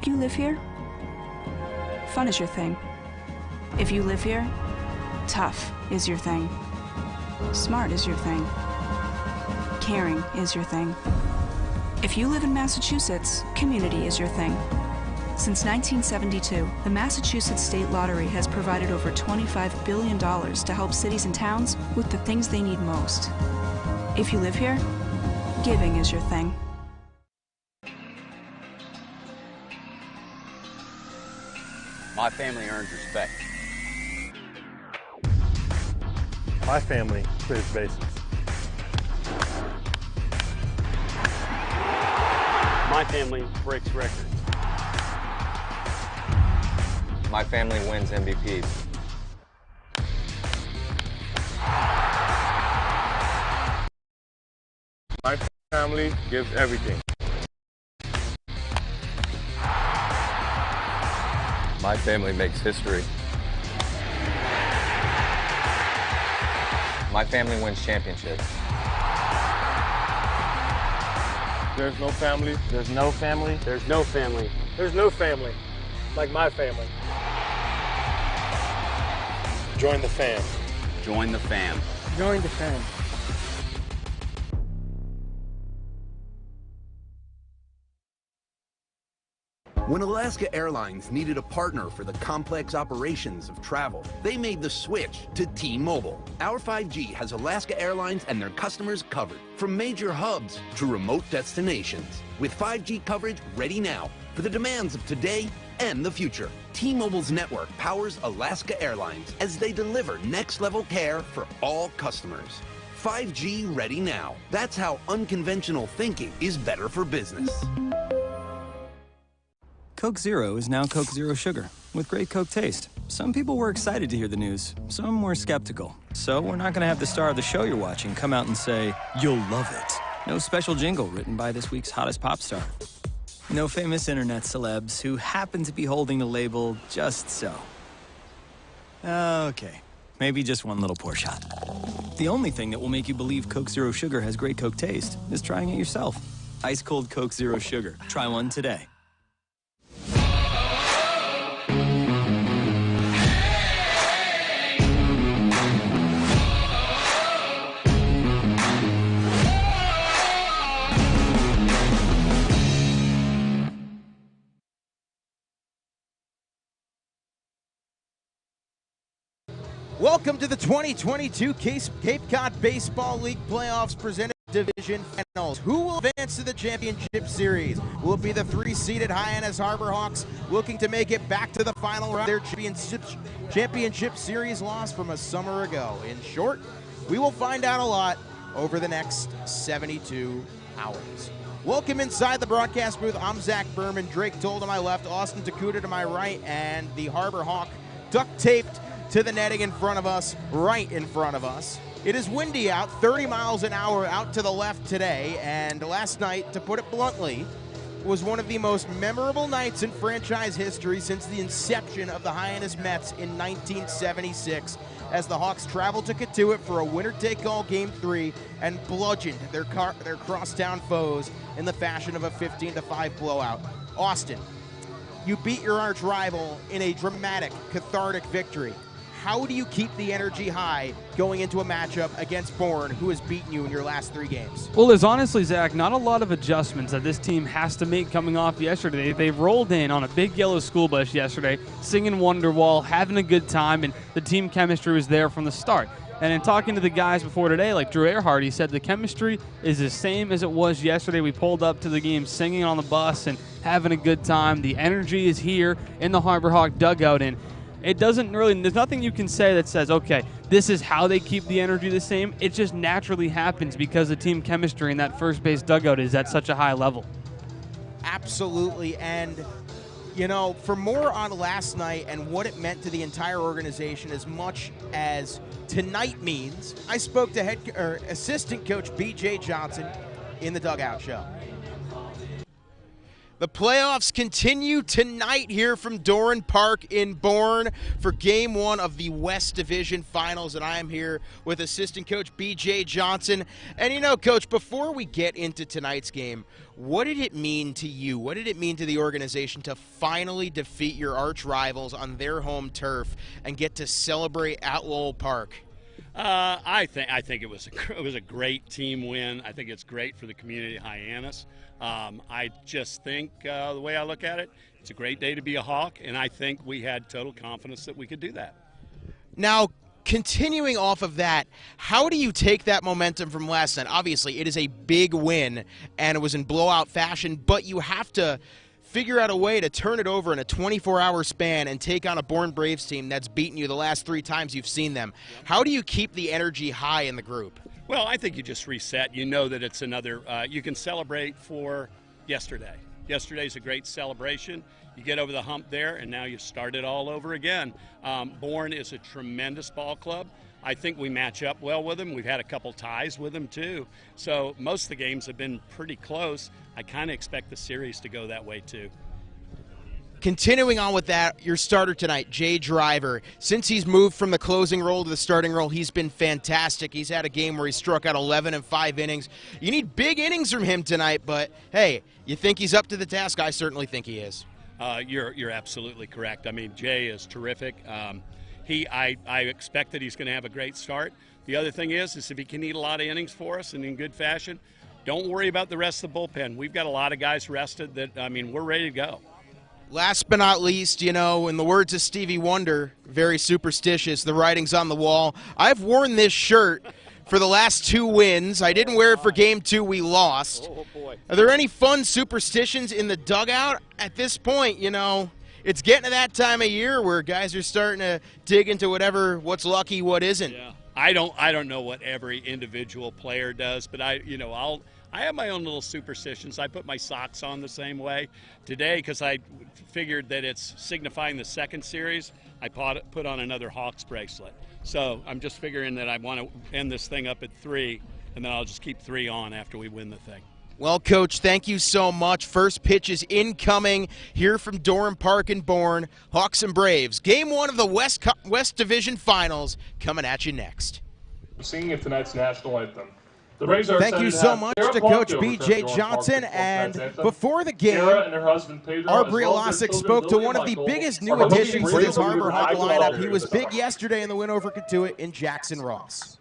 You live here? Fun is your thing. If you live here, tough is your thing. Smart is your thing. Caring is your thing. If you live in Massachusetts, community is your thing. Since 1972, the Massachusetts State Lottery has provided over $25 billion to help cities and towns with the things they need most. If you live here, giving is your thing. My family earns respect. My family clears bases. My family breaks records. My family wins MVPs. My family gives everything. My family makes history. My family wins championships. There's no family. There's no family. There's no family. There's no family like my family. Join the fam. Join the fam. Join the fam. When Alaska Airlines needed a partner for the complex operations of travel, they made the switch to T-Mobile. Our 5G has Alaska Airlines and their customers covered, from major hubs to remote destinations, with 5G coverage ready now for the demands of today and the future. T-Mobile's network powers Alaska Airlines as they deliver next-level care for all customers. 5G ready now. That's how unconventional thinking is better for business. Coke Zero is now Coke Zero Sugar, with great Coke taste. Some people were excited to hear the news, some were skeptical. So we're not gonna have the star of the show you're watching come out and say, "You'll love it." No special jingle written by this week's hottest pop star. No famous internet celebs who happen to be holding the label just so. Okay, maybe just one little pour shot. The only thing that will make you believe Coke Zero Sugar has great Coke taste is trying it yourself. Ice cold Coke Zero Sugar. Try one today. Welcome to the 2022 Cape Cod Baseball League Playoffs presented Division Finals. Who will advance to the championship series? Will it be the 3-seeded Hyannis Harbor Hawks looking to make it back to the final round? Their championship series loss from a summer ago. In short, we will find out a lot over the next 72 hours. Welcome inside the broadcast booth. I'm Zach Berman, Drake Toll to my left, Austin Takuda to my right, and the Harbor Hawk duct-taped to the netting in front of us, right in front of us. It is windy out, 30 miles an hour out to the left today, and last night, to put it bluntly, was one of the most memorable nights in franchise history since the inception of the Hyannis Mets in 1976, as the Hawks traveled to Katuitt for a winner-take-all Game 3 and bludgeoned their crosstown foes in the fashion of a 15-5 blowout. Austin, you beat your arch rival in a dramatic, cathartic victory. How do you keep the energy high going into a matchup against Bourne, who has beaten you in your last 3 games? Well, there's honestly, Zach, not a lot of adjustments that this team has to make coming off yesterday. They rolled in on a big yellow school bus yesterday, singing Wonderwall, having a good time, and the team chemistry was there from the start. And in talking to the guys before today, like Drew Earhart, he said the chemistry is the same as it was yesterday. We pulled up to the game singing on the bus and having a good time. The energy is here in the Harbor Hawk dugout, and it doesn't really, there's nothing you can say that says, okay, this is how they keep the energy the same. It just naturally happens because the team chemistry in that first base dugout is at such a high level. Absolutely, and you know, for more on last night and what it meant to the entire organization as much as tonight means, I spoke to assistant coach B.J. Johnson in the dugout show. The playoffs continue tonight here from Doran Park in Bourne for Game 1 of the West Division Finals, and I am here with assistant coach B.J. Johnson. And you know, Coach, before we get into tonight's game, what did it mean to you? What did it mean to the organization to finally defeat your arch rivals on their home turf and get to celebrate at Lowell Park? I think it was a great team win. I think it's great for the community of Hyannis. I just think the way I look at it, it's a great day to be a Hawk, and I think we had total confidence that we could do that. Now, continuing off of that, how do you take that momentum from last night? Obviously, it is a big win, and it was in blowout fashion, but you have to figure out a way to turn it over in a 24-hour span and take on a Bourne Braves team that's beaten you the last 3 times you've seen them. How do you keep the energy high in the group? Well, I think you just reset. You know that it's another, you can celebrate for yesterday. Yesterday's a great celebration. You get over the hump there, and now you start it all over again. Bourne is a tremendous ball club. I think we match up well with them. We've had a couple ties with them, too. So most of the games have been pretty close. I kind of expect the series to go that way, too. Continuing on with that, your starter tonight, Jay Driver. Since he's moved from the closing role to the starting role, he's been fantastic. He's had a game where he struck out 11 in 5 innings. You need big innings from him tonight, but hey, you think he's up to the task? I certainly think he is. You're absolutely correct. I mean, Jay is terrific. I expect that he's going to have a great start. The other thing is if he can eat a lot of innings for us and in good fashion, don't worry about the rest of the bullpen. We've got a lot of guys rested that, I mean, we're ready to go. Last but not least, you know, in the words of Stevie Wonder, very superstitious, the writing's on the wall. I've worn this shirt for the last 2 wins. I didn't wear it for Game 2. We lost. Oh, boy. Are there any fun superstitions in the dugout? At this point, you know, it's getting to that time of year where guys are starting to dig into what's lucky, what isn't. Yeah. I don't know what every individual player does, but I have my own little superstitions. I put my socks on the same way. Today, because I figured that it's signifying the second series, I put on another Hawks bracelet. So I'm just figuring that I want to end this thing up at 3, and then I'll just keep 3 on after we win the thing. Well, Coach, thank you so much. First pitch is incoming here from Doran Park and Bourne. Hawks and Braves. Game 1 of the West Division Finals coming at you next. Singing of tonight's national anthem. The Braves are Thank you so much to Coach B.J. Johnson. And before the game, Aubrey Olasic spoke to one of the biggest new additions to this Harbor Hawk lineup. He was big yesterday in the win over Katuitt in Jackson Ross.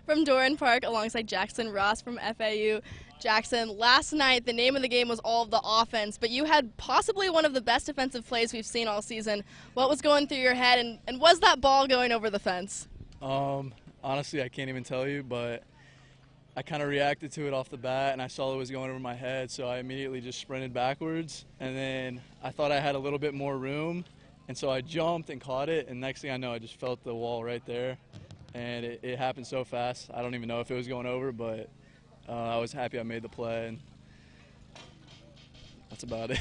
From Doran Park alongside Jackson Ross from FAU. Jackson, last night the name of the game was all of the offense, but you had possibly one of the best defensive plays we've seen all season. What was going through your head, and was that ball going over the fence? Honestly, I can't even tell you, but I kind of reacted to it off the bat, and I saw it was going over my head, so I immediately just sprinted backwards, and then I thought I had a little bit more room, and so I jumped and caught it, and next thing I know, I just felt the wall right there, and it happened so fast. I don't even know if it was going over, but I was happy I made the play, and that's about it.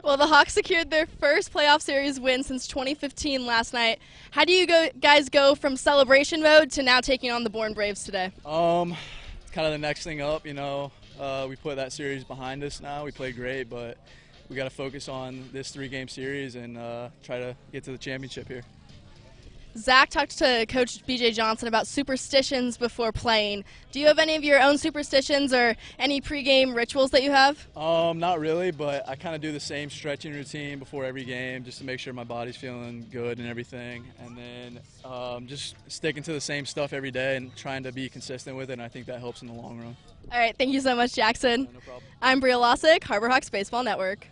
Well, the Hawks secured their first playoff series win since 2015 last night. How do you guys go from celebration mode to now taking on the Bourne Braves today? It's kind of the next thing up, you know. We put that series behind us now. We played great, but we got to focus on this 3-game series and try to get to the championship here. Zach talked to Coach B.J. Johnson about superstitions before playing. Do you have any of your own superstitions or any pregame rituals that you have? Not really, but I kind of do the same stretching routine before every game just to make sure my body's feeling good and everything. And then just sticking to the same stuff every day and trying to be consistent with it, and I think that helps in the long run. All right, thank you so much, Jackson. No problem. I'm Bria Losick, Harbor Hawks Baseball Network.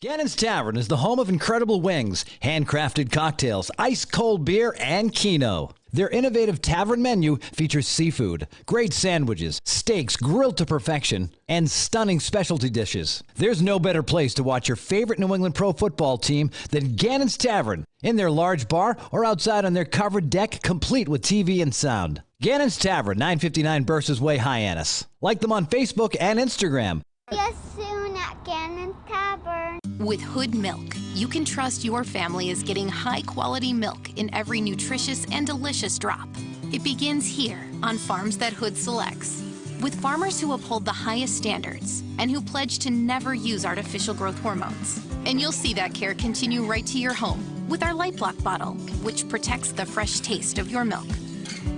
Gannon's Tavern is the home of incredible wings, handcrafted cocktails, ice-cold beer, and Keno. Their innovative tavern menu features seafood, great sandwiches, steaks grilled to perfection, and stunning specialty dishes. There's no better place to watch your favorite New England pro football team than Gannon's Tavern, in their large bar or outside on their covered deck, complete with TV and sound. Gannon's Tavern, 959 Burses Way, Hyannis. Like them on Facebook and Instagram. Yes, soon at Gannon's Tavern. With Hood Milk, you can trust your family is getting high-quality milk in every nutritious and delicious drop. It begins here on farms that Hood selects, with farmers who uphold the highest standards and who pledge to never use artificial growth hormones. And you'll see that care continue right to your home with our Light Block bottle, which protects the fresh taste of your milk.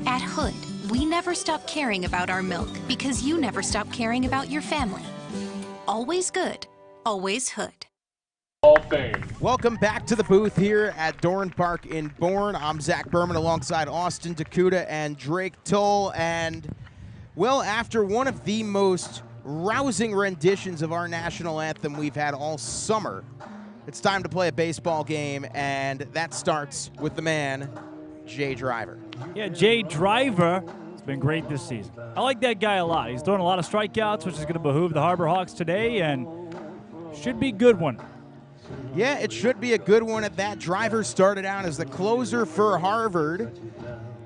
At Hood, we never stop caring about our milk because you never stop caring about your family. Always good, always Hood. Hall of Fame. Welcome back to the booth here at Doran Park in Bourne. I'm Zach Berman alongside Austin Dakuta and Drake Toll. And, well, after one of the most rousing renditions of our national anthem we've had all summer, it's time to play a baseball game, and that starts with the man, Jay Driver. Yeah, Jay Driver has been great this season. I like that guy a lot. He's throwing a lot of strikeouts, which is going to behoove the Harbor Hawks today, and should be a good one. Yeah, it should be a good one at that. Driver started out as the closer for Harvard.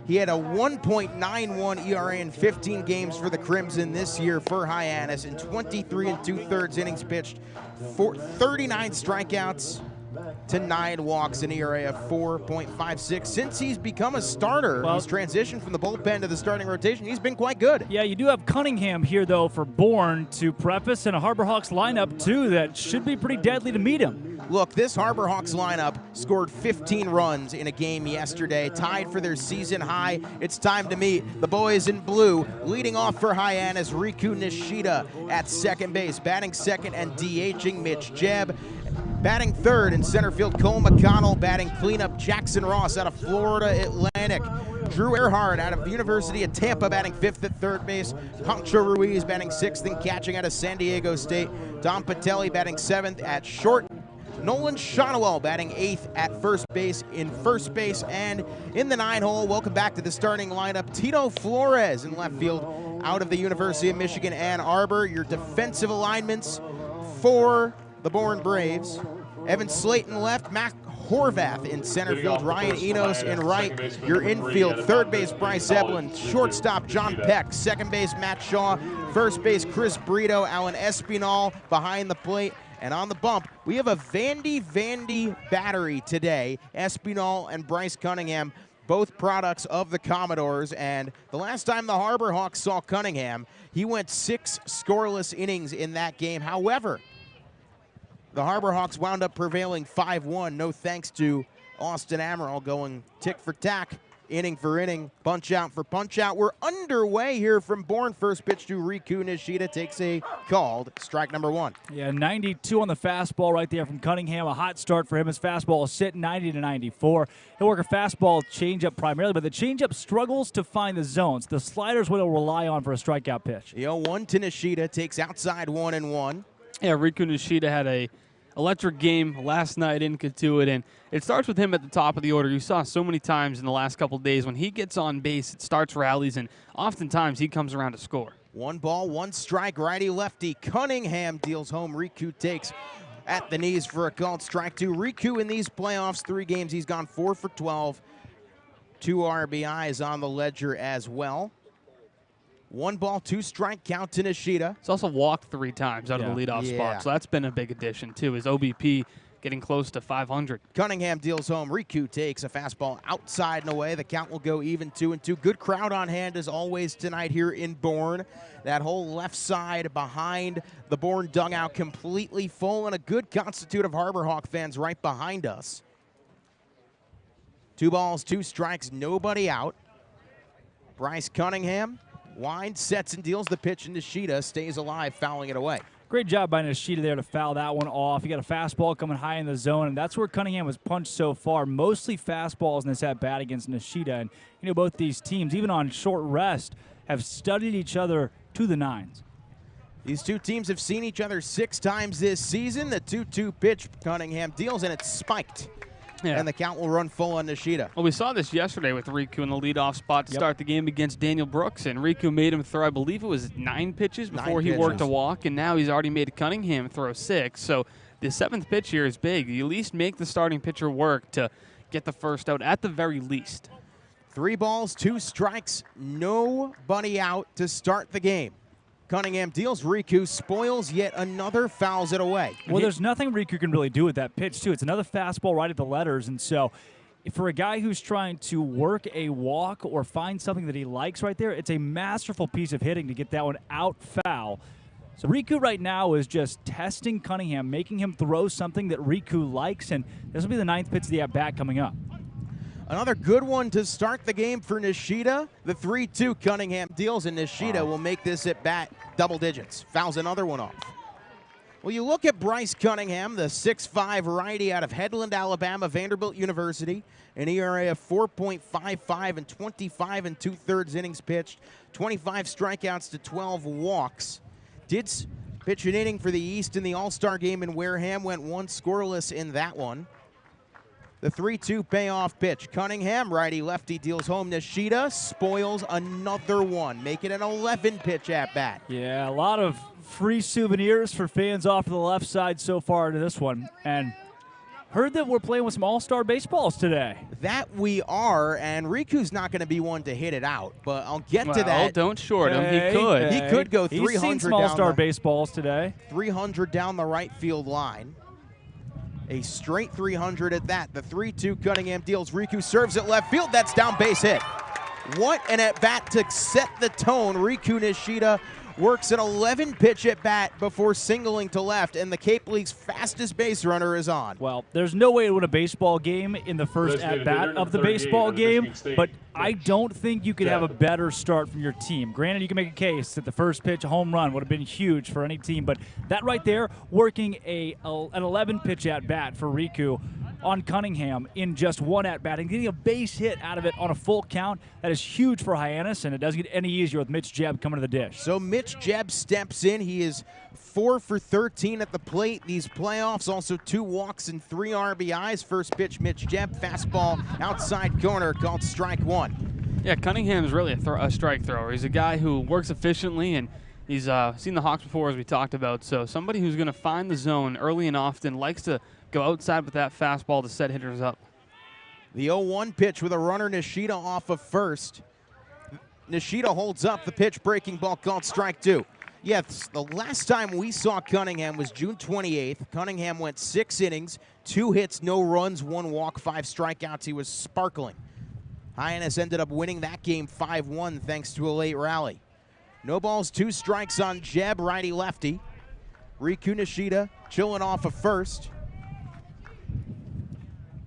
He had a 1.91 ERA in 15 games for the Crimson this year for Hyannis in 23 2/3 innings pitched, 39 strikeouts to 9 walks, an ERA of 4.56. Since he's become a starter, he's transitioned from the bullpen to the starting rotation. He's been quite good. Yeah, you do have Cunningham here, though, for Bourne to preface, and a Harbor Hawks lineup, too, that should be pretty deadly to meet him. Look, this Harbor Hawks lineup scored 15 runs in a game yesterday, tied for their season high. It's time to meet the boys in blue. Leading off for Hyannis, Riku Nishida at second base. Batting second and DHing Mitch Jebb. Batting third in center field, Cole McConnell. Batting cleanup, Jackson Ross out of Florida Atlantic. Drew Earhart out of the University of Tampa batting fifth at third base. Pancho Ruiz batting sixth and catching out of San Diego State. Dom Patelli batting seventh at short. Nolan Shonowell batting eighth at first base. And in the 9-hole, welcome back to the starting lineup, Tito Flores in left field out of the University of Michigan, Ann Arbor. Your defensive alignments for the Bourne Braves: Evan Slayton left, Mac Horvath in center field, Ryan Enos in right. Your infield, third base Bryce Eblin, shortstop John Peck, second base Matt Shaw, first base Chris Brito, Alan Espinal behind the plate. And on the bump, we have a Vandy battery today. Espinal and Bryce Cunningham, both products of the Commodores. And the last time the Harbor Hawks saw Cunningham, he went 6 scoreless innings in that game. However, the Harbor Hawks wound up prevailing 5-1, no thanks to Austin Amaral going tick for tack, inning for inning, punch out for punch out. We're underway here from Bourne. First pitch to Riku Nishida, takes a called strike number 1. Yeah, 92 on the fastball right there from Cunningham. A hot start for him. His fastball will sit 90 to 94. He'll work a fastball changeup primarily, but the changeup struggles to find the zones. The slider's what he'll rely on for a strikeout pitch. The 0-1 to Nishida, takes outside 1-1. Yeah, Riku Nishida had a electric game last night in Katuitt, and it starts with him at the top of the order. You saw so many times in the last couple of days when he gets on base, it starts rallies, and oftentimes he comes around to score. 1 ball, 1 strike, righty-lefty. Cunningham deals home. Riku takes at the knees for a called strike 2. Riku in these playoffs, 3 games, he's gone 4 for 12. 2 RBIs on the ledger as well. 1 ball, 2 strike count to Nishida. He's also walked 3 times out of the leadoff spot, so that's been a big addition too. His OBP getting close to 500. Cunningham deals home. Riku takes a fastball outside and away. The count will go even 2-2. Good crowd on hand as always tonight here in Bourne. That whole left side behind the Bourne dugout completely full, and a good constitute of Harbor Hawk fans right behind us. 2 balls, 2 strikes, nobody out. Bryce Cunningham winds, sets, and deals the pitch, and Nishida stays alive, fouling it away. Great job by Nishida there to foul that one off. He got a fastball coming high in the zone, and that's where Cunningham was punched so far. Mostly fastballs in this at-bat against Nishida. And, you know, both these teams, even on short rest, have studied each other to the nines. These two teams have seen each other 6 times this season. The 2-2 pitch Cunningham deals, and it's spiked. Yeah. And the count will run full on Nishida. Well, we saw this yesterday with Riku in the leadoff spot to start the game against Daniel Brooks, and Riku made him throw, I believe it was 9 pitches before he worked a walk, and now he's already made Cunningham throw 6. So the 7th pitch here is big. You at least make the starting pitcher work to get the first out at the very least. 3 balls, 2 strikes, nobody out to start the game. Cunningham deals, Riku spoils yet another, fouls it away. Well, there's nothing Riku can really do with that pitch, too. It's another fastball right at the letters, and so for a guy who's trying to work a walk or find something that he likes right there, it's a masterful piece of hitting to get that one out foul. So Riku right now is just testing Cunningham, making him throw something that Riku likes, and this will be the 9th pitch of the at-bat coming up. Another good one to start the game for Nishida. The 3-2 Cunningham deals, and Nishida will make this at bat double digits. Fouls another one off. Well, you look at Bryce Cunningham, the 6'5" righty out of Headland, Alabama, Vanderbilt University, an ERA of 4.55 and 25 and 2/3 innings pitched, 25 strikeouts to 12 walks. Did pitch an inning for the East in the All-Star game in Wareham, went 1 scoreless in that one. The 3-2 payoff pitch. Cunningham, righty-lefty, deals home. Nishida spoils another one, making an 11-pitch at-bat. Yeah, a lot of free souvenirs for fans off to the left side so far to this one. And heard that we're playing with some all-star baseballs today. That we are, and Riku's not going to be one to hit it out, but I'll get to that. Don't short him. He could. He could go 300 He's seen some all-star baseballs today. 300 down the right field line. A straight 300 at that. The 3-2 Cunningham deals. Riku serves at left field. That's down, base hit. What an at-bat to set the tone. Riku Nishida works an 11-pitch at-bat before singling to left, and the Cape League's fastest base runner is on. Well, there's no way to win a baseball game in the first at-bat of the baseball game, but I don't think you could have a better start from your team. Granted, you can make a case that the first pitch, a home run, would have been huge for any team, but that right there, working an 11-pitch at-bat for Riku on Cunningham in just one at-bat and getting a base hit out of it on a full count, that is huge for Hyannis, and it doesn't get any easier with Mitch Jebb coming to the dish. So Mitch Jebb steps in. He is 4 for 13 at the plate these playoffs, also 2 walks and 3 RBIs. First pitch, Mitch Jebb, fastball outside corner, called strike 1. Yeah, Cunningham's really a strike thrower. He's a guy who works efficiently, and he's seen the Hawks before, as we talked about. So somebody who's going to find the zone early and often, likes to go outside with that fastball to set hitters up. The 0-1 pitch with a runner, Nishida off of first. Nishida holds up the pitch, breaking ball, called strike 2. Yes, the last time we saw Cunningham was June 28th. Cunningham went 6 innings, 2 hits, no runs, 1 walk, 5 strikeouts. He was sparkling. Hyannis ended up winning that game 5-1 thanks to a late rally. No balls, 2 strikes on Jebb, righty-lefty. Riku Nishida chilling off of first.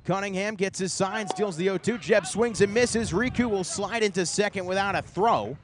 Cunningham gets his sign, steals the 0-2. Jebb swings and misses. Riku will slide into second without a throw.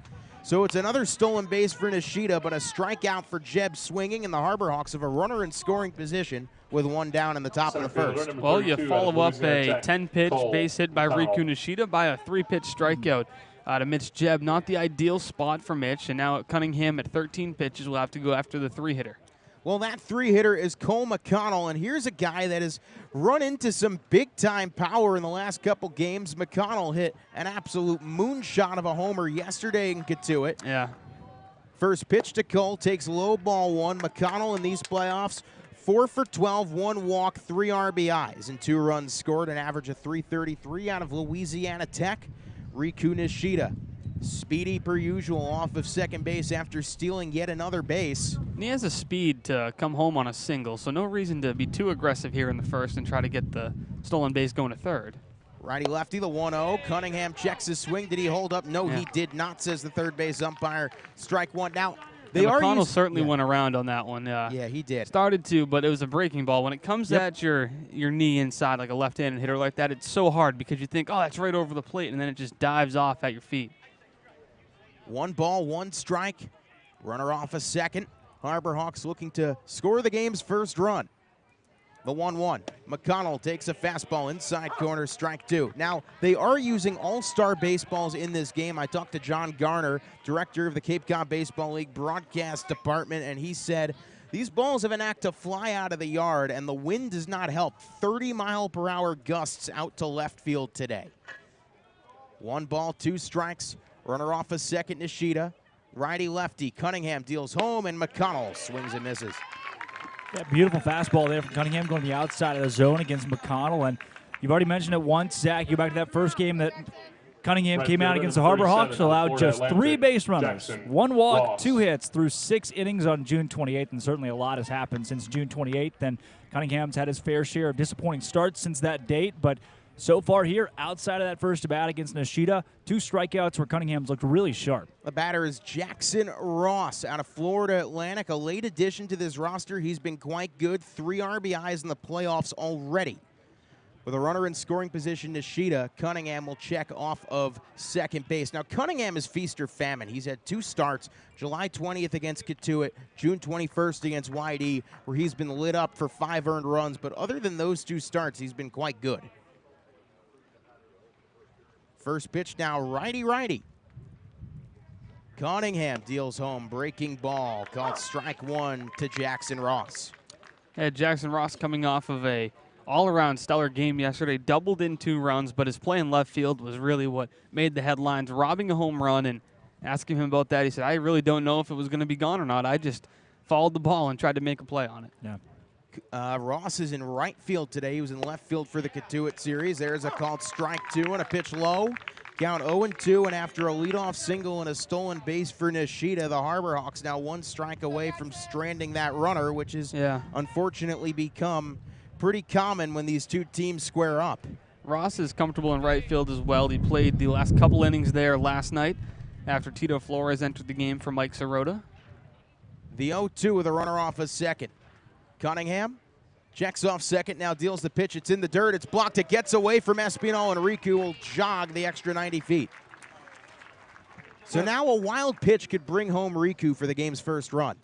So it's another stolen base for Nishida, but a strikeout for Jebb swinging, and the Harbor Hawks have a runner in scoring position with 1 down in the top of the first. Well, you follow up a 10-pitch base hit by Riku Nishida by a 3-pitch strikeout to Mitch Jebb. Not the ideal spot for Mitch, and now Cunningham at 13 pitches will have to go after the 3-hitter. Well, that 3-hitter is Cole McConnell, and here's a guy that has run into some big-time power in the last couple games. McConnell hit an absolute moonshot of a homer yesterday in Katuitt. Yeah. First pitch to Cole, takes low ball 1. McConnell in these playoffs, 4 for 12, 1 walk, 3 RBIs, and 2 runs scored, an average of .333 out of Louisiana Tech. Riku Nishida, speedy per usual off of second base after stealing yet another base. And he has a speed to come home on a single, so no reason to be too aggressive here in the first and try to get the stolen base going to third. Righty-lefty, the 1-0. Cunningham checks his swing. Did he hold up? No, he did not, says the third base umpire. Strike 1. Now, McConnell certainly went around on that one. Yeah, he did. Started to, but it was a breaking ball. When it comes at your knee inside, like a left-handed hitter like that, it's so hard because you think, oh, that's right over the plate, and then it just dives off at your feet. 1 ball, 1 strike. Runner off a second. Harbor Hawks looking to score the game's first run. The 1-1. McConnell takes a fastball inside corner, strike 2. Now, they are using all-star baseballs in this game. I talked to John Garner, director of the Cape Cod Baseball League broadcast department, and he said these balls have an act to fly out of the yard, and the wind does not help. 30-mile-per-hour gusts out to left field today. 1 ball, 2 strikes. Runner off a second, Nishida. Righty-lefty, Cunningham deals home, and McConnell swings and misses. Yeah, beautiful fastball there from Cunningham going to the outside of the zone against McConnell. And you've already mentioned it once, Zach. You back to that first game that Cunningham came out against the Harbor Hawks, allowed just 3 base runners, 1 walk, 2 hits through 6 innings on June 28th, and certainly a lot has happened since June 28th. And Cunningham's had his fair share of disappointing starts since that date, but So far here, outside of that first at-bat against Nishida, 2 strikeouts where Cunningham's looked really sharp. The batter is Jackson Ross out of Florida Atlantic, a late addition to this roster. He's been quite good, 3 RBIs in the playoffs already. With a runner in scoring position, Nishida, Cunningham will check off of second base. Now, Cunningham is feast or famine. He's had 2 starts, July 20th against Katuitt, June 21st against YD, where he's been lit up for 5 earned runs. But other than those 2 starts, he's been quite good. First pitch now, righty-righty. Cunningham deals home, breaking ball, called strike 1 to Jackson Ross. Yeah, Jackson Ross coming off of a all-around stellar game yesterday, doubled in 2 runs, but his play in left field was really what made the headlines. Robbing a home run, and asking him about that, he said, I really don't know if it was going to be gone or not. I just followed the ball and tried to make a play on it. Yeah. Ross is in right field today. He was in left field for the Katuitt series. There's a called strike 2 and a pitch low. Count 0-2, and after a leadoff single and a stolen base for Nishida, the Harbor Hawks now 1 strike away from stranding that runner, which has unfortunately become pretty common when these 2 teams square up. Ross is comfortable in right field as well. He played the last couple innings there last night after Tito Flores entered the game for Mike Sirota. The 0-2 with a runner off a second. Cunningham checks off second, now deals the pitch. It's in the dirt, it's blocked, it gets away from Espinal, and Riku will jog the extra 90 feet. So now a wild pitch could bring home Riku for the game's first run.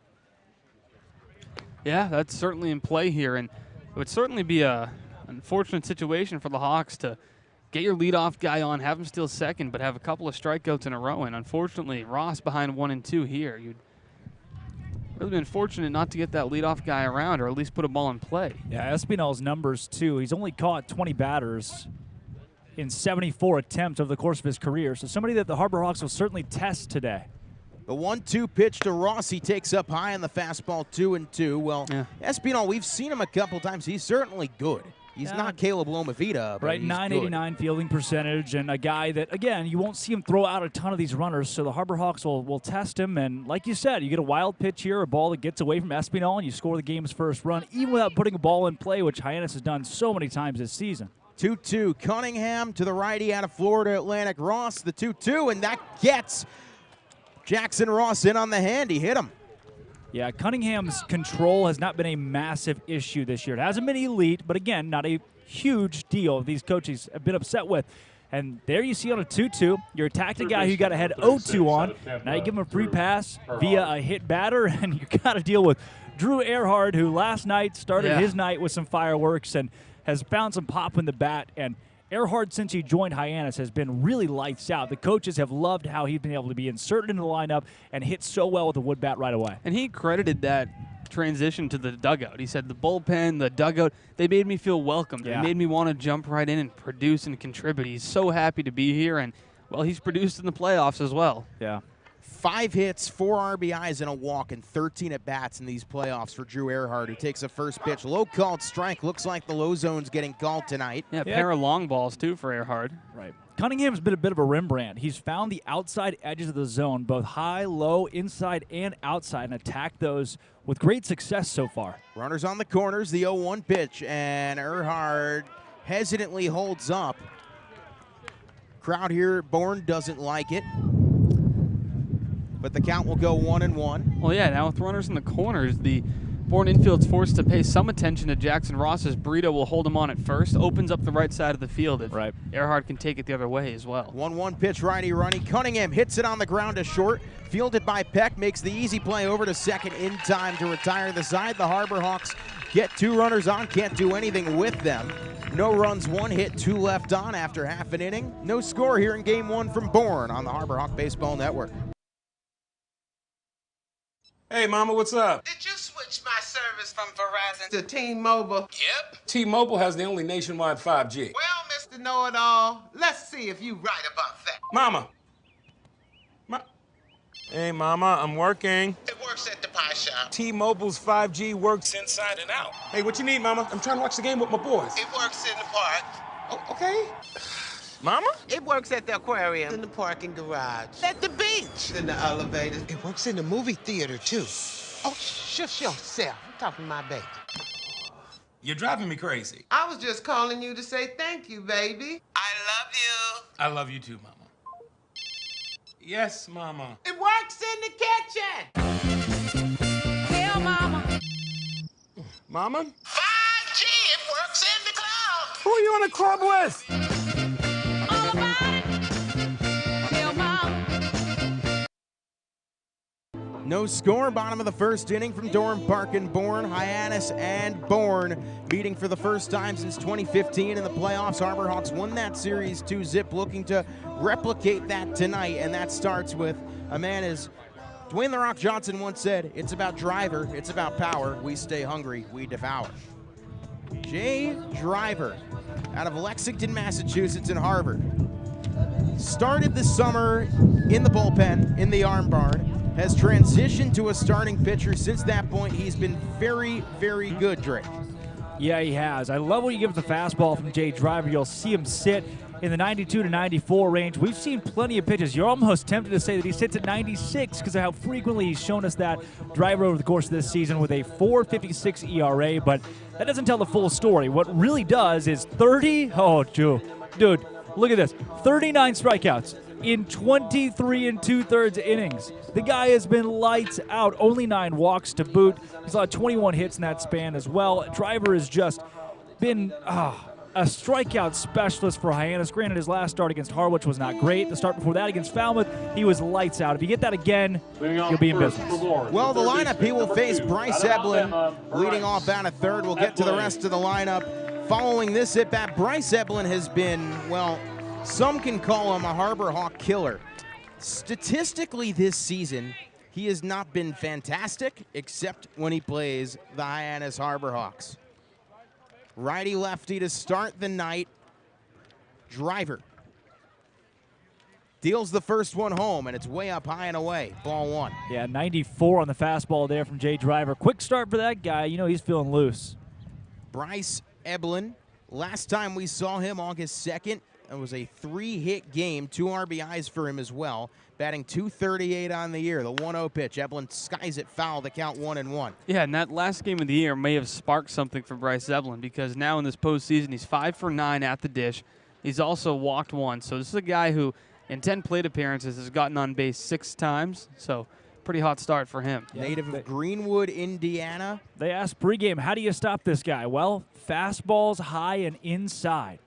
Yeah, that's certainly in play here, and it would certainly be a unfortunate situation for the Hawks to get your leadoff guy on, have him steal second, but have a couple of strikeouts in a row. And unfortunately, Ross behind 1-2 here. You'd really been fortunate not to get that leadoff guy around, or at least put a ball in play. Yeah, Espinal's numbers too. He's only caught 20 batters in 74 attempts over the course of his career. So somebody that the Harbor Hawks will certainly test today. The 1-2 pitch to Ross. He takes up high on the fastball, 2-2. Well, Espinal, we've seen him a couple times. He's certainly good. He's not Caleb Lomavita, but right, he's 989 fielding percentage, and a guy that, again, you won't see him throw out a ton of these runners, so the Harbor Hawks will test him. And like you said, you get a wild pitch here, a ball that gets away from Espinal, and you score the game's first run, even without putting a ball in play, which Hyannis has done so many times this season. 2-2. Cunningham to the righty out of Florida Atlantic. Ross, the 2-2, and that gets Jackson Ross in on the hand. He hit him. Yeah, Cunningham's control has not been a massive issue this year. It hasn't been elite, but again, not a huge deal these coaches have been upset with. And there you see on a 2-2, you're attacking a guy who you got to head 0-2 on. Now you give him a free pass via a hit batter, and you got to deal with Drew Earhart, who last night started his night with some fireworks and has found some pop in the bat. And Earhart, since he joined Hyannis, has been really lights out. The coaches have loved how he's been able to be inserted into the lineup and hit so well with the wood bat right away. And he credited that transition to the dugout. He said the bullpen, the dugout, they made me feel welcome. They made me want to jump right in and produce and contribute. He's so happy to be here, and, well, he's produced in the playoffs as well. Yeah. 5 hits, 4 RBIs, and a walk, and 13 at-bats in these playoffs for Drew Earhart, who takes a first pitch. Low called strike. Looks like the low zone's getting called tonight. Yeah, pair of long balls, too, for Earhart. Right. Cunningham's been a bit of a Rembrandt. He's found the outside edges of the zone, both high, low, inside, and outside, and attacked those with great success so far. Runners on the corners, the 0-1 pitch, and Earhart hesitantly holds up. Crowd here at Bourne doesn't like it, but the count will go 1-1. Well, yeah, now with runners in the corners, the Bourne infield's forced to pay some attention to Jackson Ross as Brito will hold him on at first, opens up the right side of the field if Earhart can take it the other way as well. 1-1 pitch, righty-runny. Cunningham hits it on the ground to short, fielded by Peck, makes the easy play over to second in time to retire the side. The Harbor Hawks get 2 runners on, can't do anything with them. No runs, 1 hit, 2 left on after half an inning. No score here in Game 1 from Bourne on the Harbor Hawk Baseball Network. Hey, Mama, what's up? Did you switch my service from Verizon to T-Mobile? Yep. T-Mobile has the only nationwide 5G. Well, Mr. Know-it-all, let's see if you right about that. Mama. Hey, Mama, I'm working. It works at the pie shop. T-Mobile's 5G works inside and out. Hey, what you need, Mama? I'm trying to watch the game with my boys. It works in the park. Oh, okay. Mama? It works at the aquarium, in the parking garage, at the beach, in the elevators. It works in the movie theater, too. Oh, shush yourself. I'm talking to my baby. You're driving me crazy. I was just calling you to say thank you, baby. I love you. I love you too, Mama. Yes, Mama. It works in the kitchen. Tell Mama. Mama? 5G, it works in the club. Who are you in a club with? All about it. Tell Mama. No score, bottom of the first inning from Doran Park and Bourne. Hyannis and Bourne meeting for the first time since 2015 in the playoffs. Harbor Hawks won that series 2-0, looking to replicate that tonight, and that starts with a man as Dwayne "The Rock" Johnson once said, "It's about driver, it's about power. We stay hungry, we devour." Jay Driver out of Lexington, Massachusetts, and Harvard. Started the summer in the bullpen, in the arm barn. Has transitioned to a starting pitcher. Since that point, he's been very, very good, Drake. Yeah, he has. I love when you give the fastball from Jay Driver. You'll see him sit in the 92 to 94 range. We've seen plenty of pitches. You're almost tempted to say that he sits at 96 because of how frequently he's shown us that Driver over the course of this season with a 4.56 ERA, but that doesn't tell the full story. What really does is 30, oh, dude, look at this, 39 strikeouts in 23 2/3 innings. The guy has been lights out, only 9 walks to boot. He's allowed 21 hits in that span as well. Driver has just been a strikeout specialist for Hyannis. Granted, his last start against Harwich was not great. The start before that against Falmouth, he was lights out. If you get that again, you'll be in business. Well, the lineup, he will face Bryce Eblin leading off out of third. We'll get to the rest of the lineup. Following this at-bat, Bryce Eblin has been, well, some can call him a Harbor Hawk killer. Statistically this season, he has not been fantastic, except when he plays the Hyannis Harbor Hawks. Righty-lefty to start the night. Driver deals the first one home, and it's way up high and away. Ball 1. Yeah, 94 on the fastball there from Jay Driver. Quick start for that guy. You know he's feeling loose. Bryce Eblin, last time we saw him August 2nd, it was a 3-hit game, 2 RBIs for him as well. Batting .238 on the year. The 1-0 pitch. Eblin skies it foul. The count 1-1. Yeah, and that last game of the year may have sparked something for Bryce Eblin because now in this postseason he's 5 for 9 at the dish. He's also walked 1. So this is a guy who, in 10 plate appearances, has gotten on base 6 times. So pretty hot start for him. Native of Greenwood, Indiana. They asked pregame, how do you stop this guy? Well, fastballs high and inside.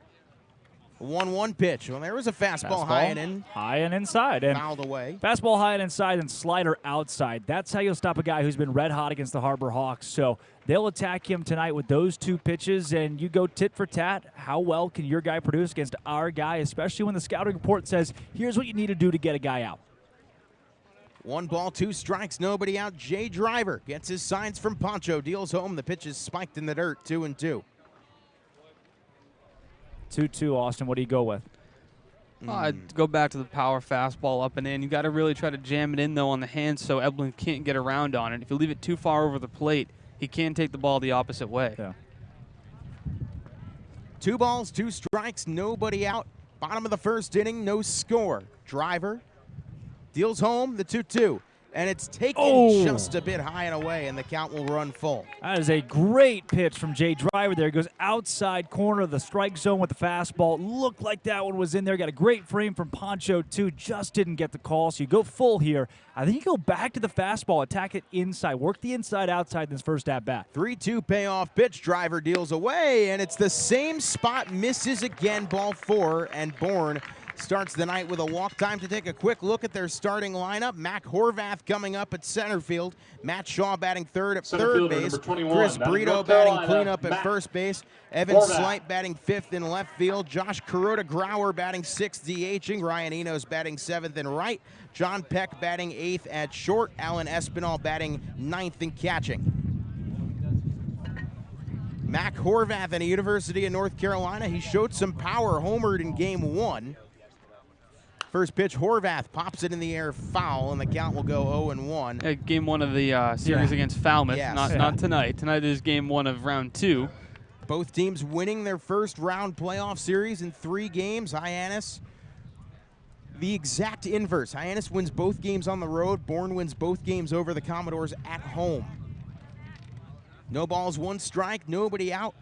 1-1 pitch. Well, there was a fastball high and in. High and inside. And fouled away. Fastball high and inside and slider outside. That's how you'll stop a guy who's been red hot against the Harbor Hawks. So they'll attack him tonight with those 2 pitches, and you go tit for tat. How well can your guy produce against our guy, especially when the scouting report says, here's what you need to do to get a guy out. 1 ball, 2 strikes, nobody out. Jay Driver gets his signs from Poncho, deals home. The pitch is spiked in the dirt, 2-2. 2-2, Austin. What do you go with? I'd go back to the power fastball up and in. You got to really try to jam it in, though, on the hands so Eblin can't get around on it. If you leave it too far over the plate, he can take the ball the opposite way. Yeah. 2 balls, 2 strikes, nobody out. Bottom of the first inning, no score. Driver deals home the 2-2. And it's taken just a bit high and away, and the count will run full. That is a great pitch from Jay Driver there. He goes outside corner of the strike zone with the fastball. Looked like that one was in there. Got a great frame from Poncho, too. Just didn't get the call, so you go full here. I think you go back to the fastball, attack it inside. Work the inside-outside in this first at-bat. 3-2 payoff pitch. Driver deals away, and it's the same spot. Misses again, ball 4, and Bourne starts the night with a walk. Time to take a quick look at their starting lineup. Mac Horvath coming up at center field. Matt Shaw batting third at third base. Chris Brito batting cleanup at first base. Evan Slight batting 5th in left field. Josh Kuroda-Grauer batting 6th DHing. Ryan Enos batting 7th in right. John Peck batting 8th at short. Alan Espinal batting 9th in catching. Mac Horvath at the University of North Carolina. He showed some power, homered in game 1. First pitch, Horvath pops it in the air, foul, and the count will go 0-1. Game 1 of the series against Falmouth, not tonight. Tonight is game 1 of round 2. Both teams winning their first round playoff series in 3 games. Hyannis, the exact inverse. Hyannis wins both games on the road. Bourne wins both games over the Commodores at home. No balls, 1 strike, nobody out.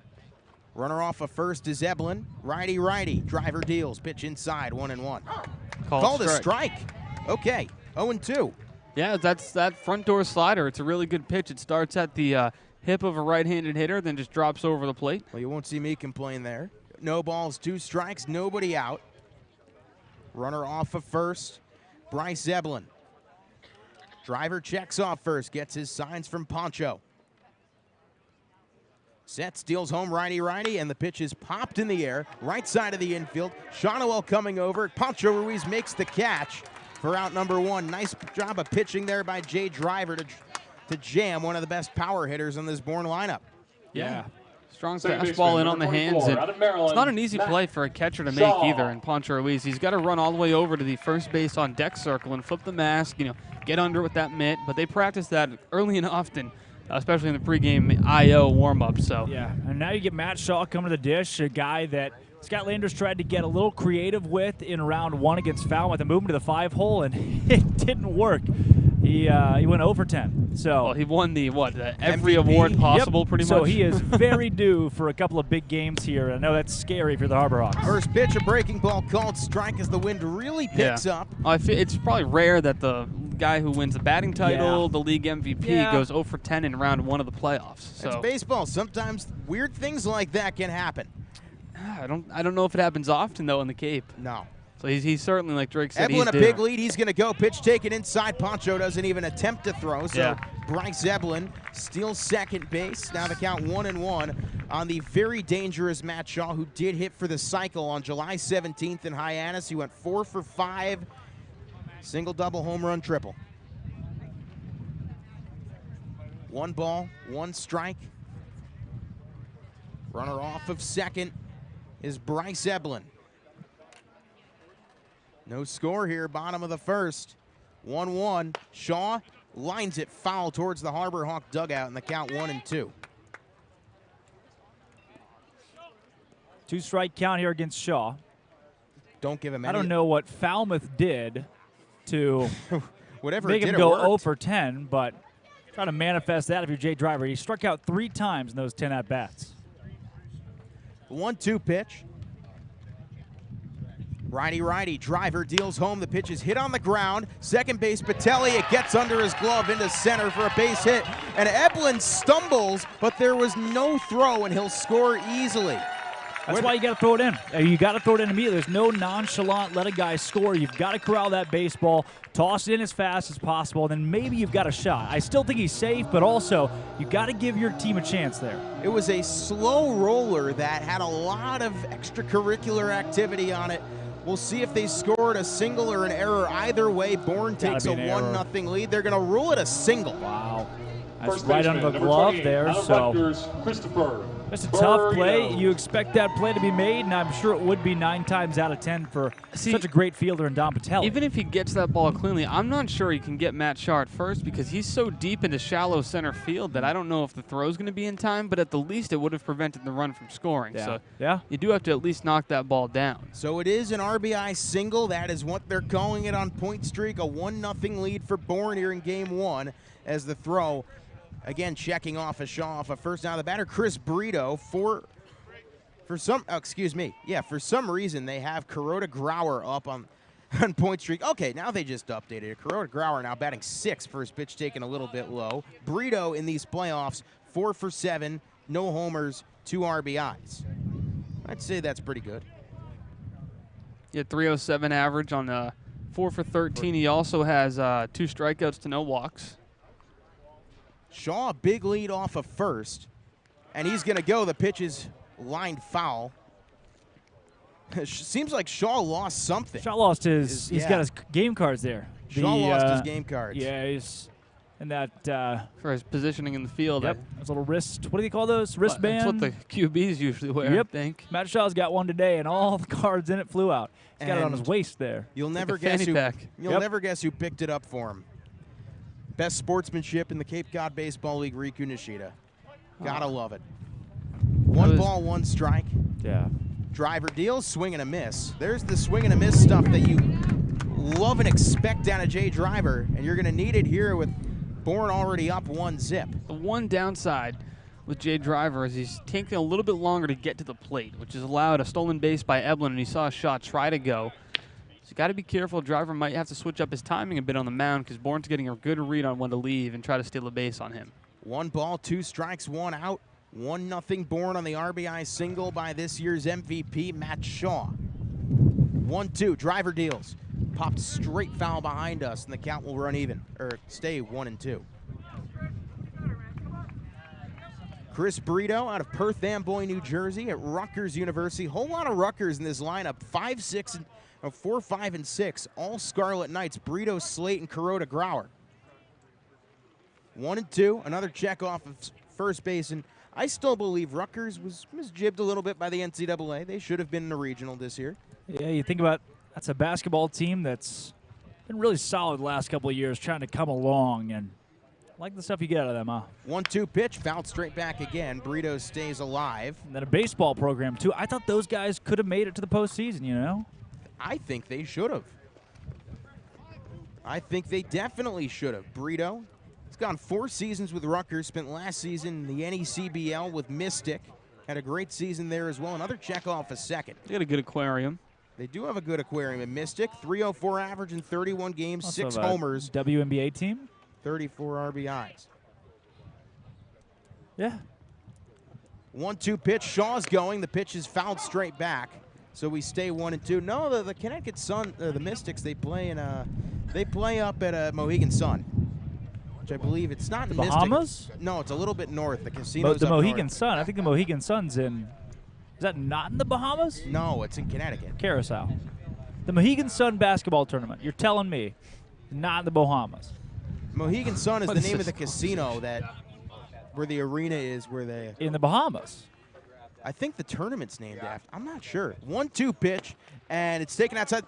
Runner off of first is Eblin. Righty. Driver deals. Pitch inside, 1-1. Called a strike. Okay, 0-2. Yeah, that's that front door slider. It's a really good pitch. It starts at the hip of a right-handed hitter, then just drops over the plate. Well, you won't see me complain there. No balls, 2 strikes, nobody out. Runner off of first, Bryce Eblin. Driver checks off first, gets his signs from Poncho. Set, steals home, righty, and the pitch is popped in the air, right side of the infield. Shonowell coming over. Poncho Ruiz makes the catch for out number 1. Nice job of pitching there by Jay Driver to jam one of the best power hitters in this Bourne lineup. Yeah. Strong fastball in on the hands. And it's not an easy play for a catcher to make either in Poncho Ruiz. He's got to run all the way over to the first base on deck circle and flip the mask, get under with that mitt. But they practice that early and often, especially in the pregame I.O. warm-up. So. Yeah, and now you get Matt Shaw coming to the dish, a guy that Scott Landers tried to get a little creative with in round 1 against Falmouth and move him to the 5-hole, and it didn't work. He went 0 for 10. So he won every award possible, pretty much. So he is very due for a couple of big games here. I know that's scary if you're the Harbor Hawks. First pitch, a breaking ball called strike as the wind really picks up. I feel it's probably rare that the guy who wins the batting title, the league MVP, goes 0 for 10 in round 1 of the playoffs. So it's baseball. Sometimes weird things like that can happen. I don't know if it happens often though in the Cape. No. So he's certainly, like Drake said, Eblin a big lead. He's going to go. Pitch taken inside. Poncho doesn't even attempt to throw. So Bryce Eblin steals second base. Now the count 1-1 on the very dangerous Matt Shaw, who did hit for the cycle on July 17th in Hyannis. He went 4 for 5. Single, double, home run, triple. 1 ball, 1 strike. Runner off of second is Bryce Eblin. No score here, bottom of the first. 1-1. Shaw lines it foul towards the Harbor Hawk dugout in the count 1-2. 2-strike count here against Shaw. Don't give him any. I don't know what Falmouth did to whatever make it him did, go it 0 for 10, but try to manifest that if you're Jay Driver. He struck out 3 times in those 10 at-bats. 1-2 pitch. Righty, Driver deals home. The pitch is hit on the ground. Second base, Patelli. It gets under his glove into center for a base hit. And Eblin stumbles, but there was no throw, and he'll score easily. That's why you got to throw it in. You got to throw it in immediately. There's no nonchalant let a guy score. You've got to corral that baseball, toss it in as fast as possible, then maybe you've got a shot. I still think he's safe, but also you got to give your team a chance there. It was a slow roller that had a lot of extracurricular activity on it. We'll see if they scored a single or an error. Either way, Bourne takes a 1-0 lead. They're going to rule it a single. Wow. That's right under the glove there. So Christopher. That's a tough play. You expect that play to be made, and I'm sure it would be 9 times out of 10 for such a great fielder in Don Patelli. Even if he gets that ball cleanly, I'm not sure he can get Matt Shaw at first because he's so deep into shallow center field that I don't know if the throw's going to be in time, but at the least it would have prevented the run from scoring. Yeah. So you do have to at least knock that ball down. So it is an RBI single. That is what they're calling it on Point Streak. A 1-0 lead for Bourne here in Game 1 as the throw, again, checking off a Shaw off a first. Now the batter, Chris Brito, for some reason they have Kuroda Grauer up on Point Streak. Okay, now they just updated it. Kuroda Grauer now batting 6th, first pitch taken a little bit low. Brito in these playoffs, 4 for 7, no homers, 2 RBIs. I'd say that's pretty good. Yeah, 307 average on 4 for 13. He also has 2 strikeouts to no walks. Shaw, big lead off of first, and he's going to go. The pitch is lined foul. Seems like Shaw lost something. Shaw lost his, he's got his game cards there. Shaw lost his game cards. Yeah, he's in that. For his positioning in the field. Yep, those little wrist, what do they call those? Wristbands? That's what the QBs usually wear, I think. Matt Shaw's got one today, and all the cards in it flew out. He's got it on his waist there. You'll never guess who. You'll never guess who picked it up for him. Best sportsmanship in the Cape Cod Baseball League, Riku Nishida. Gotta love it. 1 ball, 1 strike. Yeah. Driver deals, swing and a miss. There's the swing and a miss stuff that you love and expect down a Jay Driver, and you're going to need it here with Bourne already up 1-0. The one downside with Jay Driver as he's taking a little bit longer to get to the plate, which has allowed a stolen base by Eblin, and he saw a shot try to go. So you got to be careful. Driver might have to switch up his timing a bit on the mound because Bourne's getting a good read on when to leave and try to steal a base on him. 1 ball, 2 strikes, 1 out. 1-0 Bourne on the RBI single by this year's MVP, Matt Shaw. 1-2, Driver deals. Popped straight foul behind us, and the count will run even, or stay 1-2. Chris Brito out of Perth Amboy, New Jersey at Rutgers University. Whole lot of Rutgers in this lineup. 4, 5, and 6. All Scarlet Knights. Brito, Slate, and Kuroda Grauer. 1-2. Another check off of first base. And I still believe Rutgers was jibbed a little bit by the NCAA. They should have been in the regional this year. Yeah, you think about that's a basketball team that's been really solid the last couple of years, trying to come along, and I like the stuff you get out of them, huh? 1-2 pitch, fouled straight back again. Brito stays alive. And then a baseball program, too. I thought those guys could have made it to the postseason, you know? I think they should have. I think they definitely should have. Brito, he's gone 4 seasons with Rutgers, spent last season in the NECBL with Mystic. Had a great season there as well. Another check off a second. They got a good aquarium. They do have a good aquarium in Mystic. 304 average in 31 games, Also 6 homers. WNBA team? 34 RBIs. Yeah. 1-2 pitch. Shaw's going. The pitch is fouled straight back. So we stay 1-2. No, the Connecticut Sun, the Mystics, they play up at Mohegan Sun, which I believe it's not in the Bahamas. No, it's a little bit north. The casino's The up Mohegan north. Sun. I think the Mohegan Sun's in. Is that not in the Bahamas? No, it's in Connecticut. Carousel. The Mohegan Sun basketball tournament. You're telling me, not in the Bahamas. Mohegan Sun is What the is name of this? the casino where the arena is, where they In the Bahamas. I think the tournament's named after. I'm not sure. 1-2 pitch, and it's taken outside.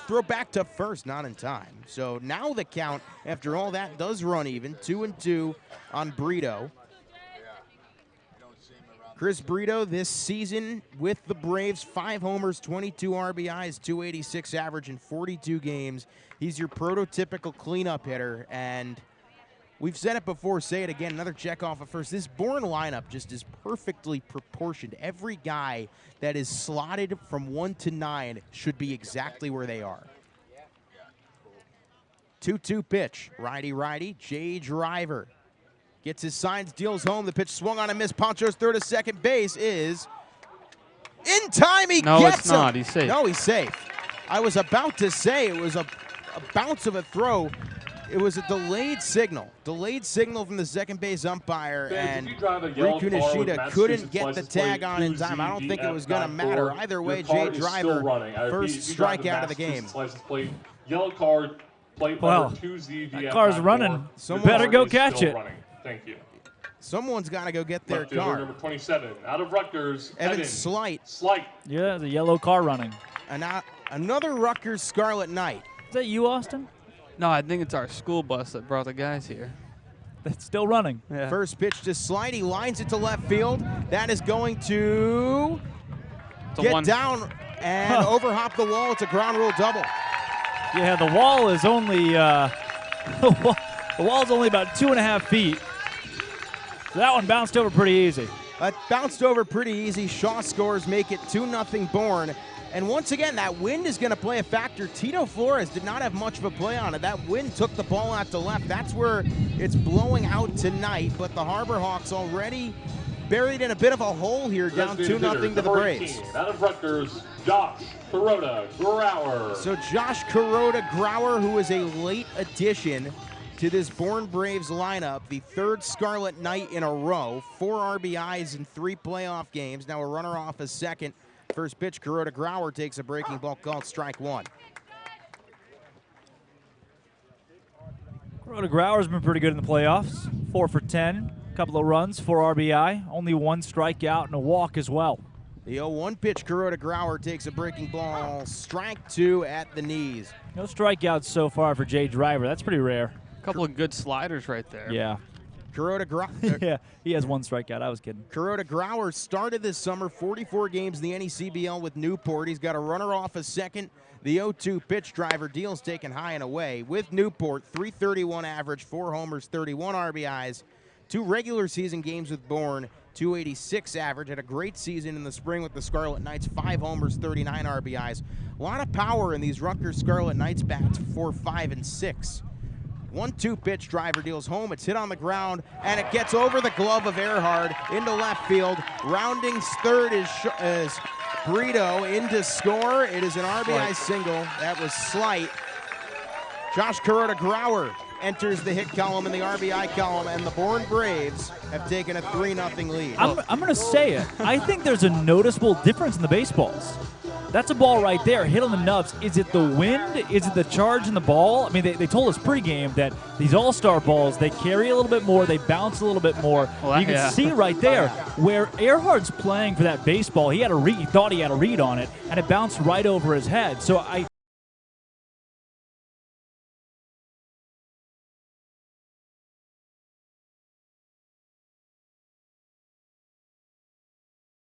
Throw back to first, not in time. So now the count, after all that, does run even. 2-2 on Brito. Chris Brito this season with the Braves, 5 homers, 22 RBIs, 286 average in 42 games. He's your prototypical cleanup hitter, and we've said it before, say it again, another check off at first. This Bourne lineup just is perfectly proportioned. Every guy that is slotted from 1 to 9 should be exactly where they are. 2-2 pitch, righty-righty, Jay Driver. Gets his signs, deals home. The pitch swung on and missed. Poncho's throw to second base is in time. He No, gets it's not. him. He's safe. No, he's safe. I was about to say it was a bounce of a throw. It was a delayed signal. Delayed signal from the second base umpire, and Riku Nishida couldn't get the tag on in time. I don't think it was going to matter. Either way, Jay Driver, first strikeout of the game. Yellow card, plate Well, number 2ZDF. that car's running. You better go catch it. Thank you. Someone's got to go get their Left fielder car. number 27, out of Rutgers, Evan Slight. Yeah, the yellow car running. And another Rutgers Scarlet Knight. Is that you, Austin? No, I think it's our school bus that brought the guys here. That's still running. Yeah. First pitch to Slight. He lines it to left field. That is going to get down and overhop the wall. It's a ground rule double. Yeah, the wall is only the wall's only about 2.5 feet. So that one bounced over pretty easy. Bounced over pretty easy. Shaw scores, make it 2-0 Bourne. And once again, that wind is going to play a factor. Tito Flores did not have much of a play on it. That wind took the ball out to left. That's where it's blowing out tonight. But the Harbor Hawks already buried in a bit of a hole here, down 2-0 to the Braves. Out of Rutgers, Josh Kuroda Grauer. So Josh Kuroda Grauer, who is a late addition to this Bourne Braves lineup, the 3rd Scarlet Knight in a row, 4 RBIs in 3 playoff games. Now a runner off a second. First pitch, Kuroda Grauer takes a breaking ball called strike 1. Kuroda Grauer's been pretty good in the playoffs. 4 for 10, couple of runs, 4 RBI, only 1 strikeout and a walk as well. The 0-1 pitch, Kuroda Grauer takes a breaking ball, strike 2 at the knees. No strikeouts so far for Jay Driver. That's pretty rare. A couple of good sliders right there. Yeah. Kuroda Grauer. Yeah, he has 1 strikeout. I was kidding. Kuroda Grauer started this summer 44 games in the NECBL with Newport. He's got a runner off a second. The 0-2 pitch, Driver deals taken high and away. With Newport, 331 average, 4 homers, 31 RBIs, 2 regular season games with Bourne, .286 average. Had a great season in the spring with the Scarlet Knights, 5 homers, 39 RBIs. A lot of power in these Rutgers Scarlet Knights bats, 4, 5, and 6. 1-2 pitch, driver deals home. It's hit on the ground, and it gets over the glove of Earhart into left field. Rounding third is Brito in to score. It is an RBI single. That was slight. Josh Kuroda-Grauer enters the hit column and the RBI column, and the Bourne Braves have taken a 3-0 lead. I'm going to say it. I think there's a noticeable difference in the baseballs. That's a ball right there, hit on the nubs. Is it the wind? Is it the charge in the ball? I mean, they told us pregame that these all-star balls, they carry a little bit more, they bounce a little bit more. You can see right there where Earhart's playing for that baseball. He thought he had a read on it, and it bounced right over his head. So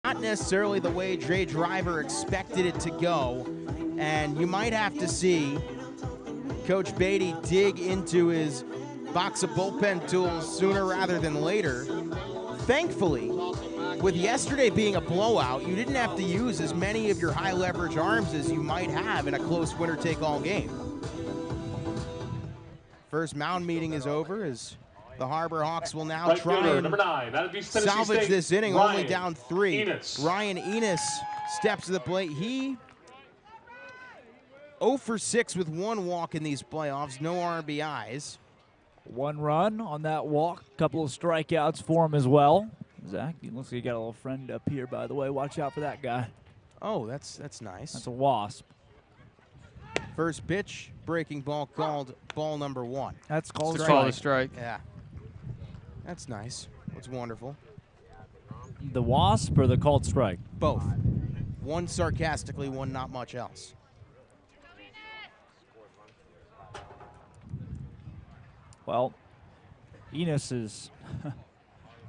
not necessarily the way Jay Driver expected it to go, and you might have to see Coach Beatty dig into his box of bullpen tools sooner rather than later. Thankfully, with yesterday being a blowout, you didn't have to use as many of your high leverage arms as you might have in a close winner-take-all game. First mound meeting is over as the Harbor Hawks will now try and number 9. That'd be Tennessee salvage State. this inning, Ryan only down 3. Hyannis. Ryan Hyannis steps to the plate. He 0 for 6 with 1 walk in these playoffs, no RBIs. 1 run on that walk, couple of strikeouts for him as well. Zach, it looks like you got a little friend up here, by the way. Watch out for that guy. Oh, that's nice. That's a wasp. First pitch, breaking ball called ball number 1. That's called a strike. Yeah. That's nice. That's wonderful. The wasp or the called strike? Both. One sarcastically, one not much else. Well, Hyannis is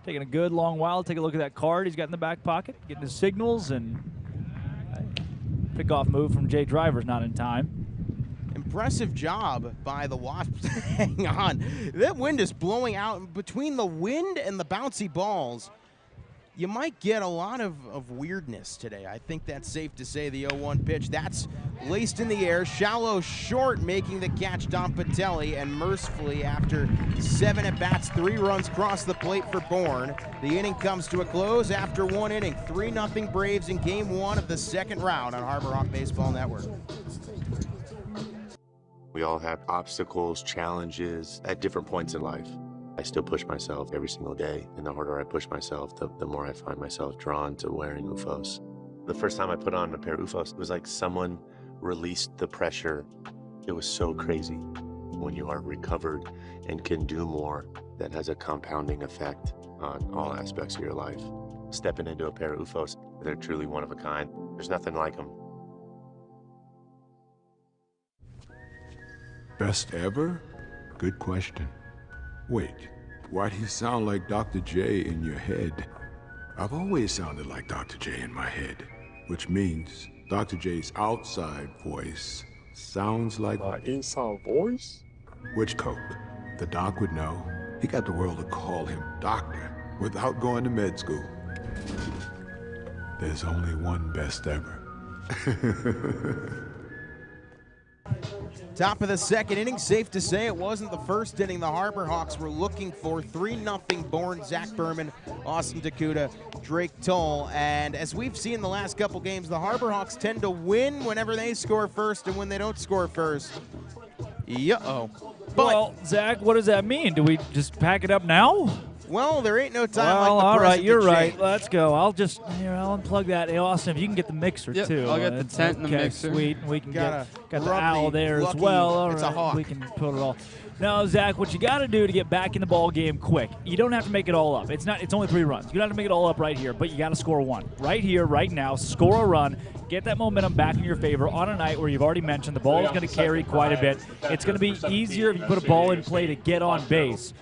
taking a good long while. Take a look at that card he's got in the back pocket, getting his signals, and pick-off move from Jay Driver's not in time. Impressive job by the Wasps. Hang on. That wind is blowing out. Between the wind and the bouncy balls, you might get a lot of weirdness today. I think that's safe to say. The 0-1 pitch, that's laced in the air. Shallow short, making the catch, Don Patelli, and mercifully, after 7 at-bats, 3 runs cross the plate for Bourne. The inning comes to a close after 1 inning. 3-0 Braves in Game 1 of the second round on Harbor Hawk Baseball Network. We all have obstacles, challenges at different points in life. I still push myself every single day, and the harder I push myself, the more I find myself drawn to wearing UFOs. The first time I put on a pair of UFOs, it was like someone released the pressure. It was so crazy. When you are recovered and can do more, that has a compounding effect on all aspects of your life. Stepping into a pair of UFOs, they're truly one of a kind. There's nothing like them. Best ever? Good question. Wait, why do you sound like Dr. J in your head? I've always sounded like Dr. J in my head, which means Dr. J's outside voice sounds like my inside voice? Which Coke? The doc would know. He got the world to call him doctor without going to med school. There's only one best ever. Top of the second inning, safe to say it wasn't the first inning the Harbor Hawks were looking for. 3-0 Bourne, Zach Berman, Austin Takuda, Drake Toll. And as we've seen the last couple games, the Harbor Hawks tend to win whenever they score first, and when they don't score first, Well, Zach, what does that mean? Do we just pack it up now? Well, there ain't no time well, like the all right, you're present to right. change. Let's go. I'll unplug that. Hey, Austin, if you can get the mixer, Yep, too. I'll get the tent and the mixer. Sweet. We can Got get the rub owl the there as lucky- well. All it's a right, hawk. we can put it all. Now, Zach, what you got to do to get back in the ball game quick, you don't have to make it all up. It's only 3 runs. You don't have to make it all up right here, but you got to score 1. Right here, right now, score a run, get that momentum back in your favor on a night where you've already mentioned the ball is going to carry quite a bit. It's going to be easier if you put a ball in play to get on base.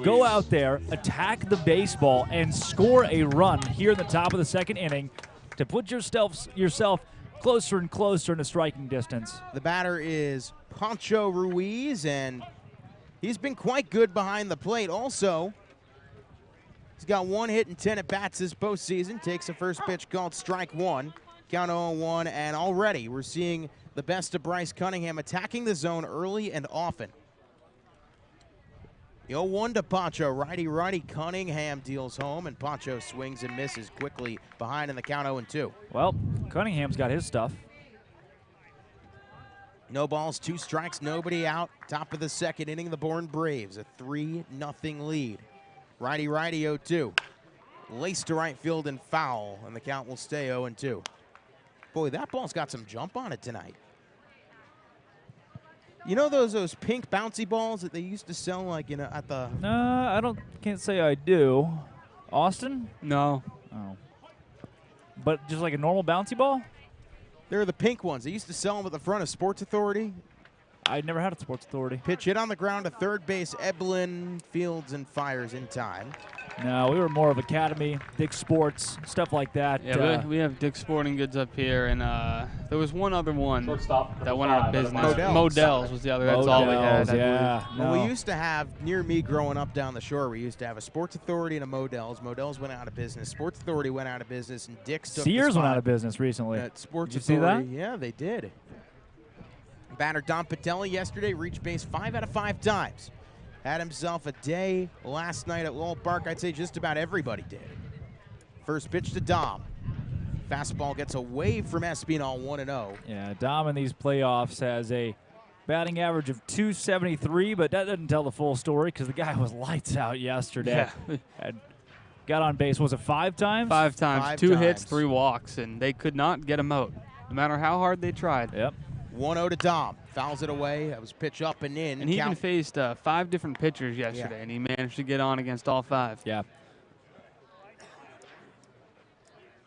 Go out there, attack the baseball, and score a run here in the top of the second inning to put yourself closer and closer in a striking distance. The batter is Pancho Ruiz, and he's been quite good behind the plate. Also, He's got 1 hit and 10 at-bats this postseason. Takes the first pitch called strike one. Count 0-1, and already we're seeing the best of Bryce Cunningham attacking the zone early and often. The 0-1 to Pacho. Righty-righty. Cunningham deals home, and Pacho swings and misses quickly behind in the count 0-2. Well, Cunningham's got his stuff. No balls, 2 strikes, nobody out. Top of the second inning, the Bourne Braves, a 3-0 lead. Righty-righty 0-2. Laced to right field and foul, and the count will stay 0-2. Boy, that ball's got some jump on it tonight. You know those pink bouncy balls that they used to sell, like, you know, at the... No, can't say I do. Austin? No. Oh. But just like a normal bouncy ball? They're the pink ones. They used to sell them at the front of Sports Authority. I never had a Sports Authority. Pitch hit on the ground to third base. Eblin fields and fires in time. No, we were more of Academy, Dick's Sports, stuff like that. Yeah, we have Dick's Sporting Goods up here, and there was one other one that went out of business. Modell's was the other. That's all we had. Yeah. Well, we used to have, near me growing up down the shore, we used to have a Sports Authority and a Modell's. Modell's went out of business. Sports Authority went out of business, and Dick's took Sears the went spot out of business recently. at Sports Did you Authority. see that? Yeah, they did. Batter Don Patelli yesterday reached base 5 out of 5 times. Had himself a day last night at Lowell Park. I'd say just about everybody did. First pitch to Dom. Fastball gets away from Espinal, 1-0. Yeah, Dom in these playoffs has a batting average of .273, but that doesn't tell the full story because the guy was lights out yesterday. Yeah. Got on base, was it 5 times? 5 times. 5 2 times. hits, 3 walks, and they could not get him out, no matter how hard they tried. Yep. 1-0 to Dom. Fouls it away. That was pitch up and in. And he even faced 5 different pitchers yesterday, and he managed to get on against all 5. Yeah.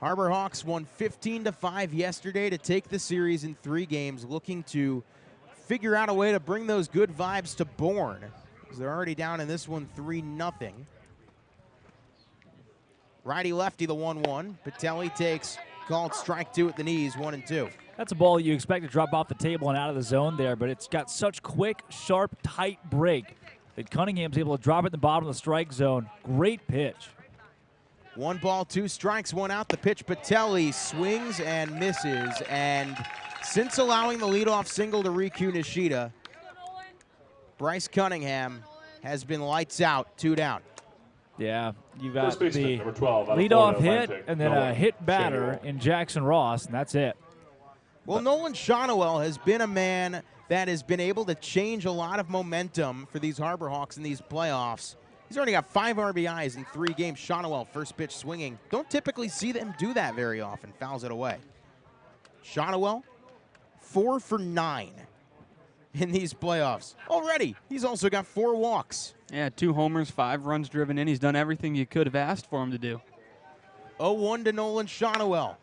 Harbor Hawks won 15-5 yesterday to take the series in 3 games, looking to figure out a way to bring those good vibes to Bourne, because they're already down in this one 3-0. Righty-lefty, the 1-1. Patelli takes called strike 2 at the knees, 1-2. That's a ball you expect to drop off the table and out of the zone there, but it's got such quick, sharp, tight break that Cunningham's able to drop it in the bottom of the strike zone. Great pitch. 1 ball, 2 strikes, 1 out. The pitch, Patelli swings and misses. And since allowing the leadoff single to Riku Nishida, Bryce Cunningham has been lights out, 2 down. Yeah, you got First baseman, the number 12 out of leadoff Florida hit Atlantic, and then a Nolan hit batter Shannewell. in Jackson Ross, and that's it. Well, Nolan Shannewell has been a man that has been able to change a lot of momentum for these Harbor Hawks in these playoffs. He's already got 5 RBIs in 3 games. Shannewell, first pitch swinging. Don't typically see them do that very often. Fouls it away. Shannewell, 4 for 9 in these playoffs. Already, he's also got 4 walks. Yeah, 2 homers, 5 runs driven in. He's done everything you could have asked for him to do. 0-1 to Nolan Shannewell.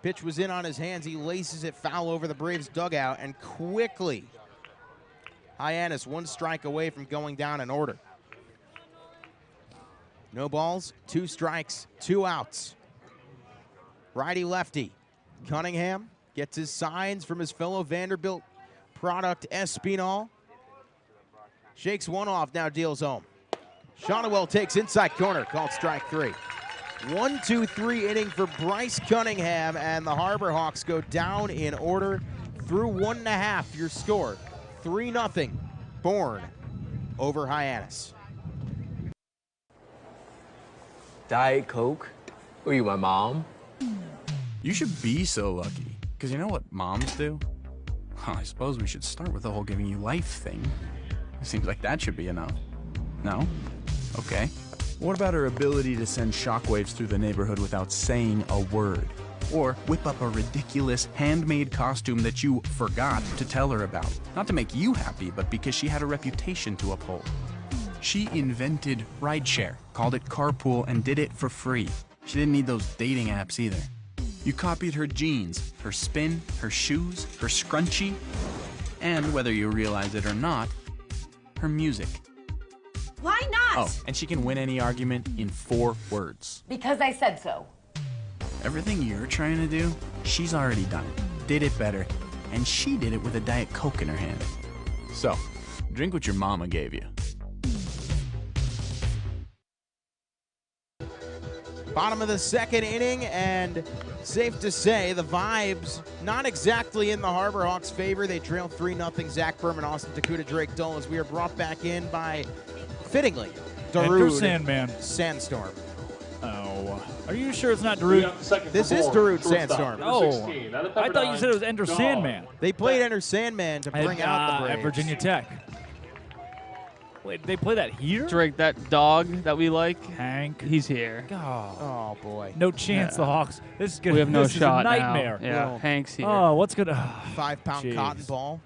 Pitch was in on his hands. He laces it foul over the Braves dugout, and quickly, Hyannis 1 strike away from going down in order. No balls, 2 strikes, 2 outs. Righty-lefty. Cunningham gets his signs from his fellow Vanderbilt product, Espinal. Shakes 1 off, now deals home. Shannewell takes inside corner, called strike 3. 1-2-3 inning for Bryce Cunningham, and the Harbor Hawks go down in order through 1.5. Your score, 3-0, Bourne over Hyannis. Diet Coke? Who are you, my mom? You should be so lucky, because you know what moms do? Well, I suppose we should start with the whole giving you life thing. It seems like that should be enough. No? Okay. What about her ability to send shockwaves through the neighborhood without saying a word? Or whip up a ridiculous handmade costume that you forgot to tell her about? Not to make you happy, but because she had a reputation to uphold. She invented rideshare, called it carpool, and did it for free. She didn't need those dating apps either. You copied her jeans, her spin, her shoes, her scrunchie, and whether you realize it or not, her music. Why not? Oh, and she can win any argument in 4 words. Because I said so. Everything you're trying to do, she's already done it. Did it better. And she did it with a Diet Coke in her hand. So, drink what your mama gave you. Bottom of the second inning, and safe to say the vibes not exactly in the Harbor Hawks' favor. They trail 3-0. Zach Berman, Austin Takuda, Drake Dole, as we are brought back in by, fittingly, Andrew Darude Sandman. Sandstorm. Oh, are you sure it's not Darude? This is Darude Sandstorm. Oh, I thought you said it was Ender Sandman. They played Ender Sandman to bring out the Braves. At Virginia Tech. Wait, they play that here? Drake, that dog that we like, Hank, he's here. Oh boy. No chance the Hawks. This is gonna. We have no this shot is a nightmare. now. Yeah, Hank's here. Oh, what's gonna? 5-pound cotton ball.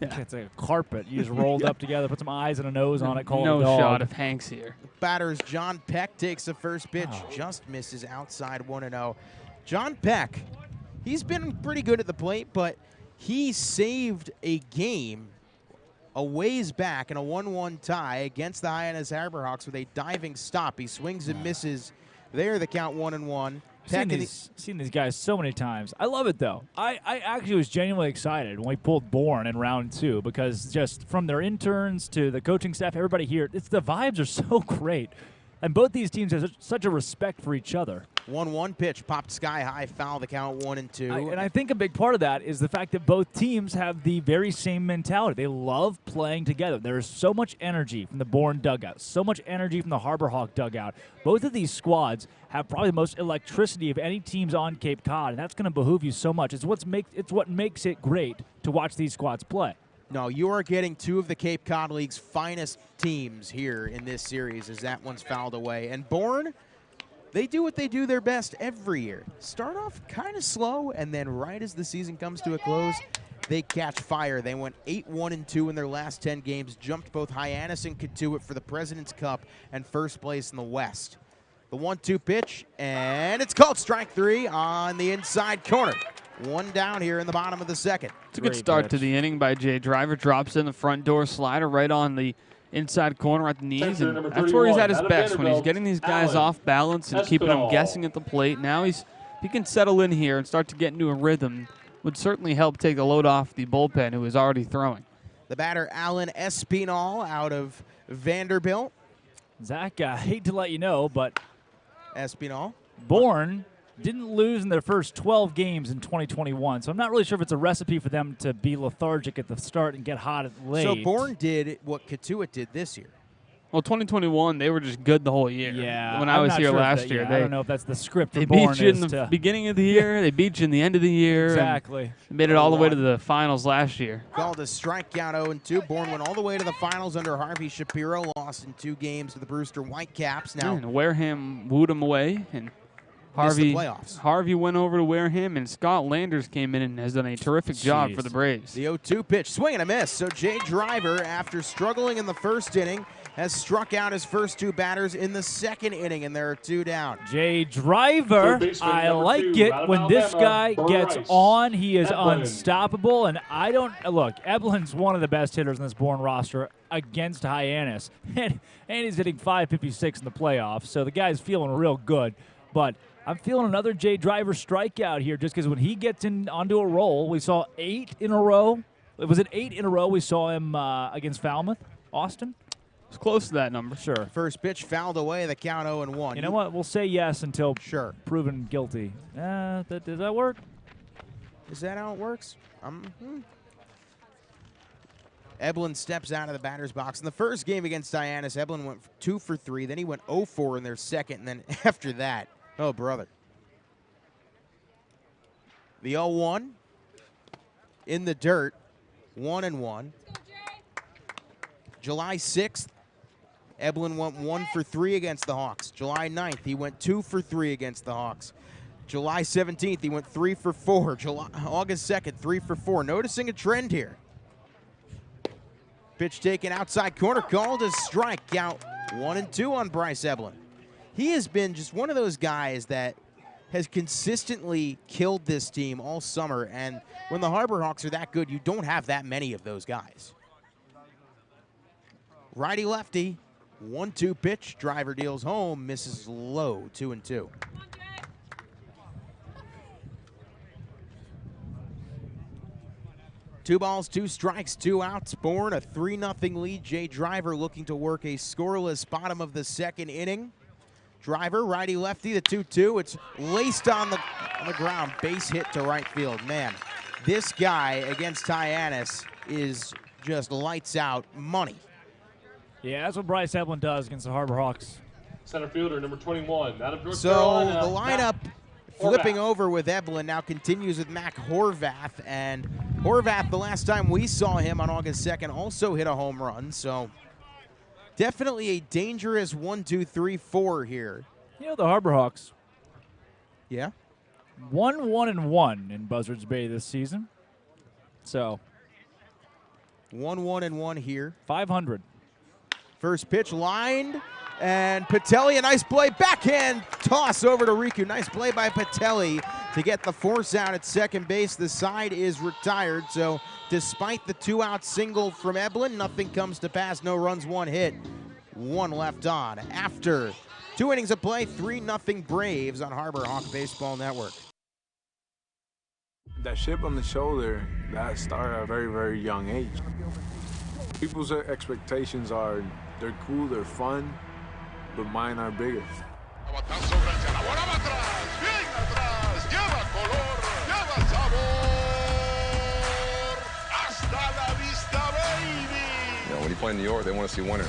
Yeah. It's like a carpet. You just rolled up together, put some eyes and a nose on it, call no it a dog. shot if Hank's here. Batters John Peck takes the first pitch, just misses outside 1-0. John Peck, he's been pretty good at the plate, but he saved a game a ways back in a 1-1 tie against the Hyannis Harbor Hawks with a diving stop. He swings and misses. There, the count 1-1. Seen these guys so many times. I love it, though. I actually was genuinely excited when we pulled Bourne in round 2 because just from their interns to the coaching staff, everybody here, the vibes are so great. And both these teams have such a respect for each other. 1-1 pitch, popped sky high, foul, the count 1-2. And I think a big part of that is the fact that both teams have the very same mentality. They love playing together. There's so much energy from the Bourne dugout, so much energy from the Harbor Hawk dugout. Both of these squads have probably the most electricity of any teams on Cape Cod, and that's going to behoove you so much. It's what makes it great to watch these squads play. No, you are getting two of the Cape Cod League's finest teams here in this series as that one's fouled away. And Bourne, they do what they do their best every year. Start off kind of slow, and then right as the season comes to a close, they catch fire. They went 8-1-2 in their last 10 games, jumped both Hyannis and Katuitt for the President's Cup and first place in the West. The 1-2 pitch, and it's called strike 3 on the inside corner. One down here in the bottom of the second. It's a good start to the inning by Jay Driver. Drops in the front door slider right on the inside corner at the knees, and that's where he's at his best, when he's getting these guys off balance and keeping them guessing at the plate. Now if he can settle in here and start to get into a rhythm, would certainly help take the load off the bullpen, who is already throwing. The batter, Alan Espinal, out of Vanderbilt. Zach, I hate to let you know, but Espinal. Bourne didn't lose in their first 12 games in 2021, so I'm not really sure if it's a recipe for them to be lethargic at the start and get hot at late. So Bourne did what Katuitt did this year. Well, 2021, they were just good the whole year. Yeah, when I was here sure last year, I don't know if that's the script. They for Bourne beat you in the beginning of the year. They beat you in the end of the year. Exactly. Made it all the way to the finals last year. Called a strikeout 0-2. Bourne went all the way to the finals under Harvey Shapiro. Lost in 2 games to the Brewster Whitecaps. Now, and Wareham wooed him away, and Harvey went over to Wareham, and Scott Landers came in and has done a terrific job for the Braves. The 0-2 pitch, swing and a miss. So Jay Driver, after struggling in the first inning, has struck out his first 2 batters in the second inning, and there are 2 down. Jay Driver, I like it when this guy gets on. He is unstoppable, and I don't look. Eblin's one of the best hitters in this Bourne roster against Hyannis, and he's hitting .556 in the playoffs. So the guy's feeling real good, but I'm feeling another Jay Driver strikeout here, just because when he gets onto a roll, we saw 8 in a row. Was it 8 in a row we saw him against Falmouth, Austin? It's close to that number. Sure. First pitch fouled away, the count 0-1. You know what? We'll say yes until proven guilty. Does that work? Is that how it works? Eblin steps out of the batter's box. In the first game against Hyannis, Eblin went 2 for 3. Then he went 0-4 in their second, and then after that, oh, brother. The 0-1 in the dirt, 1-1. July 6th, Eblin went 1 for 3 against the Hawks. July 9th, he went 2 for 3 against the Hawks. July 17th, he went 3 for 4. August 2nd, 3 for 4. Noticing a trend here. Pitch taken outside corner, called a strikeout. 1-2 on Bryce Eblin. He has been just one of those guys that has consistently killed this team all summer, and when the Harbor Hawks are that good, you don't have that many of those guys. Righty-lefty, 1-2 pitch. Driver deals home, misses low, 2-2. Two balls, 2 strikes, 2 outs. Bourne, a 3-0 lead. Jay Driver looking to work a scoreless bottom of the second inning. Driver, righty-lefty, the 2-2. It's laced on the ground. Base hit to right field. Man, this guy against Hyannis is just lights out money. Yeah, that's what Bryce Evelyn does against the Harbor Hawks. Center fielder, number 21, out of North So Carolina. the lineup flipping over with Evelyn now continues with Mac Horvath. And Horvath, the last time we saw him on August 2nd, also hit a home run. So definitely a dangerous 1, 2, 3, 4 here. You know, the Harbor Hawks. Yeah. 1-1-1 in Buzzards Bay this season. So 1-1-1 here. 500. First pitch lined, and Patelli, a nice play, backhand toss over to Riku. Nice play by Patelli to get the force out at second base. The side is retired, so despite the 2-out single from Evelyn, nothing comes to pass. No runs, 1 hit, 1 left on. After 2 innings of play, 3-0 Braves on Harbor Hawk Baseball Network. That chip on the shoulder, that started at a very, very young age. People's expectations are, they're cool, they're fun, but mine are bigger. When you play in New York, they want to see winners.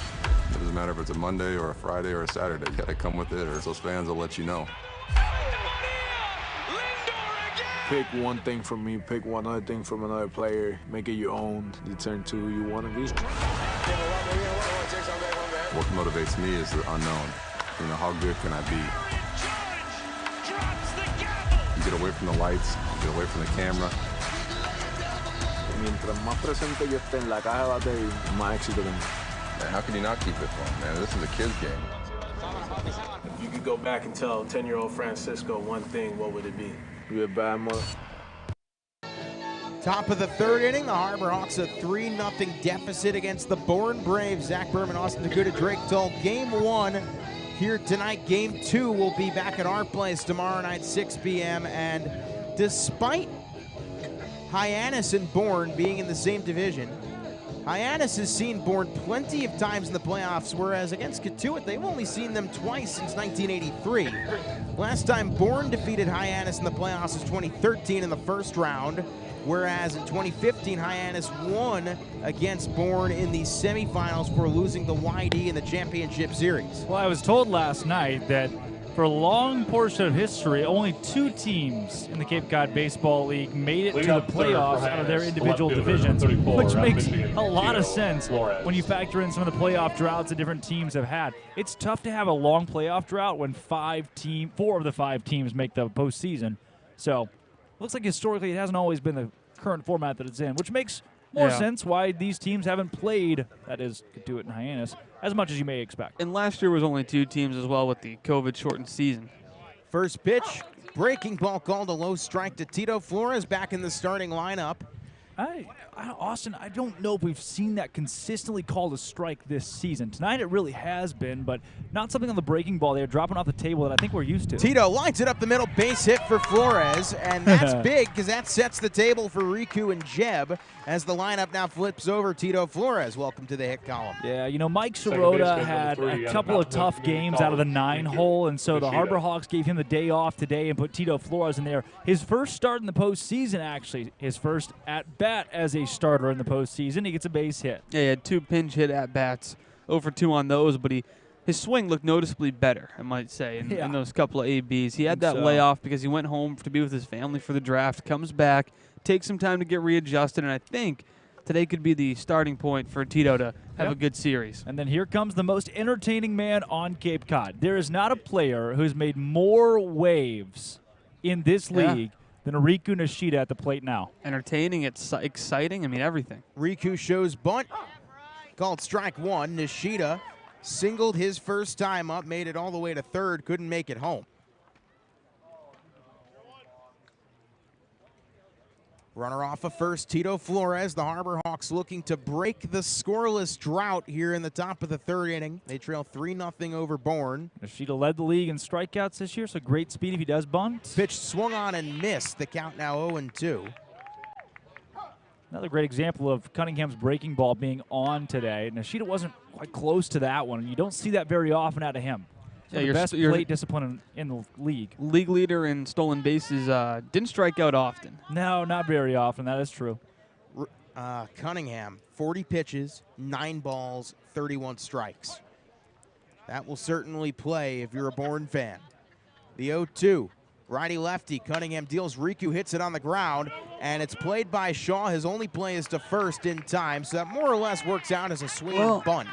It doesn't matter if it's a Monday or a Friday or a Saturday. You got to come with it, or those fans will let you know. Pick one thing from me, pick one other thing from another player, make it your own, you turn to who you want to be. What motivates me is the unknown. You know, how good can I be? You get away from the lights, you get away from the camera. Mientras más presente yo esté en la caja de batería, más éxito tengo. Man, how can you not keep it fun, man? This is a kid's game. If you could go back and tell 10-year-old Francisco one thing, what would it be? You're a bad mother. Top of the 3rd inning, the Harbor Hawks a 3-0 deficit against the Bourne Braves. Zach Berman, Austin Daguda, Drake Tull. Game 1 here tonight. Game 2 will be back at our place tomorrow night, 6 p.m. And despite Hyannis and Bourne being in the same division, Hyannis has seen Bourne plenty of times in the playoffs, whereas against Katuitt, they've only seen them twice since 1983. Last time Bourne defeated Hyannis in the playoffs was 2013 in the first round, whereas in 2015, Hyannis won against Bourne in the semifinals before losing the YD in the championship series. Well, I was told last night that for a long portion of history, only 2 teams in the Cape Cod Baseball League made it to the playoffs out of their individual divisions, which makes a lot of sense when you factor in some of the playoff droughts that different teams have had. It's tough to have a long playoff drought when 4 of the 5 teams make the postseason. So, looks like historically it hasn't always been the current format that it's in, which makes more sense why these teams haven't played, that is, Katuitt and Hyannis, as much as you may expect. And last year was only 2 teams as well with the COVID-shortened season. First pitch, breaking ball called a low strike to Tito Flores back in the starting lineup. Austin, I don't know if we've seen that consistently called a strike this season. Tonight it really has been, but not something on the breaking ball there, dropping off the table that I think we're used to. Tito lines it up the middle, base hit for Flores, and that's big because that sets the table for Riku and Jeb as the lineup now flips over Tito Flores. Welcome to the hit column. Yeah, you know, Mike Sirota had a couple of tough games out of the 9-hole, and so the Harbor Hawks gave him the day off today and put Tito Flores in there. His first start in the postseason, actually, his first at-bat as a starter in the postseason. He gets a base hit. Yeah, he had 2 pinch hit at-bats, 0 for 2 on those, but his swing looked noticeably better, I might say, in those couple of ABs. He had that layoff because he went home to be with his family for the draft, comes back, takes some time to get readjusted, and I think today could be the starting point for Tito to have a good series. And then here comes the most entertaining man on Cape Cod. There is not a player who's made more waves in this league than Riku Nishida at the plate now. Entertaining, it's exciting, I mean everything. Riku shows bunt, called strike 1. Nishida singled his first time up, made it all the way to third, couldn't make it home. Runner off of first, Tito Flores. The Harbor Hawks looking to break the scoreless drought here in the top of the 3rd inning. They trail 3-0 over Bourne. Nishida led the league in strikeouts this year, so great speed if he does bunt. Pitch swung on and missed. The count now 0-2. Another great example of Cunningham's breaking ball being on today. Nishida wasn't quite close to that one, and you don't see that very often out of him. Yeah, the your best your plate discipline in the league. League leader in stolen bases didn't strike out often. No, not very often. That is true. Cunningham, 40 pitches, 9 balls, 31 strikes. That will certainly play if you're a Bourne fan. The 0-2, righty-lefty. Cunningham deals. Riku hits it on the ground, and it's played by Shaw. His only play is to first in time, so that more or less works out as a swinging bunt.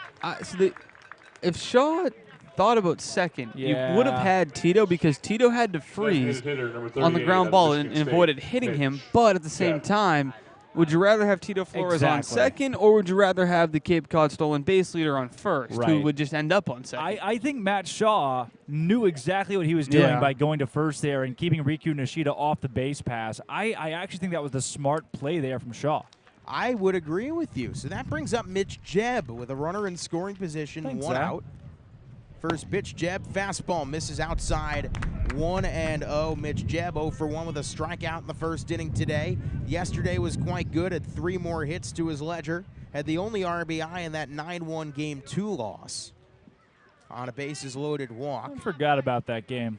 If Shaw thought about second, you would have had Tito because Tito had to freeze on the ground ball and avoided hitting him. But at the same time, would you rather have Tito Flores on second, or would you rather have the Cape Cod stolen base leader on first, who would just end up on second? I think Matt Shaw knew exactly what he was doing by going to first there and keeping Riku Nishida off the base pass. I actually think that was the smart play there from Shaw. I would agree with you. So that brings up Mitch Jebb with a runner in scoring position, one out. First pitch, Jebb, fastball, misses outside, 1-0. Mitch Jebb 0 for 1 with a strikeout in the first inning today. Yesterday was quite good, had 3 more hits to his ledger. Had the only RBI in that 9-1 Game 2 loss on a bases-loaded walk. I forgot about that game.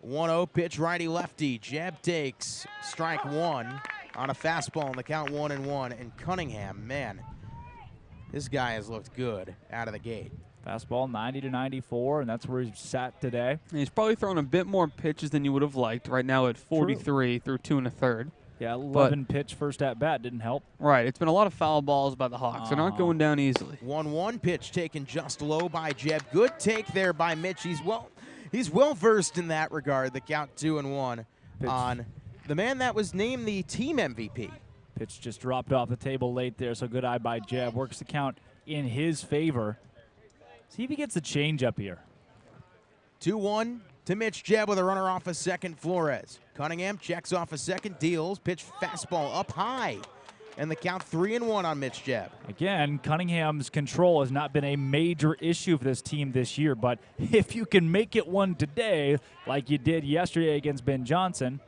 1-0 pitch, righty-lefty. Jebb takes strike 1 on a fastball in the count 1-1. And Cunningham, man, this guy has looked good out of the gate. Fastball 90-94, and that's where he's sat today. And he's probably thrown a bit more pitches than you would have liked. Right now at 43 through 2 1/3. Yeah, 11 pitch first at bat didn't help. Right, it's been a lot of foul balls by the Hawks. They're not going down easily. 1-1 pitch taken just low by Jebb. Good take there by Mitch. He's well versed in that regard. The count 2-1 on the man that was named the team MVP. Pitch just dropped off the table late there, so good eye by Jebb. Works the count in his favor. See if he gets the change up here. 2-1 to Mitch Jebb with a runner off a second, Flores. Cunningham checks off a second, deals, pitch fastball up high. And the count 3-1 on Mitch Jebb. Again, Cunningham's control has not been a major issue for this team this year, but if you can make it one today, like you did yesterday against Ben Johnson,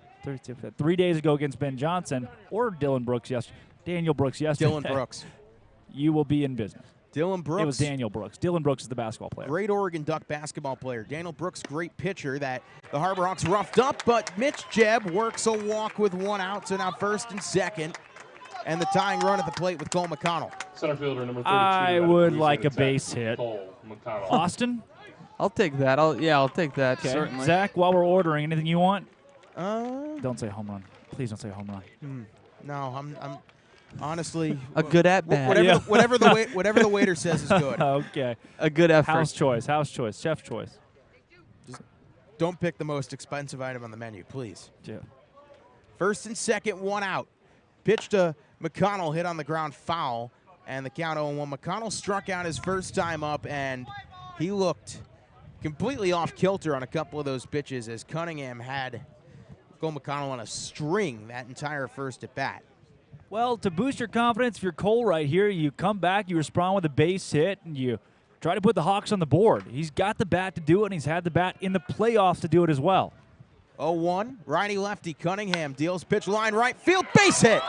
3 days ago against Ben Johnson, or Daniel Brooks yesterday. Dylan Brooks. You will be in business. Dylan Brooks. It was Daniel Brooks. Dylan Brooks is the basketball player. Great Oregon Duck basketball player. Daniel Brooks, great pitcher that the Harbor Hawks roughed up, but Mitch Jebb works a walk with 1 out, so now first and second. And the tying run at the plate with Cole McConnell. Center fielder number 32. I would like a base hit. Cole McConnell. Austin? I'll take that. I'll take that, Okay. certainly. Zach, while we're ordering, anything you want? Don't say home run. Please don't say home run. No, I'm honestly a good at bat. Whatever the waiter says is good. Okay. A good effort. House choice, chef's choice. Just don't pick the most expensive item on the menu, please. Yeah. First and second, 1 out. Pitch to McConnell, hit on the ground, foul, and the count 0-1. McConnell struck out his first time up, and he looked completely off kilter on a couple of those pitches as Cunningham had Cole McConnell on a string that entire first at bat. Well, to boost your confidence, if you're Cole right here, you come back, you respond with a base hit, and you try to put the Hawks on the board. He's got the bat to do it, and he's had the bat in the playoffs to do it as well. 0-1, righty-lefty. Cunningham deals pitch line right field, base hit.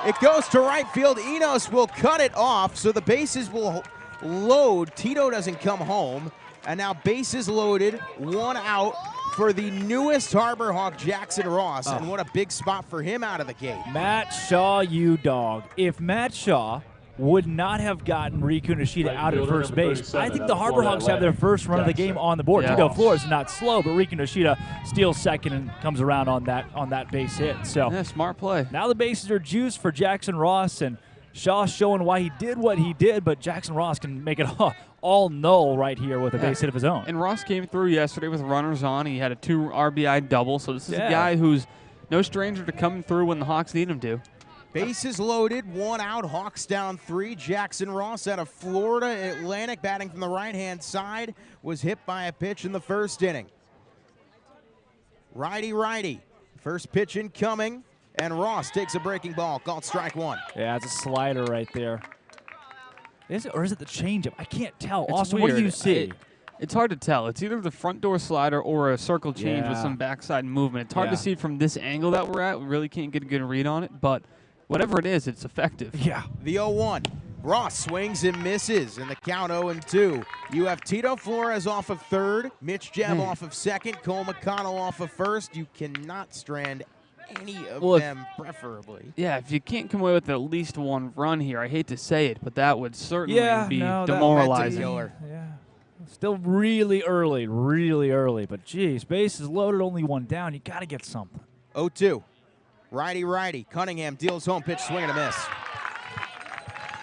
It goes to right field. Enos will cut it off, so the bases will load. Tito doesn't come home, and now bases loaded, 1 out for the newest Harbor Hawk, Jackson Ross, and what a big spot for him out of the gate. Matt Shaw, you dog. If Matt Shaw would not have gotten Riku Nishida out at first base, I think the Harbor Hawks have their first run of the game on the board. Tito Flores is not slow, but Riku Nishida steals second and comes around on that base hit. So yeah, smart play. Now the bases are juiced for Jackson Ross, and Shaw showing why he did what he did, but Jackson Ross can make it all null right here with a base hit of his own. And Ross came through yesterday with runners on. He had a 2 RBI double, so this is a guy who's no stranger to coming through when the Hawks need him to. Bases loaded, 1 out, Hawks down 3. Jackson Ross out of Florida Atlantic, batting from the right-hand side, was hit by a pitch in the first inning. Righty. First pitch incoming, and Ross takes a breaking ball, called strike 1. Yeah, it's a slider right there. Is it, or is it the changeup? I can't tell. It's Austin, weird. what do you see? It's hard to tell. It's either the front door slider or a circle change with some backside movement. It's hard to see from this angle that we're at. We really can't get a good read on it, but whatever it is, it's effective. Yeah. The 0-1. Ross swings and misses in the count 0-2. You have Tito Flores off of third, Mitch Jebb off of second, Cole McConnell off of first. You cannot strand any of them, preferably. Yeah, if you can't come away with at least one run here, I hate to say it, but that would certainly be no, demoralizing. Yeah. Still really early, but geez, bases loaded, only one down. You got to get something. 0-2. Righty. Cunningham deals home pitch, swing and a miss.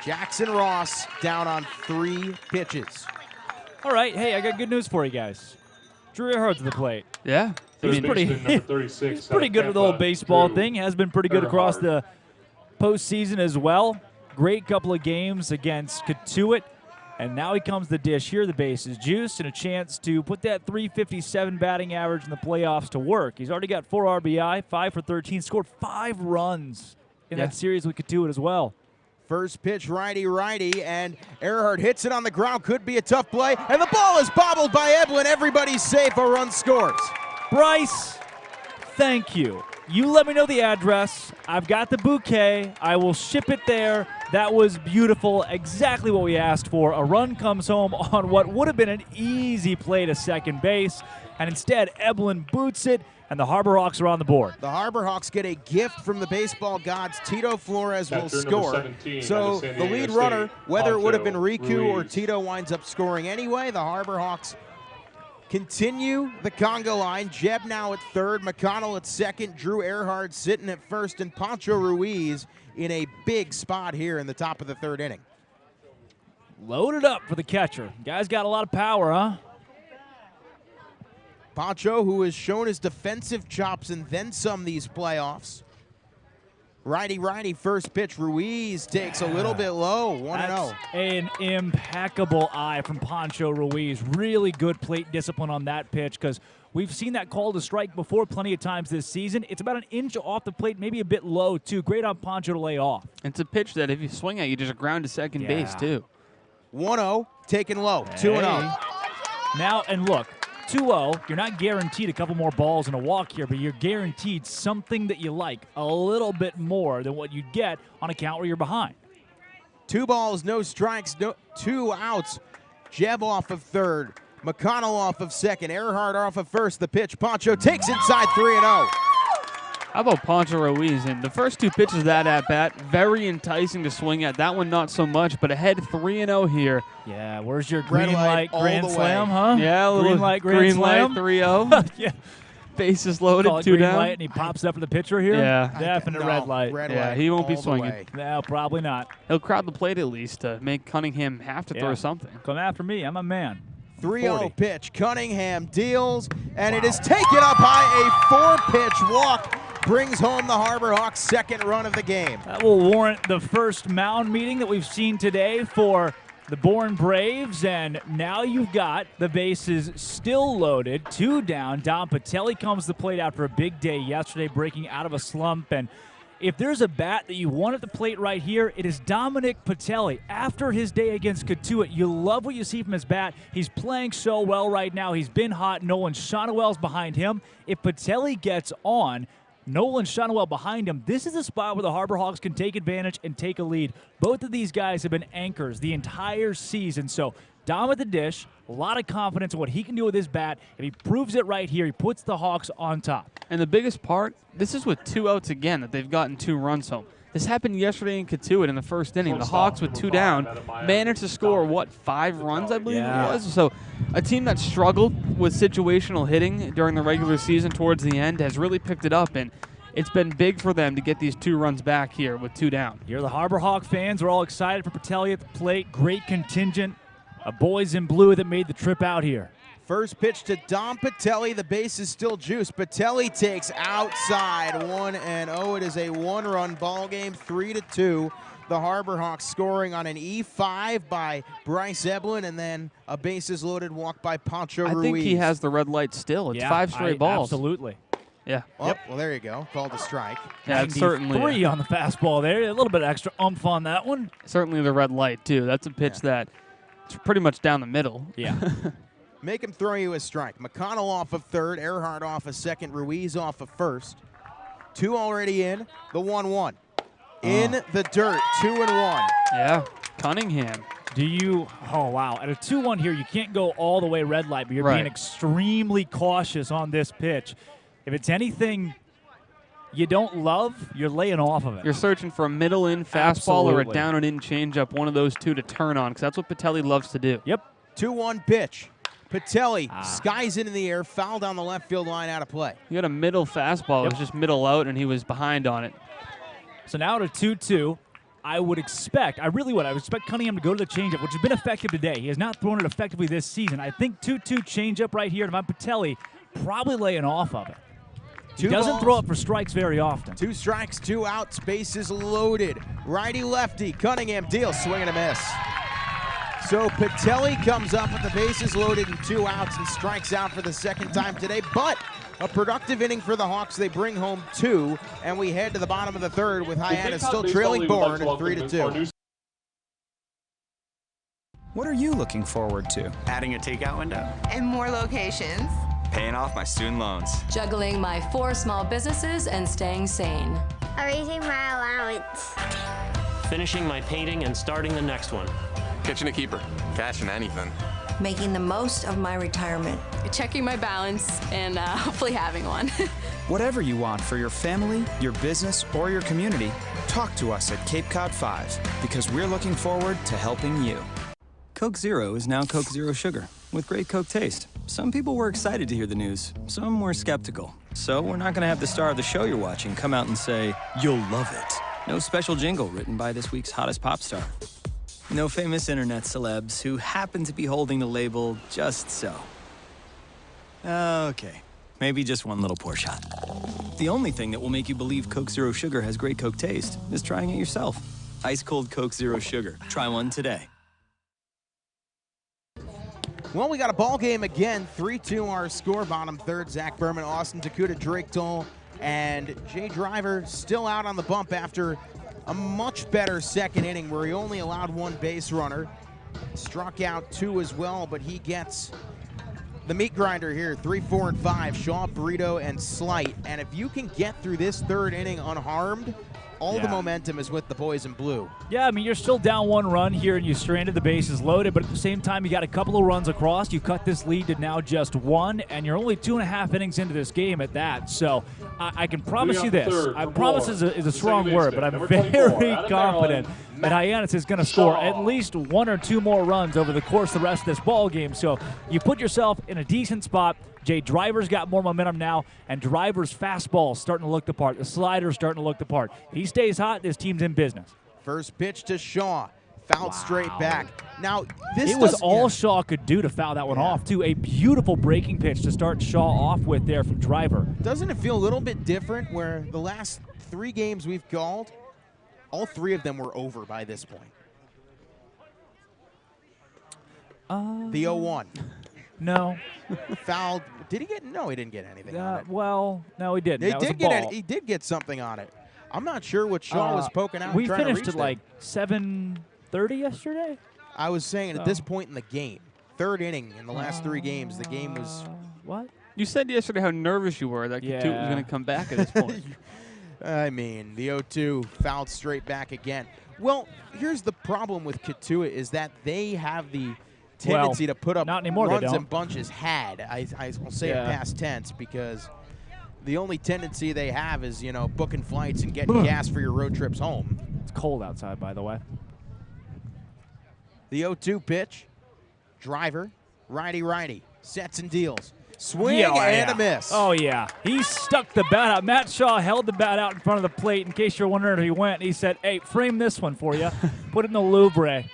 Jackson Ross down on 3 pitches. All right, hey, I got good news for you guys. Drew Earhart to the plate. Yeah. He's pretty good at the whole baseball thing. Has been pretty good across the postseason as well. Great couple of games against Katuitt. And now he comes the dish. Here the bases juice and a chance to put that 357 batting average in the playoffs to work. He's already got 4 RBI, 5 for 13, scored 5 runs in that series with Katuitt as well. First pitch, righty, and Earhart hits it on the ground. Could be a tough play, and the ball is bobbled by Eblin. Everybody's safe. A run scores. Bryce, thank you. You let me know the address. I've got the bouquet. I will ship it there. That was beautiful. Exactly what we asked for. A run comes home on what would have been an easy play to second base, and instead Eblin boots it, and the Harbor Hawks are on the board. The Harbor Hawks get a gift from the baseball gods. Tito Flores will score. So the lead runner, whether it would have been Riku or Tito, winds up scoring anyway. The Harbor Hawks continue the conga line. Jebb now at third, McConnell at second, Drew Earhart sitting at first, and Pancho Ruiz in a big spot here in the top of the 3rd inning. Loaded up for the catcher. Guy's got a lot of power, huh? Pancho, who has shown his defensive chops and then some these playoffs. Righty, first pitch. Ruiz takes a little bit low, 1-0. An impeccable eye from Pancho Ruiz. Really good plate discipline on that pitch, because we've seen that call to strike before plenty of times this season. It's about an inch off the plate, maybe a bit low, too. Great on Pancho to lay off. It's a pitch that if you swing at, you just ground to second base, too. 1-0, taken low, 2-0. Now, and look, 2-0, you're not guaranteed a couple more balls and a walk here, but you're guaranteed something that you like a little bit more than what you'd get on a count where you're behind. 2 balls, no strikes, 2 outs. Jebb off of third, McConnell off of second, Earhart off of first. The pitch, Pancho takes inside 3-0. How about Pancho Ruiz? And the first 2 pitches of that at-bat, very enticing to swing at. That one not so much, but ahead 3-0 here. Yeah, where's your green light grand slam, huh? Yeah, a little green light grand slam. 3-0. Yeah. Bases loaded, Call it 2 green down. light, and he pops up for the pitcher here? Yeah. Definite red light. Yeah, he won't be swinging. No, probably not. He'll crowd the plate at least to make Cunningham have to throw something. Come after me. I'm a man. 3-0 pitch. Cunningham deals, and it is taken up high. A 4-pitch walk brings home the Harbor Hawks' 2nd run of the game. That will warrant the first mound meeting that we've seen today for the Bourne Braves, and now you've got the bases still loaded, 2 down. Dom Patelli comes to the plate after a big day yesterday, breaking out of a slump, and if there's a bat that you want at the plate right here, it is Dominic Patelli. After his day against Katuitt, you love what you see from his bat. He's playing so well right now. He's been hot. Nolan Shonowell's behind him. If Patelli gets on, Nolan Shonowell behind him, this is a spot where the Harbor Hawks can take advantage and take a lead. Both of these guys have been anchors the entire season, so Dom at the dish, a lot of confidence in what he can do with his bat. If he proves it right here, he puts the Hawks on top. And the biggest part, this is with 2 outs again that they've gotten 2 runs home. This happened yesterday in Katuitt in the first inning. The Hawks with 2 down managed to score, 5 runs, I believe it was? So a team that struggled with situational hitting during the regular season towards the end has really picked it up, and it's been big for them to get these 2 runs back here with 2 down. Here the Harbor Hawk fans are all excited for Patelli at the plate. Great contingent of boys in blue that made the trip out here. First pitch to Dom Patelli. The base is still juiced. Patelli takes outside 1-0. It is a 1-run ball game, 3-2. The Harbor Hawks scoring on an E5 by Bryce Eblin, and then a bases loaded walk by Pancho Ruiz. I think he has the red light still. It's 5 straight balls. Absolutely. Yeah. Well, there you go. Called a strike. Yeah, it's certainly 3 on the fastball there. A little bit extra oomph on that one. Certainly the red light, too. That's a pitch that it's pretty much down the middle. Yeah. Make him throw you a strike. McConnell off of third, Earhart off of second, Ruiz off of first. 2 already in, the 1-1. In the dirt, 2-1. Yeah. Cunningham. Do you? Oh, wow. At a 2-1 here, you can't go all the way red light, but you're being extremely cautious on this pitch. If it's anything you don't love, you're laying off of it. You're searching for a middle-in fastball or a down-and-in changeup, one of those two to turn on, because that's what Patelli loves to do. Yep. 2-1 pitch. Patelli skies it in the air, foul down the left field line, out of play. He had a middle fastball. It was just middle out, and he was behind on it. So now at a 2-2. I would expect, I really would, I would expect Cunningham to go to the changeup, which has been effective today. He has not thrown it effectively this season. I think 2-2 changeup right here, and Van Patelli probably laying off of it. He doesn't throw up for strikes very often. 2 strikes, 2 outs, bases loaded. Righty-lefty, Cunningham deals, swing and a miss. So Patelli comes up with the bases loaded and 2 outs and strikes out for the second time today, but a productive inning for the Hawks. They bring home 2, and we head to the bottom of the third with Hyannis still trailing Bourne 3-2. What are you looking forward to? Adding a takeout window. And more locations. Paying off my student loans. Juggling my 4 small businesses and staying sane. Raising my allowance. Finishing my painting and starting the next one. Catching a keeper. Cashing anything. Making the most of my retirement. Checking my balance and hopefully having one. Whatever you want for your family, your business, or your community, talk to us at Cape Cod 5 because we're looking forward to helping you. Coke Zero is now Coke Zero Sugar with great Coke taste. Some people were excited to hear the news. Some were skeptical. So we're not going to have the star of the show you're watching come out and say, "You'll love it." No special jingle written by this week's hottest pop star. No famous internet celebs who happen to be holding the label just so. Okay, maybe just one little pour shot. The only thing that will make you believe Coke Zero Sugar has great Coke taste is trying it yourself. Ice cold Coke Zero Sugar. Try one today. Well, we got a ball game again. 3-2 our score. Bottom third, Zach Berman, Austin Takuda, Drake Toll, and Jay Driver still out on the bump after a much better second inning where he only allowed 1 base runner. Struck out 2 as well, but he gets the meat grinder here. 3, 4, and 5, Shaw, Burrito, and Slight. And if you can get through this third inning unharmed, all the momentum is with the boys in blue. Yeah, I mean, you're still down 1 run here, and you stranded, the bases loaded, but at the same time, you got a couple of runs across. You cut this lead to now just 1, and you're only 2.5 innings into this game at that. So I can promise you this. I promise is a strong word, but I'm very confident that Hyannis is going to score at least 1 or 2 more runs over the course of the rest of this ball game. So you put yourself in a decent spot. Jay Driver's got more momentum now, and Driver's fastball starting to look the part. The slider's starting to look the part. If he stays hot, this team's in business. First pitch to Shaw, fouled straight back. Now, this it was all Shaw could do to foul that one off, too. A beautiful breaking pitch to start Shaw off with there from Driver. Doesn't it feel a little bit different where the last 3 games we've called, all 3 of them were over by this point? The 0-1. No. Fouled. Did he get? No, he didn't get anything on it. Well, no, he didn't. He did get something on it. I'm not sure what Shaw was poking out. We trying finished to reach at like 7:30 yesterday. I was saying at this point in the game, third inning in the last 3 games, the game was. What? You said yesterday how nervous you were that Katoot was going to come back at this point. I mean, the 0-2 fouled straight back again. Well, here's the problem with Katoot is that they have the tendency to put up not anymore, runs in bunches. I will say it past tense because the only tendency they have is, you know, booking flights and getting gas for your road trips home. It's cold outside, by the way. The 0-2 pitch. Driver, righty, sets and deals. Swing and a miss. Oh, yeah. He stuck the bat out. Matt Shaw held the bat out in front of the plate. In case you're wondering where he went, he said, "Hey, frame this one for you. Put it in the Louvre."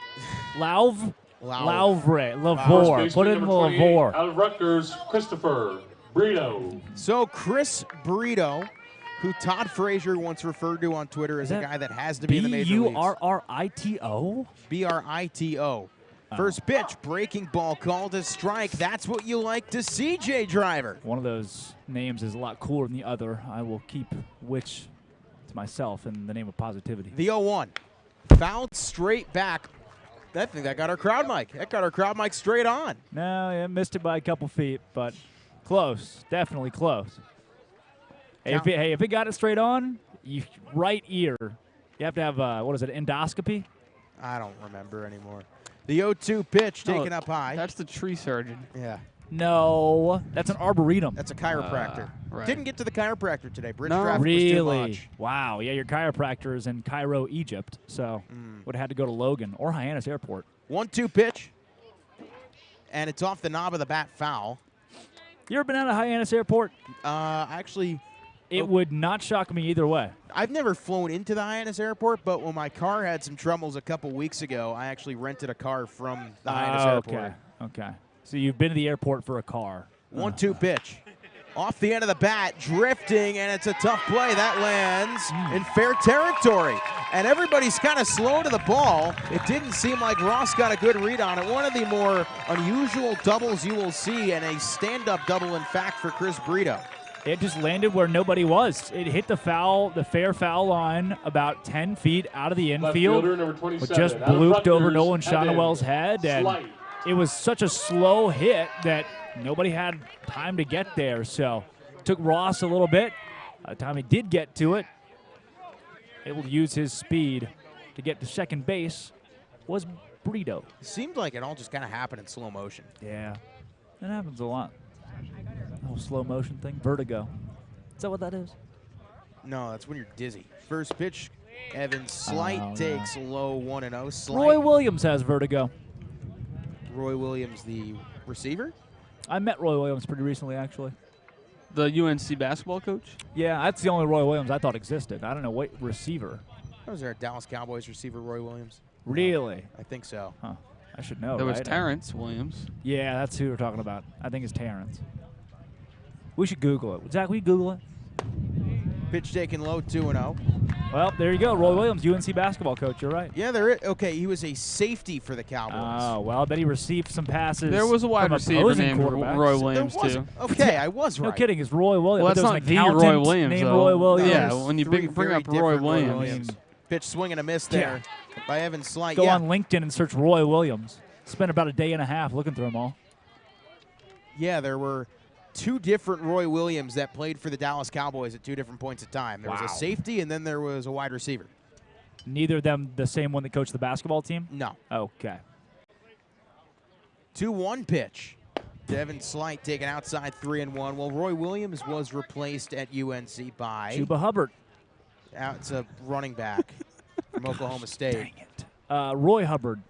Lavre. Put it in the Lavore. Out of Rutgers, Christopher Brito. So Chris Brito, who Todd Frazier once referred to on Twitter as a guy that has to be in the major leagues. B-U-R-R-I-T-O? B-R-I-T-O. First pitch, breaking ball called a strike. That's what you like to see, Jay Driver. One of those names is a lot cooler than the other. I will keep which to myself in the name of positivity. The 0-1. Fouled straight back. I think that got our crowd mic. That got our crowd mic straight on. No, yeah, missed it by a couple feet, but close. Definitely close. Hey, if it got it straight on, right ear. You have to have, endoscopy? I don't remember anymore. The 0-2 pitch taken up high. That's the tree surgeon. Yeah. No, that's an arboretum. That's a chiropractor. Right. Didn't get to the chiropractor today. Bridge No, traffic really? was too much. Wow. Yeah, your chiropractor is in Cairo, Egypt, so would have had to go to Logan or Hyannis Airport. 1-2 pitch, and it's off the knob of the bat, foul. You ever been out of Hyannis Airport? Actually, it would not shock me either way. I've never flown into the Hyannis Airport, but when my car had some troubles a couple weeks ago, I actually rented a car from the Hyannis Airport. Okay. So you've been to the airport for a car. 1-2 pitch. Off the end of the bat, drifting, and it's a tough play. That lands in fair territory. And everybody's kind of slow to the ball. It didn't seem like Ross got a good read on it. One of the more unusual doubles you will see, and a stand-up double, in fact, for Chris Brito. It just landed where nobody was. It hit the fair foul line about 10 feet out of the infield. It just blooped over Nolan Shonowell's head, and it was such a slow hit that nobody had time to get there. So it took Ross a little bit. By the time he did get to it, able to use his speed to get to second base was Brito. It seemed like it all just kind of happened in slow motion. Yeah, that happens a lot. The whole slow motion thing, vertigo. Is that what that is? No, that's when you're dizzy. First pitch, Evan Slight takes low 1-0. Slight. Roy Williams has vertigo. Roy Williams, the receiver? I met Roy Williams pretty recently, actually. The UNC basketball coach? Yeah, that's the only Roy Williams I thought existed. I don't know what receiver. Was there a Dallas Cowboys receiver, Roy Williams? Really? I think so. Huh. I should know. There was right? Terrence Williams. Yeah, that's who we're talking about. I think it's Terrence. We should Google it. Zach, will you Google it? Pitch taken low, 2-0. Well, there you go. Roy Williams, UNC basketball coach. You're right. Yeah, there is. Okay, he was a safety for the Cowboys. Oh, well, I bet he received some passes. There was a wide receiver named Roy Williams, too. Okay, I was right. No kidding. It's Roy Williams. Well, that's not the Roy Williams, named though. Roy Williams. Yeah, when you bring up Roy Williams. Pitch swing and a miss there by Evan Slight. Go on LinkedIn and search Roy Williams. Spent about a day and a half looking through them all. Yeah, there were two different Roy Williams that played for the Dallas Cowboys at two different points in time. There was a safety, and then there was a wide receiver. Neither of them the same one that coached the basketball team? No. Okay. 2-1 pitch. Devin Slight taken outside 3-1. Well, Roy Williams was replaced at UNC by Chuba Hubbard. It's a running back from Oklahoma State. Dang it. Roy Hubbard.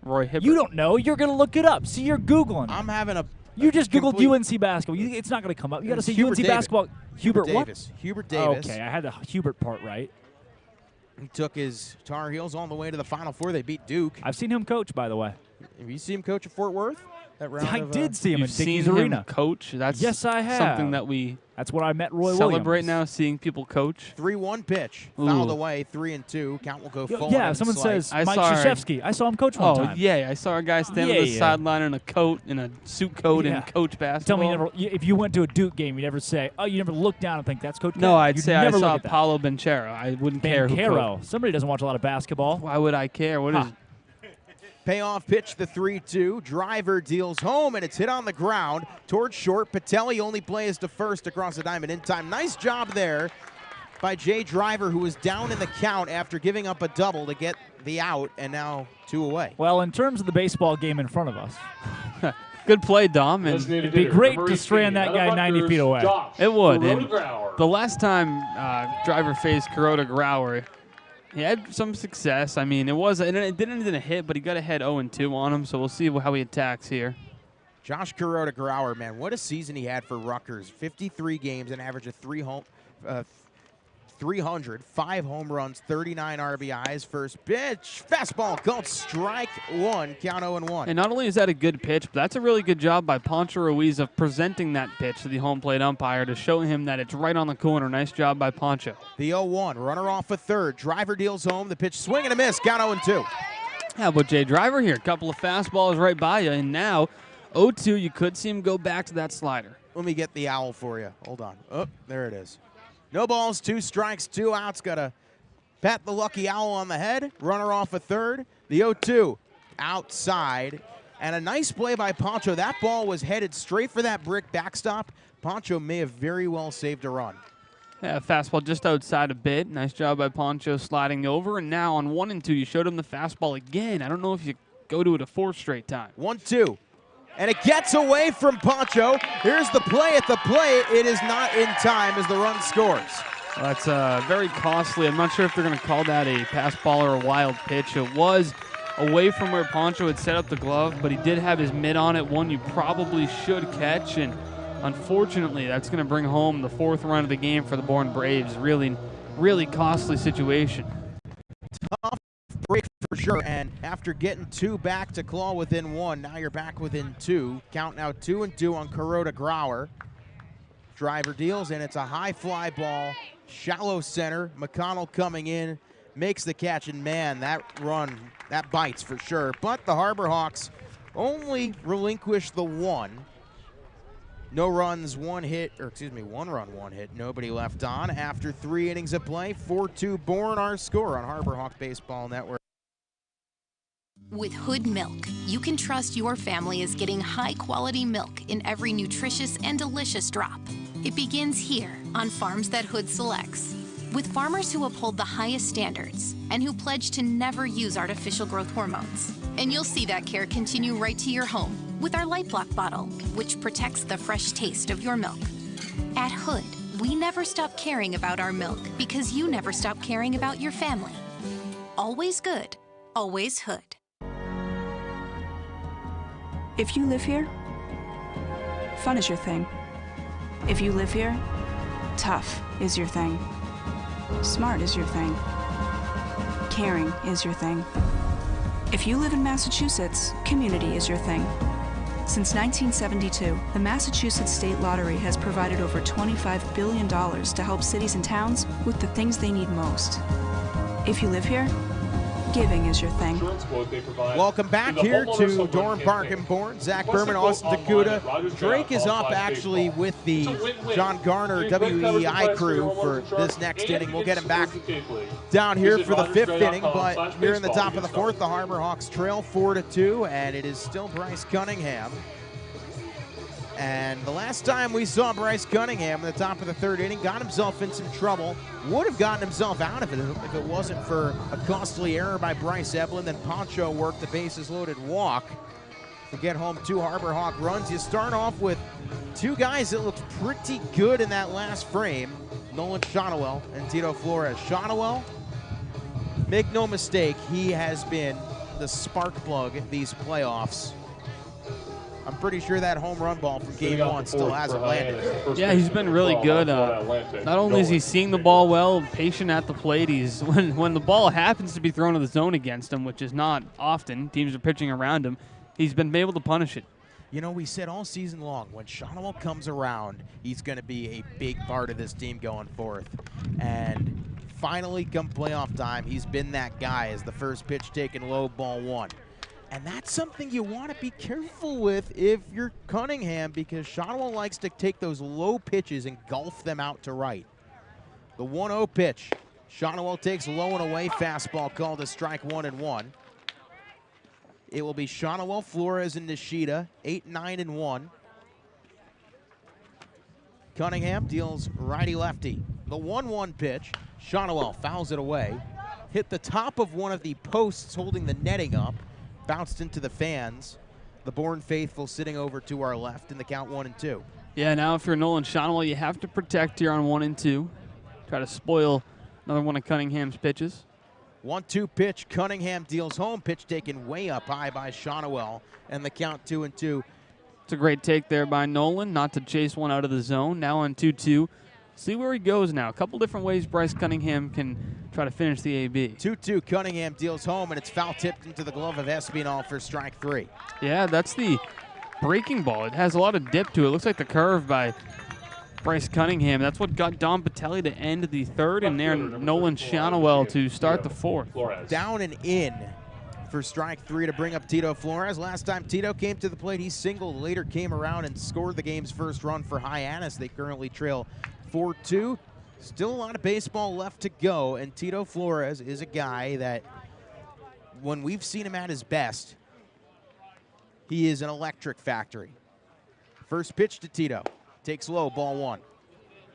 Roy Hibbert. You don't know. You're going to look it up. See, you're Googling. I'm having a You just Googled UNC basketball. It's not going to come up. You got to say UNC basketball. Hubert what? Davis. Hubert Davis. Okay, I had the Hubert part right. He took his Tar Heels all the way to the Final Four. They beat Duke. I've seen him coach, by the way. Have you seen him coach at Fort Worth? That round I did see him You've at seen Dickies him Arena. coach? That's yes, I have. something that we That's what I met Roy celebrate Williams. now, seeing people coach. 3-1 pitch. Ooh. Fouled away, 3-2. Count will go forward. Yeah, someone says Mike Krzyzewski. I saw him coach one time. Oh, yeah. I saw a guy stand on the sideline in a coat, in a suit coat, and coach basketball. Tell me, if you went to a Duke game, you never say, oh, you never look down and think that's Coach No, Gannon. I'd You'd say I never saw look at that. Paulo Banchero. I wouldn't care who coached. Somebody doesn't watch a lot of basketball. Why would I care? What is Payoff pitch, the 3-2. Driver deals home, and it's hit on the ground towards short. Patelli only plays to first across the diamond in time. Nice job there by Jay Driver, who was down in the count after giving up a double to get the out, and now 2 away. Well, in terms of the baseball game in front of us, good play, Dom. And it'd be great to strand that guy 90 feet away. It would. And the last time Driver faced Kuroda Grauer, he had some success. I mean, it didn't hit, but he got ahead 0-2 on him, so we'll see how he attacks here. Josh Kuroda Grauer, man, what a season he had for Rutgers. 53 games, an average of 300, 5 home runs, 39 RBIs. First pitch, fastball called strike one, count 0-1. And not only is that a good pitch, but that's a really good job by Poncho Ruiz of presenting that pitch to the home plate umpire to show him that it's right on the corner. Nice job by Poncho. The 0-1, runner off a third. Driver deals home. The pitch swing and a miss, count 0-2. How about Jay Driver here? A couple of fastballs right by you, and now 0-2, you could see him go back to that slider. Let me get the owl for you. Hold on. Oh, there it is. No balls, 2 strikes, 2 outs. Got to pat the lucky owl on the head. Runner off a third. The 0-2 outside. And a nice play by Poncho. That ball was headed straight for that brick backstop. Poncho may have very well saved a run. Yeah, fastball just outside a bit. Nice job by Poncho sliding over. And now on 1-2, you showed him the fastball again. I don't know if you go to it a fourth straight time. 1-2. And it gets away from Poncho. Here's the play at the plate. It is not in time as the run scores. Well, that's very costly. I'm not sure if they're going to call that a pass ball or a wild pitch. It was away from where Poncho had set up the glove, but he did have his mitt on it, one you probably should catch. And unfortunately, that's going to bring home the fourth run of the game for the Bourne Braves. Really, really costly situation. Tough break for sure, and after getting 2 back to claw within 1, now you're back within 2. Count now 2-2 on Kuroda Grauer. Driver deals, and it's a high fly ball, shallow center. McConnell coming in, makes the catch, and man, that run, that bites for sure. But the Harbor Hawks only relinquish the 1. No runs, 1 hit, or excuse me, 1 run, 1 hit, nobody left on. After 3 innings of play, 4-2 Bourne, our score on Harbor Hawk Baseball Network. With Hood Milk, you can trust your family is getting high-quality milk in every nutritious and delicious drop. It begins here on farms that Hood selects, with farmers who uphold the highest standards and who pledge to never use artificial growth hormones. And you'll see that care continue right to your home with our Light Block bottle, which protects the fresh taste of your milk. At Hood, we never stop caring about our milk because you never stop caring about your family. Always good, always Hood. If you live here, fun is your thing. If you live here, tough is your thing. Smart is your thing. Caring is your thing. If you live in Massachusetts, community is your thing. Since 1972, the Massachusetts State Lottery has provided over $25 billion to help cities and towns with the things they need most. If you live here, giving is your thing. Welcome back here to Doran Park and Bourne. Zach Berman, Austin Dakuda. Drake is up actually with the John Garner WEI crew for this next inning. We'll get him back down here for the 5th inning, but here in the top of the 4th, the Harbor Hawks trail 4-2, and it is still Bryce Cunningham. And the last time we saw Bryce Cunningham in the top of the 3rd inning, got himself in some trouble. Would have gotten himself out of it if it wasn't for a costly error by Bryce Eblin. Then Poncho worked the bases-loaded walk to get home 2 Harbor Hawk runs. You start off with 2 guys that looked pretty good in that last frame, Nolan Shotwell and Tito Flores. Shotwell, make no mistake, he has been the spark plug in these playoffs. I'm pretty sure that home run ball from game 1 still hasn't landed. Yeah, he's been really good. Not only is he seeing the ball well, patient at the plate, he's when the ball happens to be thrown to the zone against him, which is not often, teams are pitching around him, he's been able to punish it. You know, we said all season long, when Shotwell comes around, he's going to be a big part of this team going forth. And finally, come playoff time, he's been that guy as the first pitch taken low, ball 1. And that's something you want to be careful with if you're Cunningham, because Shotwell likes to take those low pitches and golf them out to right. The 1-0 pitch. Shotwell takes low and away, fastball called a strike 1-1. It will be Shotwell, Flores, and Nishida, 8-9-1. Cunningham deals righty-lefty. The 1-1 pitch. Shotwell fouls it away. Hit the top of one of the posts holding the netting up. Bounced into the fans. The Bourne faithful sitting over to our left in the count 1-2. Yeah, now if you're Nolan Shotwell, you have to protect here on 1-2. Try to spoil another one of Cunningham's pitches. 1-2 pitch. Cunningham deals home. Pitch taken way up high by Shotwell, and the count 2-2. It's a great take there by Nolan, not to chase one out of the zone. Now on 2-2. See where he goes now. A couple different ways Bryce Cunningham can try to finish the AB. 2-2, Cunningham deals home, and it's foul tipped into the glove of Espinal for strike 3. Yeah, that's the breaking ball. It has a lot of dip to it. Looks like the curve by Bryce Cunningham. That's what got Dom Patelli to end the 3rd, and there Nolan Shotwell to start the 4th. Down and in for strike 3 to bring up Tito Flores. Last time Tito came to the plate, he singled, later came around and scored the game's first run for Hyannis. They currently trail 4-2. Still a lot of baseball left to go, and Tito Flores is a guy that, when we've seen him at his best, he is an electric factory. First pitch to Tito. Takes low, ball 1.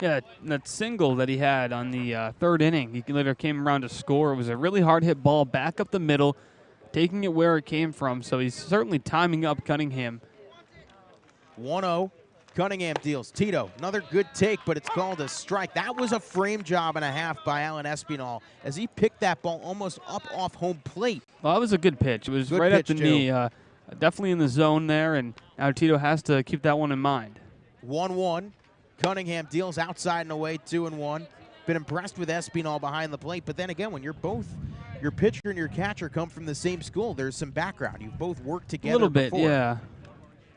Yeah, that single that he had on the third inning, he later came around to score. It was a really hard hit ball back up the middle, taking it where it came from. So he's certainly timing up Cunningham. 1-0. Cunningham deals. Tito, another good take, but it's called a strike. That was a frame job and a half by Alan Espinal as he picked that ball almost up off home plate. Well, that was a good pitch. It was Good right at pitch, the knee. Definitely in the zone there, and now Tito has to keep that one in mind. 1-1. Cunningham deals outside and away, 2-1. Been impressed with Espinal behind the plate, but then again, when you're both, your pitcher and your catcher come from the same school, there's some background. You've both worked together A little bit, before. yeah.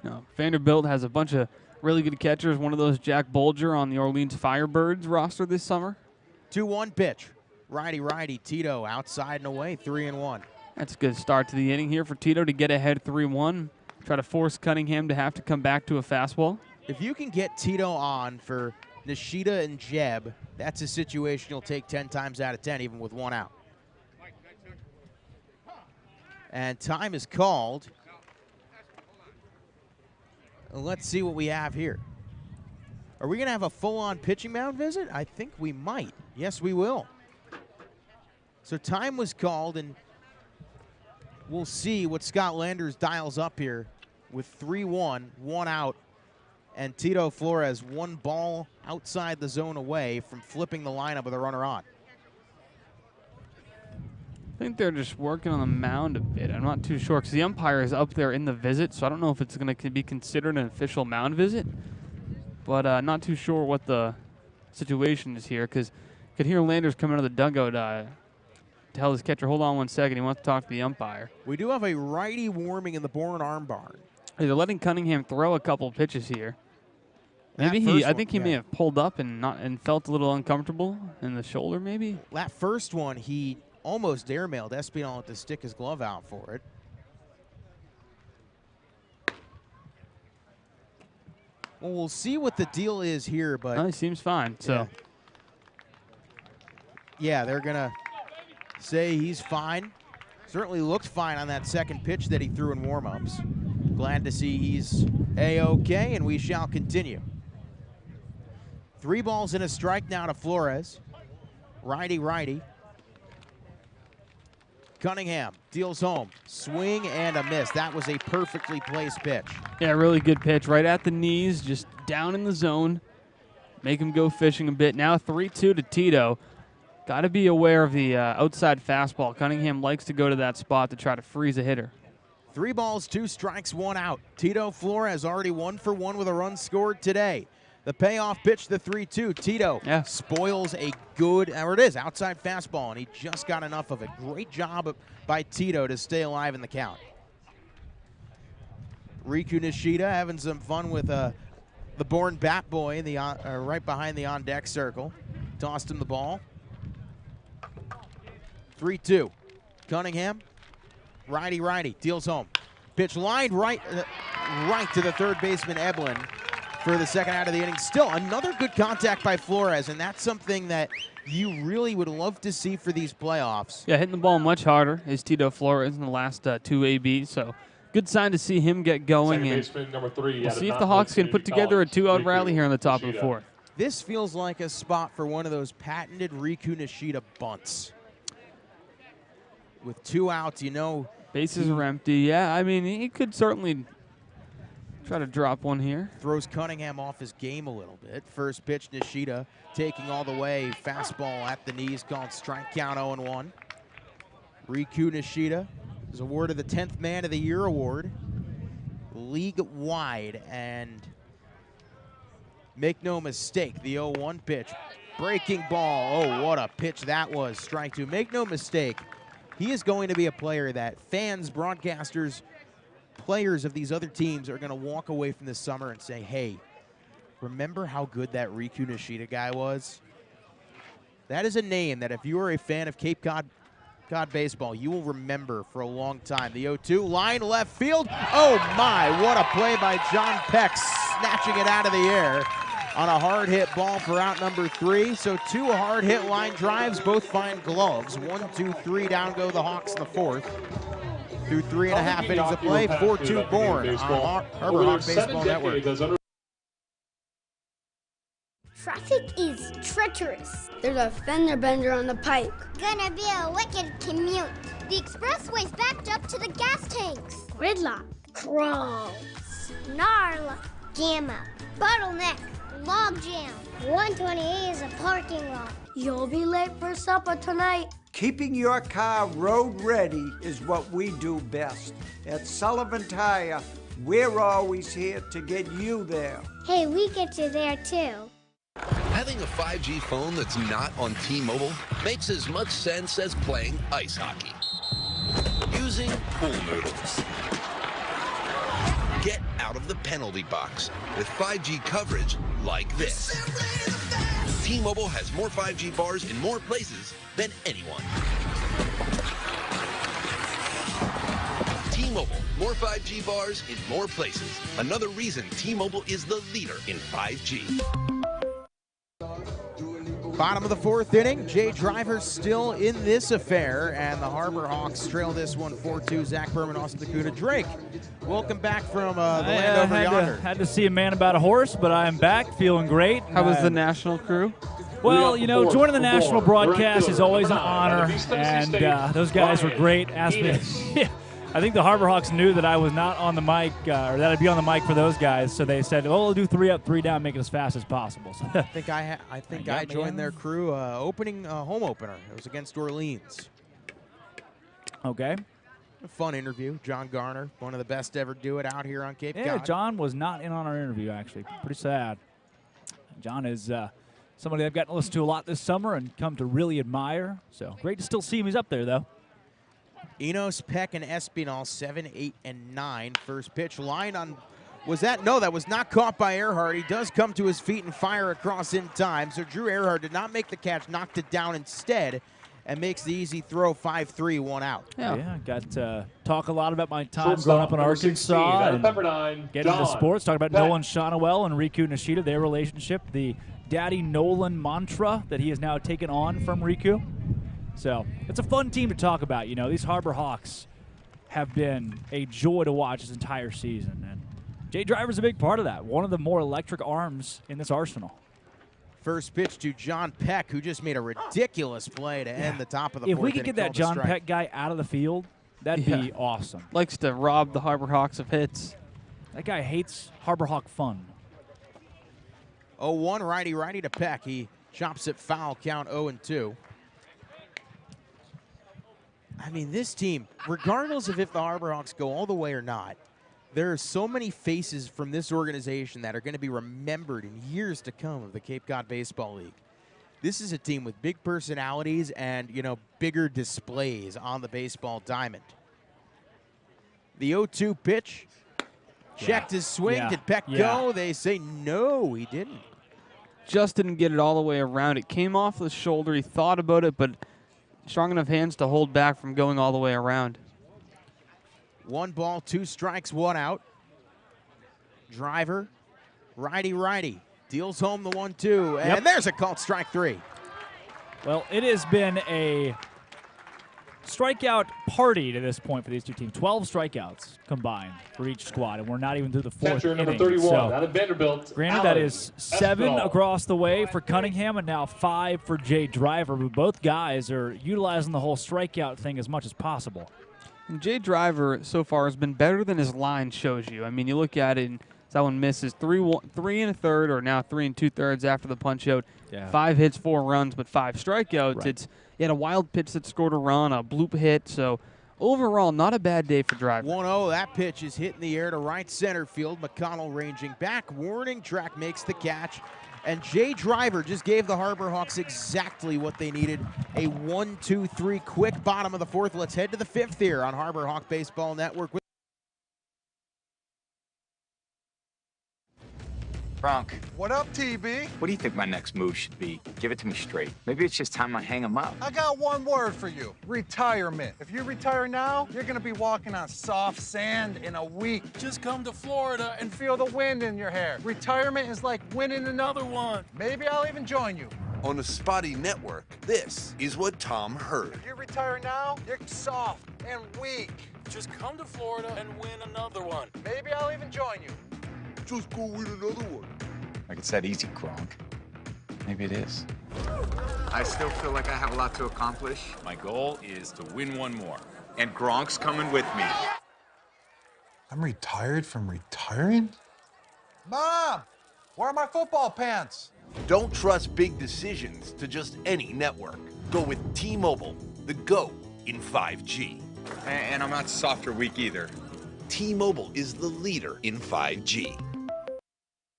No, Vanderbilt has a bunch of really good catchers. One of those, Jack Bolger, on the Orleans Firebirds roster this summer. 2-1 pitch. Righty. Tito outside and away, 3-1. That's a good start to the inning here for Tito to get ahead 3-1. Try to force Cunningham to have to come back to a fastball. If you can get Tito on for Nishida and Jeb, that's a situation you'll take 10 times out of 10, even with one out. And time is called. Let's see what we have here. Are we going to have a full-on pitching mound visit? I think we might. Yes, we will. So time was called, and we'll see what Scott Landers dials up here with 3-1, one out, and Tito Flores one ball outside the zone away from flipping the lineup with a runner on. I think they're just working on the mound a bit. I'm not too sure because the umpire is up there in the visit, so I don't know if it's going to be considered an official mound visit. But not too sure what the situation is here because you could hear Landers come out of the dugout tell his catcher, hold on 1 second, he wants to talk to the umpire. We do have a righty warming in the Bourne Arm Barn. Hey, they're letting Cunningham throw a couple pitches here. Maybe I think he may have pulled up and felt a little uncomfortable in the shoulder, maybe. That first one, he almost airmailed Espinal to stick his glove out for it. Well, we'll see what the deal is here, but he seems fine. So, yeah, they're gonna say he's fine. Certainly looked fine on that second pitch that he threw in warm-ups. Glad to see he's A-OK, and we shall continue. 3 balls and a strike now to Flores. Righty. Cunningham deals home. Swing and a miss. That was a perfectly placed pitch. Yeah, really good pitch. Right at the knees, just down in the zone. Make him go fishing a bit. Now 3-2 to Tito. Got to be aware of the outside fastball. Cunningham likes to go to that spot to try to freeze a hitter. 3 balls, 2 strikes, 1 out. Tito Flores already 1 for 1 with a run scored today. The payoff pitch, the 3-2. Tito spoils a good, there it is, outside fastball, and he just got enough of it. Great job by Tito to stay alive in the count. Riku Nishida having some fun with the Bourne Bat Boy right behind the on-deck circle. Tossed him the ball. 3-2. Cunningham, righty, deals home. Pitch lined right to the third baseman, Eblin, for the second out of the inning. Still, another good contact by Flores, and that's something that you really would love to see for these playoffs. Yeah, hitting the ball much harder is Tito Flores in the last 2 ABs, so good sign to see him get going. Second And baseman, number 3. we'll see if the Hawks can put together a 2-out rally here in the top of the 4th. This feels like a spot for one of those patented Riku Nishida bunts. With 2 outs, you know. Bases are empty. Yeah, I mean, he could certainly try to drop one here. Throws Cunningham off his game a little bit. First pitch, Nishida taking all the way. Fastball at the knees, called strike count 0-1. Riku Nishida is awarded the 10th Man of the Year award, league-wide. And make no mistake, the 0-1 pitch. Breaking ball. Oh, what a pitch that was. Strike 2. Make no mistake, he is going to be a player that fans, broadcasters, players of these other teams are going to walk away from this summer and say, hey, remember how good that Riku Nishida guy was? That is a name that if you are a fan of Cape Cod baseball, you will remember for a long time. The 0-2, line left field. Oh my, what a play by John Peck, snatching it out of the air on a hard hit ball for out number 3. So 2 hard hit line drives, both find gloves. 1, 2, 3, down go the Hawks in the 4th. Through 3.5 innings of play, 4-2 Bourne on Harbor Hawk Baseball Network. Traffic is treacherous. There's a fender bender on the pike. Gonna be a wicked commute. The expressway's backed up to the gas tanks. Gridlock. Crawl. Snarl. Jam up. Bottleneck. Log jam. 128 is a parking lot. You'll be late for supper tonight. Keeping your car road ready is what we do best. At Sullivan Tire, we're always here to get you there. Hey, we get you there too. Having a 5G phone that's not on T-Mobile makes as much sense as playing ice hockey. Using pool noodles. Get out of the penalty box with 5G coverage like this. T-Mobile has more 5G bars in more places than anyone. T-Mobile, more 5G bars in more places. Another reason T-Mobile is the leader in 5G. Bottom of the fourth inning, Jay Driver still in this affair, and the Harbor Hawks trail this one 4-2. Zach Berman, Austin Takuda. Drake, welcome back from the land over yonder. Had to see a man about a horse, but I am back, feeling great. How was the national crew? Well, you know, joining the national broadcast is always an honor, and those guys were great. Asked me, I think the Harbor Hawks knew that I was not on the mic, or that I'd be on the mic for those guys, so they said, "Oh, we'll do 3 up, 3 down, make it as fast as possible." So I think I joined their crew opening home opener. It was against Orleans. Okay. A fun interview. John Garner, one of the best to ever do it out here on Cape Cod. Yeah, John was not in on our interview, actually. Pretty sad. John is somebody I've gotten to listen to a lot this summer and come to really admire. So great to still see him. He's up there, though. Enos, Peck, and Espinal, 7, 8, and 9. First pitch line on, was that? No, that was not caught by Earhart. He does come to his feet and fire across in time. So Drew Earhart did not make the catch, knocked it down instead, and makes the easy throw, 5-3, 1 out. Yeah, got to talk a lot about my time growing up in Arkansas and getting into sports. Talk about Nolan Shonowell and Riku Nishida, their relationship, the Daddy Nolan mantra that he has now taken on from Riku. So it's a fun team to talk about. You know, these Harbor Hawks have been a joy to watch this entire season. And Jay Driver's a big part of that. One of the more electric arms in this arsenal. First pitch to John Peck, who just made a ridiculous play to end the top of the fourth. If we could get that John Peck guy out of the field, that'd be awesome. Likes to rob the Harbor Hawks of hits. That guy hates Harbor Hawk fun. 0-1, righty to Peck. He chops it foul, count 0-2. I mean, this team, regardless of if the Harbor Hawks go all the way or not, there are so many faces from this organization that are going to be remembered in years to come of the Cape Cod Baseball League. This is a team with big personalities and, you know, bigger displays on the baseball diamond. The 0-2 pitch. Checked his swing. Did Peck go? They say no, he didn't. Just didn't get it all the way around. It came off the shoulder. He thought about it, but strong enough hands to hold back from going all the way around. 1 ball, 2 strikes, 1 out. Driver, righty. Deals home the 1-2, and there's a called strike 3. Well, it has been a strikeout party to this point for these two teams. 12 strikeouts combined for each squad, and we're not even through the fourth Catcher inning. number 31 so, out of Vanderbilt. Granted, that is 7 across the way for Cunningham and now 5 for Jay Driver, but both guys are utilizing the whole strikeout thing as much as possible. And Jay Driver so far has been better than his line shows you. I mean, you look at it, and that one misses 3 1/3, or now 3 2/3 after the punch out. 5 hits, 4 runs, but 5 strikeouts. Right. He had a wild pitch that scored a run, a bloop hit. So overall, not a bad day for Driver. 1-0. That pitch is hit in the air to right center field. McConnell ranging back. Warning track makes the catch. And Jay Driver just gave the Harbor Hawks exactly what they needed. A 1-2-3 quick bottom of the fourth. Let's head to the fifth here on Harbor Hawk Baseball Network. Bronk. What up, TB? What do you think my next move should be? Give it to me straight. Maybe it's just time I hang him up. I got one word for you. Retirement. If you retire now, you're gonna be walking on soft sand in a week. Just come to Florida and feel the wind in your hair. Retirement is like winning another one. Maybe I'll even join you. On the Spotty Network, this is what Tom heard. If you retire now, you're soft and weak. Just come to Florida and win another one. Maybe I'll even join you. Just go win another one. Like it's that easy, Gronk. Maybe it is. I still feel like I have a lot to accomplish. My goal is to win one more. And Gronk's coming with me. I'm retired from retiring? Mom, where are my football pants? Don't trust big decisions to just any network. Go with T-Mobile, the GO in 5G. And I'm not soft or weak either. T-Mobile is the leader in 5G.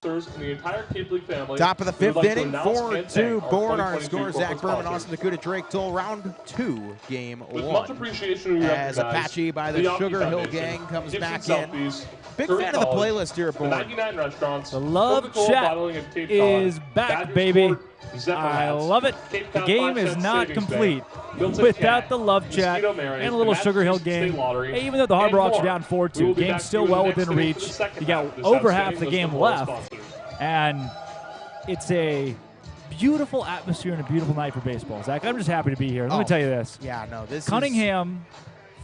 And the entire Cape League family. Top of the fifth inning, 4-2 Bourne. Our 2022 scores: Zach Berman, sponsors. Austin Dakuta, Drake Toll. Round 2, game With 1. much appreciation, we As recognize Apache by the Yawkey Sugar Hill Foundation, Gang comes Gibson back Selfies, in. Big Curry fan of the College, playlist here at the Bourne. 99 restaurants, The Love Coca-Cola Chat bottling at Cape is Cod, back, Badger baby. Sport, Zephyr I hats, love it. Cape The Cod game 5 is cent not savings complete bank, Milton without Cat, the Love Chat Mosquito Mary, and a little the Sugar Hill Massachusetts game. State Lottery, Hey, even though the Harbor and Hawks are more. down We will 4-2, be game's back still to you well next within inning for reach. the second You got half of this over half outstanding the game list of all left, sponsors. and it's a beautiful atmosphere and a beautiful night for baseball. Zach, I'm just happy to be here. Let me tell you this. Yeah, no, this Cunningham,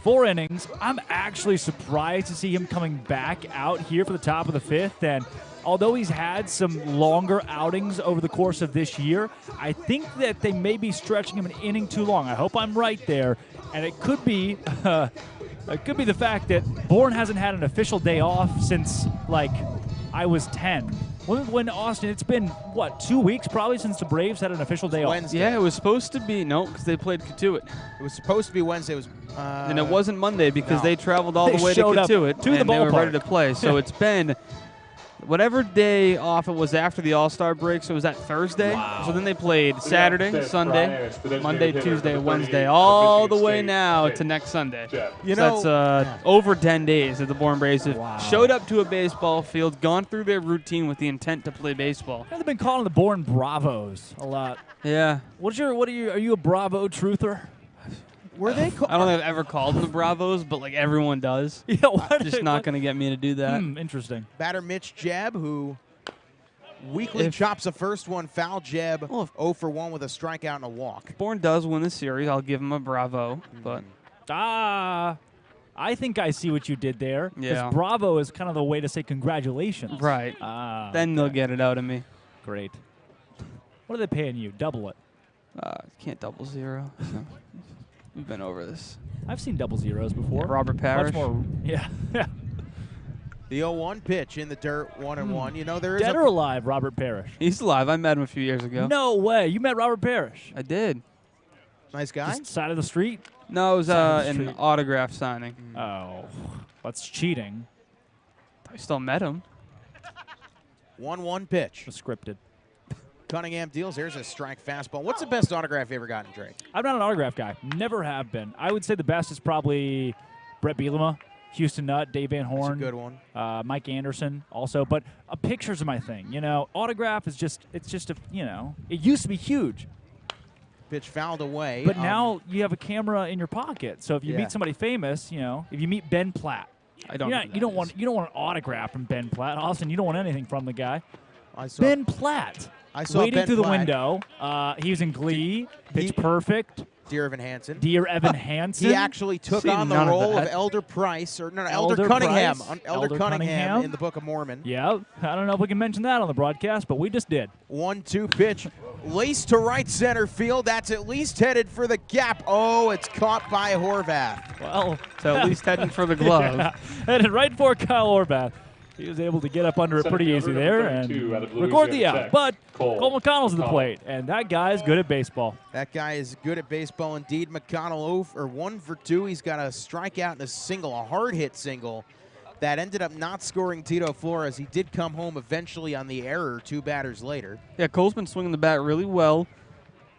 4 innings. I'm actually surprised to see him coming back out here for the top of the 5th. And although he's had some longer outings over the course of this year, I think that they may be stretching him an inning too long. I hope I'm right there. And it could be the fact that Bourne hasn't had an official day off since, like, I was 10. When Austin, it's been, what, 2 weeks probably since the Braves had an official day off? Wednesday. Yeah, it was supposed to be, no, because they played Katuitt. It was supposed to be Wednesday. It was, and it wasn't Monday because no. they traveled all They the way to showed up Katuitt to the and they were ballpark. ready to play. So it's been whatever day off it was after the All-Star break, so it was that Thursday. Wow. So then they played Saturday, fifth Sunday, Friday, it's the Monday, designated hitter Tuesday, for the Wednesday, 38 all the Michigan way State now State. to next Sunday. Jeff. You So know, that's over 10 days that the Bourne Braves have Wow. showed up to a baseball field, gone through their routine with the intent to play baseball. They've been calling the Bourne Bravos a lot. Yeah. Are you a Bravo truther? were they I don't think I've ever called them the Bravos, but like everyone does. Yeah, what? Just not going to get me to do that. Interesting. batter Mitch Jab, who weekly chops a first one, foul jab, 0 for 1 with a strikeout and a walk. Bourne does win the series. I'll give him a bravo, but I think I see what you did there. Yeah. Because Bravo is kind of the way to say congratulations. right. Then they'll get it out of me. Great. What are they paying you? Double it. Can't double zero. So we've been over this. I've seen double zeros before. Yeah, Robert Parrish. Much more. Yeah. The 0-1 pitch in the dirt, 1-1. You know, there is Dead a or alive, Robert Parrish? He's alive. I met him a few years ago. No way. You met Robert Parrish? I did. nice guy. Just side of the street? No, it was Side of the an street. autograph signing. Oh, that's cheating. I still met him. 1-1 pitch. It's scripted. Cunningham deals. There's a strike fastball. What's the best autograph you ever gotten, Drake? I'm not an autograph guy. Never have been. I would say the best is probably Brett Bielema, Houston Nutt, Dave Van Horn. That's a good one. Mike Anderson also. But pictures are my thing. You know, autograph is just, it's just a, you know, it used to be huge. Pitch fouled away. But now you have a camera in your pocket. So if you Yeah. meet somebody famous, you know, if you meet Ben Platt, I don't. you don't want an autograph from Ben Platt. Austin, you don't want anything from the guy. I saw, Ben Platt. I saw Waiting Ben through the Platt. window. He was in Glee. Pitch Perfect. Dear Evan Hansen. Dear Evan Hansen. He actually took Seen on the none of role of that. Elder Price, or no, Elder Elder Cunningham. Price. Elder Cunningham in the Book of Mormon. Yeah, I don't know if we can mention that on the broadcast, but we just did. 1-2 pitch. Laced to right center field. That's at least headed for the gap. Oh, it's caught by Horvath. Well, So at least heading for the glove. yeah, headed right for Kyle Horvath. He was able to get up under it pretty easy there and record the out. But Cole McConnell's at the plate, and that guy is good at baseball. That guy is good at baseball indeed. McConnell 1 for 2. He's got a strikeout and a single, a hard hit single that ended up not scoring Tito Flores. He did come home eventually on the error 2 batters later. Yeah, Cole's been swinging the bat really well.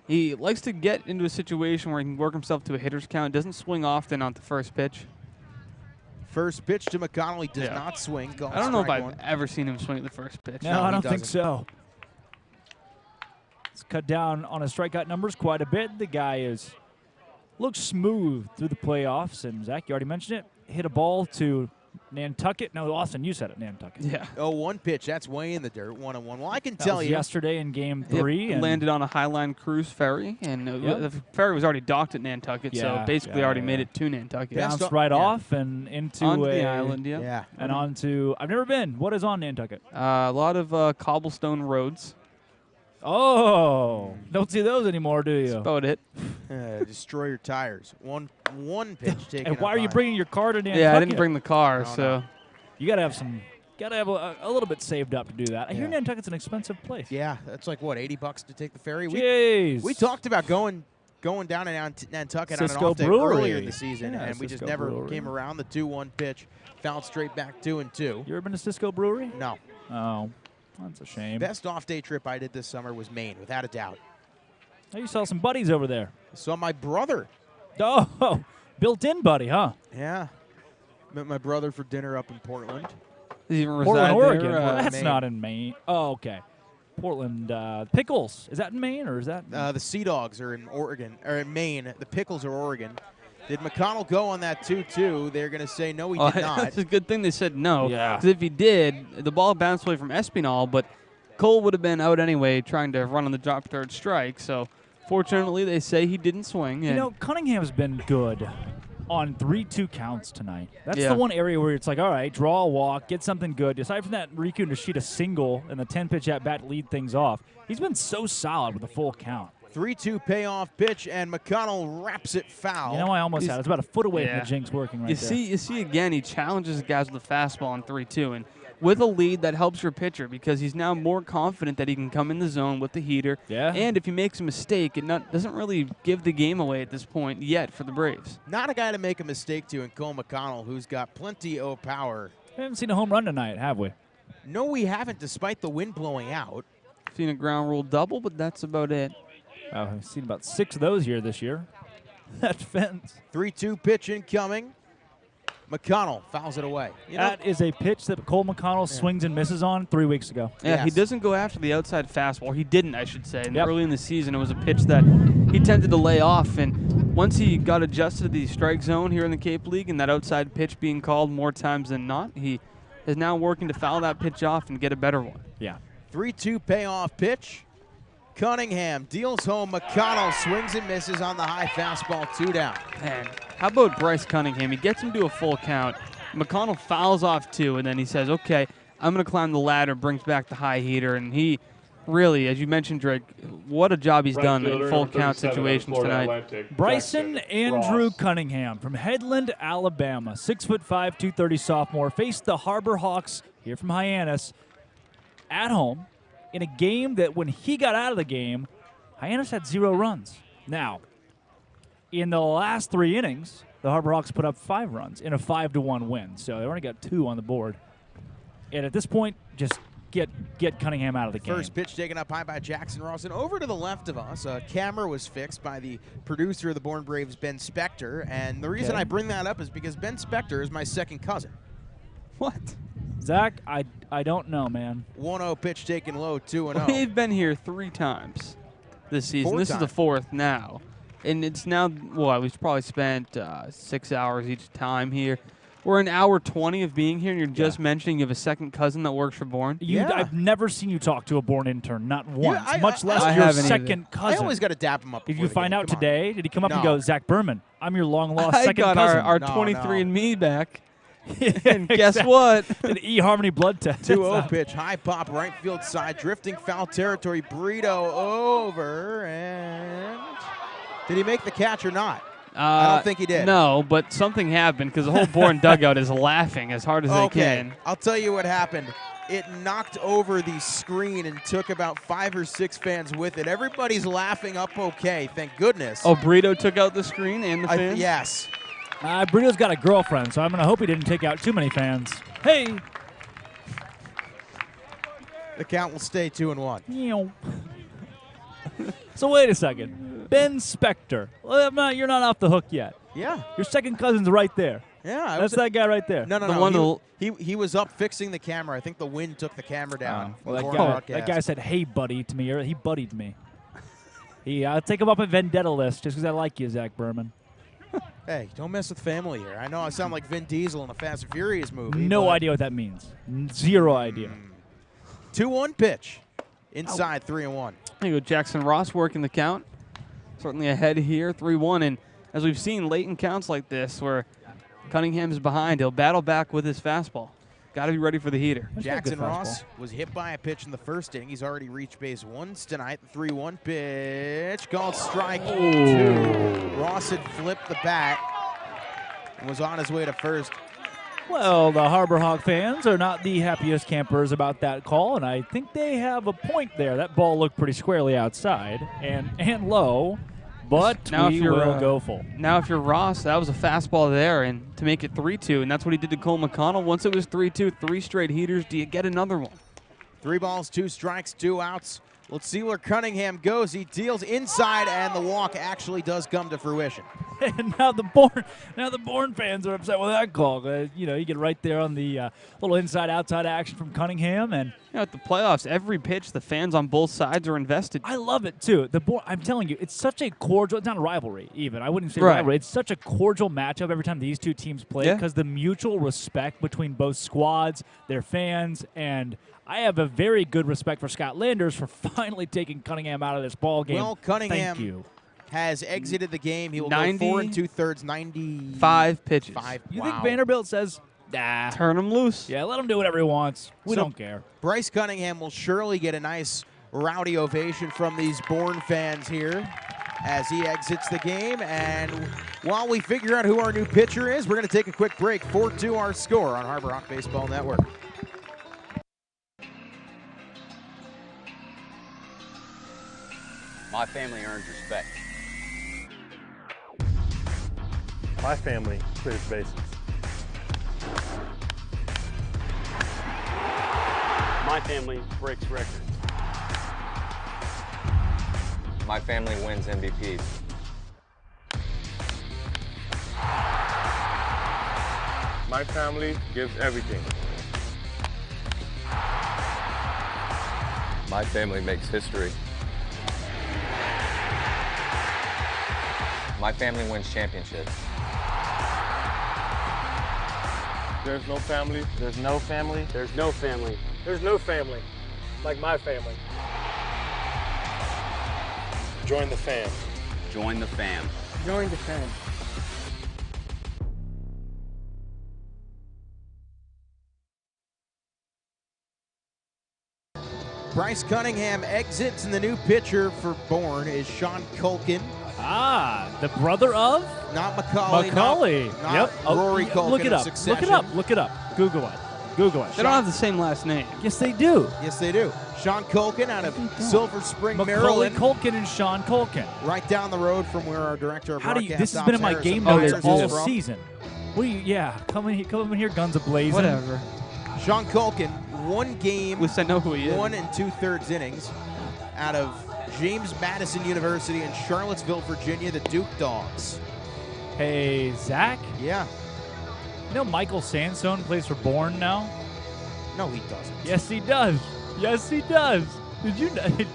He likes to get into a situation where he can work himself to a hitter's count. Doesn't swing often on the first pitch. First pitch to McConnell. He does not swing. I don't know if I've ever seen him swing at the first pitch. No, I don't think so. It's cut down on his strikeout numbers quite a bit. The guy looks smooth through the playoffs. And, Zach, you already mentioned it. Hit a ball to Nantucket. No, Austin, you said it, Nantucket. Yeah. 0-1 pitch. That's way in the dirt. 1-1. Well, I can That tell was you. yesterday in Game 3. Yep, landed on a Highline cruise ferry, and the ferry was already docked at Nantucket, so basically already made it to Nantucket. Bounced right off and into onto the island, yeah. And onto, I've never been. What is on Nantucket? A lot of cobblestone roads. Oh, don't see those anymore, do you? That's about it. Destroy your tires. One pitch taken. And why are you bringing your car to Nantucket? Yeah, I didn't bring the car, No, so. no. You got to have some. Got to have a little bit saved up to do that. I hear Nantucket's an expensive place. Yeah, that's like what, $80 to take the ferry. Jeez. We talked about going down to Nantucket on an Cisco off day Brewery. earlier in the season, Yeah, and we just Cisco never Brewery. came around. The 2-1 pitch fouled straight back 2-2. You ever been to Cisco Brewery? No. Oh, that's a shame. Best off day trip I did this summer was Maine, without a doubt. Oh, you saw some buddies over there. Saw my brother. Oh, built-in buddy, huh? Yeah. Met my brother for dinner up in Portland. Does he even Portland, reside Oregon. there? Well, that's Maine. not in Maine. Oh, okay. Portland. Pickles. Is that in Maine or is that? The Sea Dogs are in Oregon, or in Maine. The Pickles are Oregon. Did McConnell go on that 2-2? They're going to say no, he did not. It's a good thing they said no. Yeah. Because if he did, the ball bounced away from Espinal, but Cole would have been out anyway trying to run on the drop third strike. So fortunately, they say he didn't swing. You And know, Cunningham's been good on 3-2 counts tonight. That's Yeah. the one area where it's like, all right, draw a walk, get something good. Aside from that Riku Nishida single and the 10-pitch at-bat to lead things off, he's been so solid with a full count. 3-2 payoff pitch, and McConnell wraps it foul. You know, I almost had it. It's about a foot away from Yeah. the jinx working right you there. see again, he challenges the guys with a fastball on 3-2, and with a lead, that helps your pitcher because he's now more confident that he can come in the zone with the heater. Yeah. And if he makes a mistake, it doesn't really give the game away at this point yet for the Braves. Not a guy to make a mistake to in Cole McConnell, who's got plenty of power. We haven't seen a home run tonight, have we? No, we haven't, despite the wind blowing out. Seen a ground rule double, but that's about it. Oh, I've seen about 6 of those here this year. That fence. 3-2 pitch incoming. McConnell fouls it away. You know, That is a pitch that Cole McConnell swings and misses on 3 weeks ago. Yeah, he Yes. doesn't go after the outside fastball. He didn't, I should say. And Yep. early in the season, it was a pitch that he tended to lay off. And once he got adjusted to the strike zone here in the Cape League and that outside pitch being called more times than not, he is now working to foul that pitch off and get a better one. Yeah. 3-2 payoff pitch. Cunningham deals home. McConnell swings and misses on the high fastball, 2 down. Man, how about Bryce Cunningham? He gets him to a full count. McConnell fouls off 2, and then he says, okay, I'm going to climb the ladder, brings back the high heater. And he really, as you mentioned, Drake, what a job he's done in full count situations tonight. Bryson Andrew Ross. Cunningham from Headland, Alabama, 6'5", 230 sophomore, faced the Harbor Hawks here from Hyannis at home in a game that when he got out of the game, Hyannis had 0 runs. Now, in the last 3 innings, the Harbor Hawks put up 5 runs in a 5-1 win. So they only got 2 on the board. And at this point, just get Cunningham out of the game. First pitch taken up high by Jackson Rawson. Over to the left of us, a camera was fixed by the producer of the Bourne Braves, Ben Spector. And the reason Okay. I bring that up is because Ben Spector is my second cousin. What? Zach, I don't know, man. 1-0 pitch taken low, 2-0. They've been here 3 times this season. 4 This is the times. 4th now. And it's now, well, we've probably spent 6 hours each time here. We're an hour 20 of being here, and you're just mentioning you have a second cousin that works for Bourne. I've never seen you talk to a Bourne intern, not once, I- much less I your haven't either. second cousin. I always got to dap him up. Did before you the find game. out Come on. today? Did he come up and No. go, Zach Berman, I'm your long-lost I second got cousin? our No, 23andMe back. And Exactly. guess what? An eHarmony blood test. 2-0 pitch, high pop, right field side, drifting foul territory. Burrito over, and did he make the catch or not? I don't think he did. No, but something happened because the whole Bourne dugout is laughing as hard as they can. I'll tell you what happened. It knocked over the screen and took about 5 or 6 fans with it. Everybody's laughing up okay, thank goodness. Oh, Burrito took out the screen and the fans? Yes. Burrito's got a girlfriend, so I'm going to hope he didn't take out too many fans. Hey! The count will stay 2-1. So wait a second. Ben Spector. Well, you're not off the hook yet. Yeah. Your second cousin's right there. Yeah. That's that guy right there. No. He was up fixing the camera. I think the wind took the camera down. Well, Before that guy said, hey, buddy, to me. Or he buddied me. I'll take him up a vendetta list just because I like you, Zach Berman. Hey, don't mess with family here. I know I sound like Vin Diesel in a Fast and Furious movie. No but idea what that means. Zero idea. 2-1 pitch. Inside 3-1. There you go, Jackson Ross working the count. Certainly ahead here, 3-1. And as we've seen late in counts like this where Cunningham is behind, he'll battle back with his fastball. Got to be ready for the heater. Jackson Ross was hit by a pitch in the first inning. He's already reached base once tonight. 3-1 pitch called strike 2. Ross had flipped the bat and was on his way to first. Well, the Harbor Hawk fans are not the happiest campers about that call, and I think they have a point there. That ball looked pretty squarely outside and low, but Now we will go full. Now if you're Ross, that was a fastball there, and to make it 3-2, and that's what he did to Cole McConnell. Once it was 3-2, 3 straight heaters, do you get another one? 3 balls, 2 strikes, 2 outs. Let's see where Cunningham goes. He deals inside, and the walk actually does come to fruition. And now the Bourne fans are upset with that call. You get right there on the little inside-outside action from Cunningham, and at the playoffs, every pitch, the fans on both sides are invested. I love it too. I'm telling you, it's such a cordial. It's not a rivalry even. I wouldn't say Right. rivalry. It's such a cordial matchup every time these two teams play because the mutual respect between both squads, their fans, and I have a very good respect for Scott Landers for finally taking Cunningham out of this ball game. Well, Cunningham Thank you. has exited the game. He will 90 go 4 2/3, 95 5 pitches. You think Vanderbilt says, nah. Turn him loose. Yeah, let him do whatever he wants. We don't care. Bryce Cunningham will surely get a nice rowdy ovation from these Bourne fans here as he exits the game. And while we figure out who our new pitcher is, we're going to take a quick break. 4-2 our score on Harbor Hawk Baseball Network. My family earns respect. My family clears bases. My family breaks records. My family wins MVPs. My family gives everything. My family makes history. My family wins championships. There's no family. There's no family. There's no family. There's no family like my family. Join the fam. Join the fam. Join the fam. Bryce Cunningham exits, and the new pitcher for Bourne is Sean Culkin. Ah, the brother of? Not Macaulay. Macaulay. Not Yep. Rory Culkin. Look it of up. Succession. Look it up. Look it up. Google it. Google it. They don't have the same last name. Yes, they do. Yes, they do. Sean Culkin out of Silver Spring, Macaulay Maryland. Culkin and Sean Culkin. Right down the road from where our director of How do broadcast you? This has been in my Harrison game Myers notes is all from. season. What do you? Yeah, come in here, guns a-blazing. Whatever. Sean Culkin, 1 game. At least I know who he is. 1 2/3 innings out of James Madison University in Charlottesville, Virginia, the Duke Dogs. Hey, Zach. Yeah. You know Michael Sansone plays for Bourne now? No, he doesn't. Yes, he does. Yes, he does. Did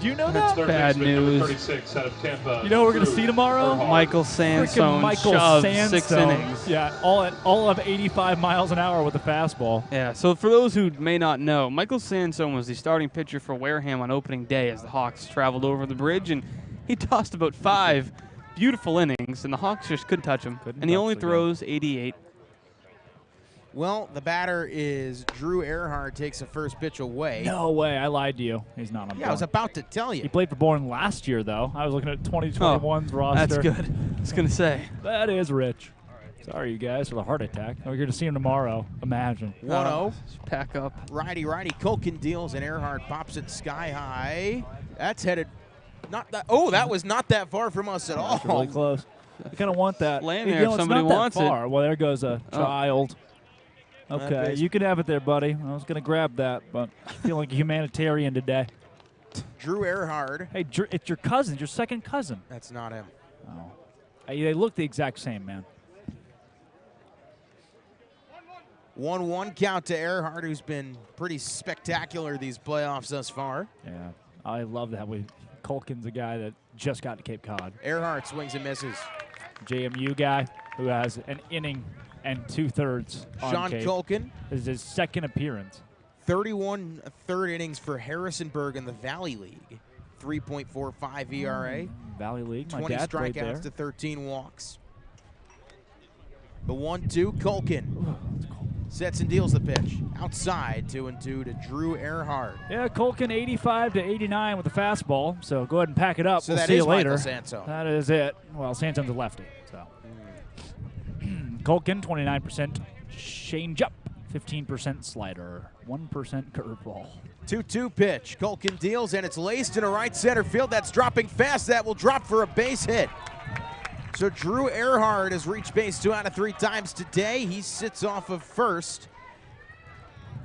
you know that? Bad news. Number 36 out of Tampa. You know what we're going to see tomorrow? Michael Frickin' Sansone Michael shoved Sansone. 6 innings. Yeah, all of 85 miles an hour with a fastball. Yeah, so for those who may not know, Michael Sansone was the starting pitcher for Wareham on opening day as the Hawks traveled over the bridge, and he tossed about 5 beautiful innings, and the Hawks just couldn't touch him. And he only throws 88. Well, the batter is Drew Earhart, takes the first pitch away. No way, I lied to you. He's not on Yeah, I was Bourne. about to tell you. He played for Bourne last year, though. I was looking at 2021's roster. That's good. I was going to say. That is rich. Sorry, you guys, for the heart attack. We're going to see him tomorrow. Imagine. 1-0. Pack up. Righty. Culkin deals, and Earhart pops it sky high. That's headed not that. Oh, that was not that far from us at all. That's really close. You kind of want that. Laying You there know, if it's somebody not that wants it. far. Well, there goes a child. Okay, you can have it there, buddy. I was going to grab that, but I feel like a humanitarian today. Drew Earhart. Hey, it's your cousin, your second cousin. That's not him. Oh. Hey, they look the exact same, man. 1-1 count to Earhart, who's been pretty spectacular these playoffs thus far. Yeah, I love that. Culkin's a guy that just got to Cape Cod. Earhart swings and misses. JMU guy who has an inning and 2/3 on Sean Cape. Culkin. This is his second appearance. 31 third innings for Harrisonburg in the Valley League. 3.45 ERA. Valley League. My 20 dad played strikeouts there. to 13 walks. The 1-2, Culkin. Sets and deals the pitch. Outside, 2-2 to Drew Earhart. Yeah, Colkin 85 to 89 with the fastball. So go ahead and pack it up. So we'll that see is you later. Michael Santo. That is it. Well, Santo's a lefty. So Colkin 29% change-up, 15% slider, 1% curveball. 2-2 pitch. Colkin deals, and it's laced into right center field. That's dropping fast. That will drop for a base hit. So Drew Earhart has reached base 2 out of 3 times today. He sits off of first.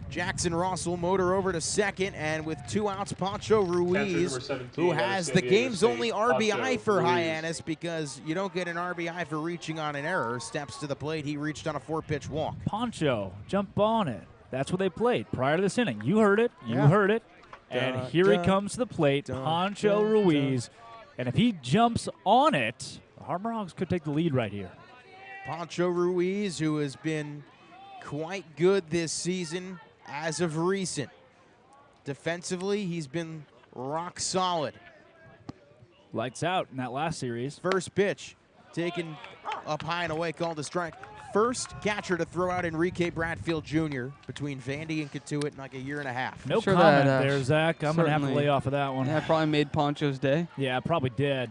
Jackson Ross will motor over to second, and with 2 outs, Pancho Ruiz, who has the game's only RBI for Hyannis, because you don't get an RBI for reaching on an error, steps to the plate. He reached on a 4-pitch walk. Pancho, jump on it. That's what they played prior to this inning. You heard it. You heard it. And here he comes to the plate, Pancho Ruiz. And if he jumps on it, the Harbor Hawks could take the lead right here. Pancho Ruiz, who has been quite good this season as of recent. Defensively, he's been rock solid. Lights out in that last series. First pitch taken up high and away, called a strike. First catcher to throw out Enrique Bradfield Jr. between Vandy and Katuitt in like a year and a half. No comment there, Zach. I'm going to have to lay off of that one. Yeah, probably made Pancho's day. Yeah, probably did.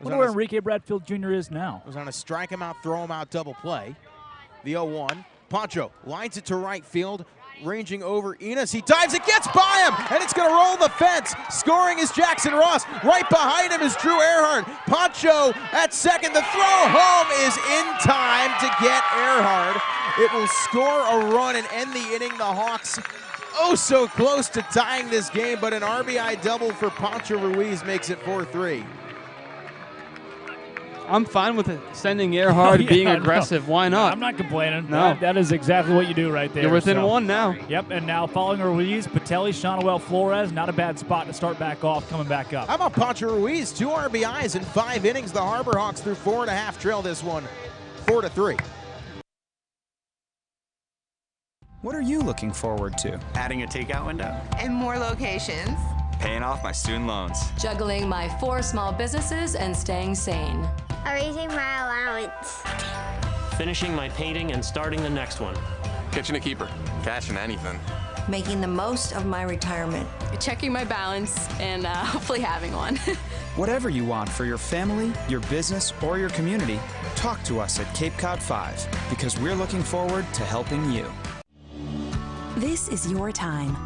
Wonder where Enrique Bradfield Jr. is now. Was on a strike him out, throw him out double play. The 0-1. Pancho lines it to right field, ranging over Hyannis. He dives, it gets by him, and it's going to roll the fence. Scoring is Jackson Ross. Right behind him is Drew Earhart. Pancho at second. The throw home is in time to get Earhart. It will score a run and end the inning. The Hawks so close to tying this game, but an RBI double for Pancho Ruiz makes it 4-3. I'm fine with it. Sending Earhart being aggressive. No. Why not? I'm not complaining. No. That is exactly what you do right there. You're within one now. Yep, and now following Ruiz, Patelli, Shonowell, Flores, not a bad spot to start back off, coming back up. How about Pancho Ruiz? 2 RBIs in 5 innings. The Harbor Hawks through 4.5 trail this one 4-3. What are you looking forward to? Adding a takeout window. And more locations. Paying off my student loans. Juggling my 4 small businesses and staying sane. Raising my allowance. Finishing my painting and starting the next one. Catching a keeper. Cashing anything. Making the most of my retirement. Checking my balance and hopefully having one. Whatever you want for your family, your business, or your community, talk to us at Cape Cod 5, because we're looking forward to helping you. This is your time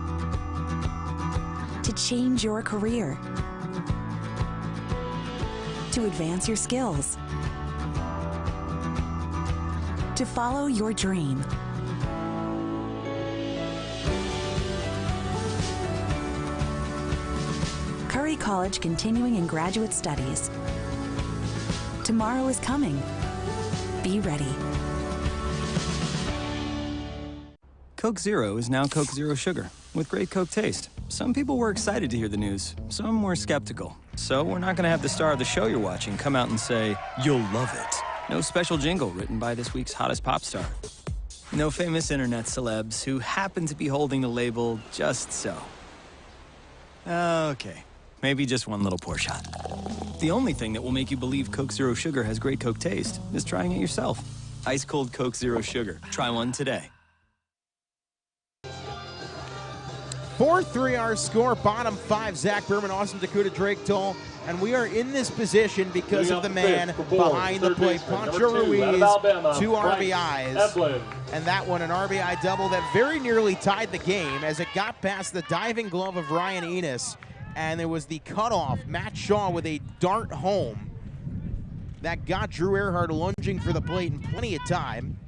to change your career, to advance your skills, to follow your dream. Curry College Continuing and Graduate Studies. Tomorrow is coming. Be ready. Coke Zero is now Coke Zero Sugar, with great Coke taste. Some people were excited to hear the news, some were skeptical. So we're not going to have the star of the show you're watching come out and say, "You'll love it." No special jingle written by this week's hottest pop star. No famous internet celebs who happen to be holding the label just so. Okay, maybe just one little pour shot. The only thing that will make you believe Coke Zero Sugar has great Coke taste is trying it yourself. Ice cold Coke Zero Sugar. Try one today. 4-3 our score, bottom 5, Zach Berman, Austin Dakota, Drake Toll, and we are in this position because of the man behind the plate, Pancho Ruiz, 2 RBIs, and that one an RBI double that very nearly tied the game as it got past the diving glove of Ryan Hyannis, and there was the cutoff, Matt Shaw with a dart home that got Drew Earhart lunging for the plate in plenty of time.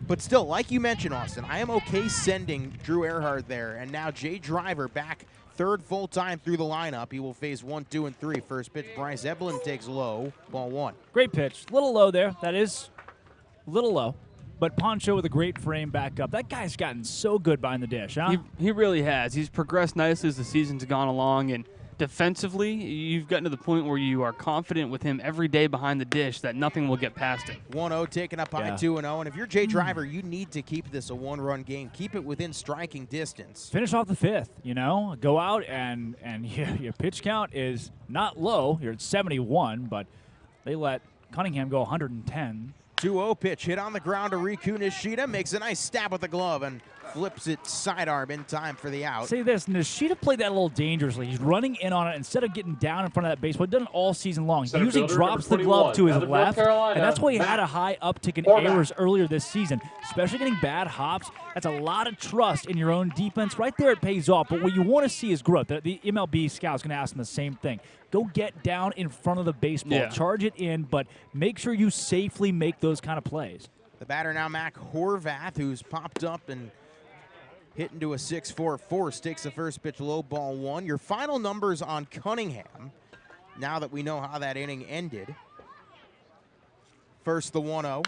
But still, like you mentioned, Austin, I am okay sending Drew Earhart there. And now Jay Driver back third full time through the lineup. He will face 1, 2, and 3. First pitch, Bryce Evelyn takes low, ball 1. Great pitch. Little low there. That is a little low. But Pancho with a great frame back up. That guy's gotten so good behind the dish, huh? He really has. He's progressed nicely as the season's gone along. And defensively, you've gotten to the point where you are confident with him every day behind the dish that nothing will get past him. 1-0 taken up high, 2-0. And if you're Jay Driver, you need to keep this a 1-run game. Keep it within striking distance. Finish off the 5th, you know. Go out and your pitch count is not low. You're at 71, but they let Cunningham go 110. 2-0 pitch hit on the ground to Riku Nishida, makes a nice stab with the glove and flips it sidearm in time for the out. Say this, Nishida played that a little dangerously. He's running in on it instead of getting down in front of that baseball. He's done it all season long. He usually drops the glove to his left, and that's why he had a high uptick in errors earlier this season, especially getting bad hops. That's a lot of trust in your own defense. Right there, it pays off, but what you want to see is growth. The MLB scout's going to ask him the same thing. Go get down in front of the baseball, charge it in, but make sure you safely make those kind of plays. The batter now, Mac Horvath, who's popped up and hit into a 6-4 force, takes the first pitch, low ball 1. Your final numbers on Cunningham, now that we know how that inning ended. First, the 1-0.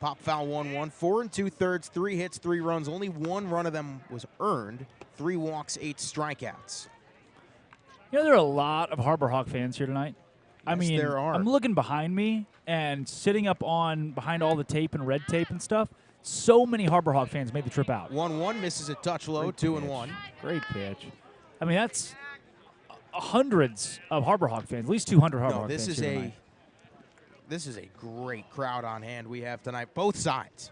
Pop foul 1-1. 4 2/3, 3 hits, 3 runs. Only 1 run of them was earned. 3 walks, 8 strikeouts. You know, there are a lot of Harbor Hawk fans here tonight. I mean, there are. I'm looking behind me and sitting up behind all the tape and red tape and stuff. So many Harbor Hawk fans made the trip out. 1-1, misses a touch low, 2-1. Great pitch. I mean, that's hundreds of Harbor Hawk fans, at least 200 Harbor Hawk fans here tonight. This is a great crowd on hand we have tonight, both sides.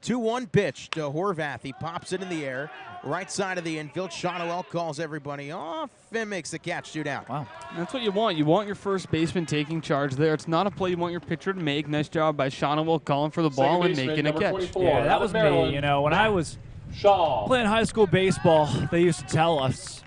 2-1 pitch to Horvath. He pops it in the air, right side of the infield. Shonowell calls everybody off and makes the catch, 2 down. Wow. That's what you want. You want your first baseman taking charge there. It's not a play you want your pitcher to make. Nice job by Shonowell calling for the ball and making a catch. Yeah, that was me. You know, when I was playing high school baseball, they used to tell us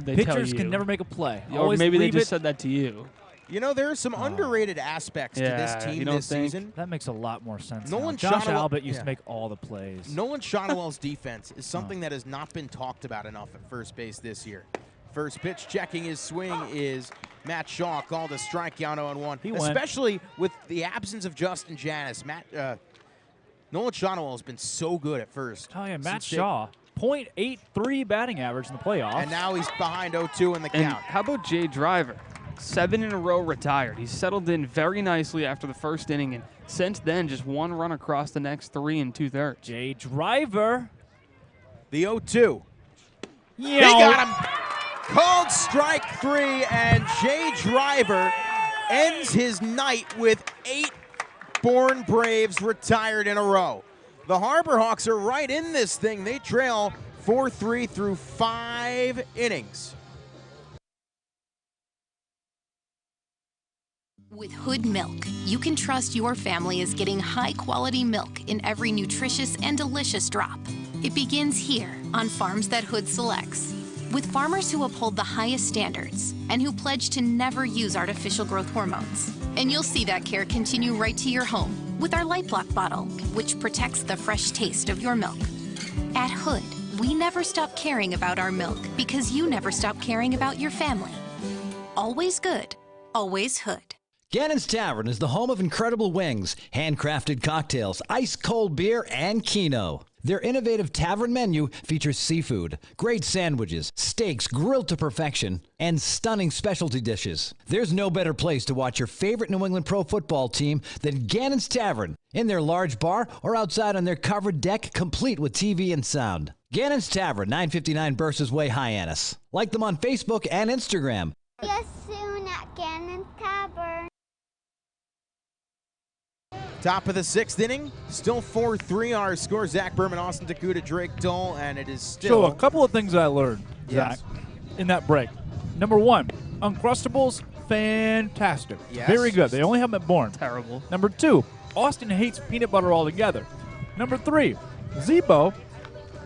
pitchers can never make a play. Or maybe they just said that to you. You know, there are some underrated aspects to this team this season. That makes a lot more sense. Nolan Josh Shonowell, Albert used to make all the plays. Nolan Shonowell's defense is something that has not been talked about enough at first base this year. First pitch, checking his swing is Matt Shaw, called a strikeout 0-1. Especially with the absence of Justin Janis. Nolan Shonowell has been so good at first. Oh, yeah, Matt Shaw. .83 batting average in the playoffs. And now he's behind 0-2 in the count. How about Jay Driver? 7 in a row retired. He's settled in very nicely after the first inning, and since then, just 1 run across the next 3 2/3. Jay Driver. The 0-2. Yeah. They got him. Called strike 3, and Jay Driver ends his night with 8 Bourne Braves retired in a row. The Harbor Hawks are right in this thing. They trail 4-3 through 5 innings. With Hood Milk, you can trust your family is getting high-quality milk in every nutritious and delicious drop. It begins here on farms that Hood selects, with farmers who uphold the highest standards and who pledge to never use artificial growth hormones. And you'll see that care continue right to your home with our Light Block bottle, which protects the fresh taste of your milk. At Hood, we never stop caring about our milk because you never stop caring about your family. Always good, always Hood. Gannon's Tavern is the home of incredible wings, handcrafted cocktails, ice-cold beer, and Keno. Their innovative tavern menu features seafood, great sandwiches, steaks grilled to perfection, and stunning specialty dishes. There's no better place to watch your favorite New England pro football team than Gannon's Tavern, in their large bar or outside on their covered deck, complete with TV and sound. Gannon's Tavern, 959 Burses Way, Hyannis. Like them on Facebook and Instagram. See you soon at Gannon's Tavern. Top of the 6th inning, still 4-3 our score. Zach Berman, Austin Takuda, Drake Dole, and it is still... So a couple of things I learned, Zach, in that break. Number 1, Uncrustables, fantastic. Yes. Very good. They only have them at Bourne. Terrible. Number 2, Austin hates peanut butter altogether. Number 3, Zebo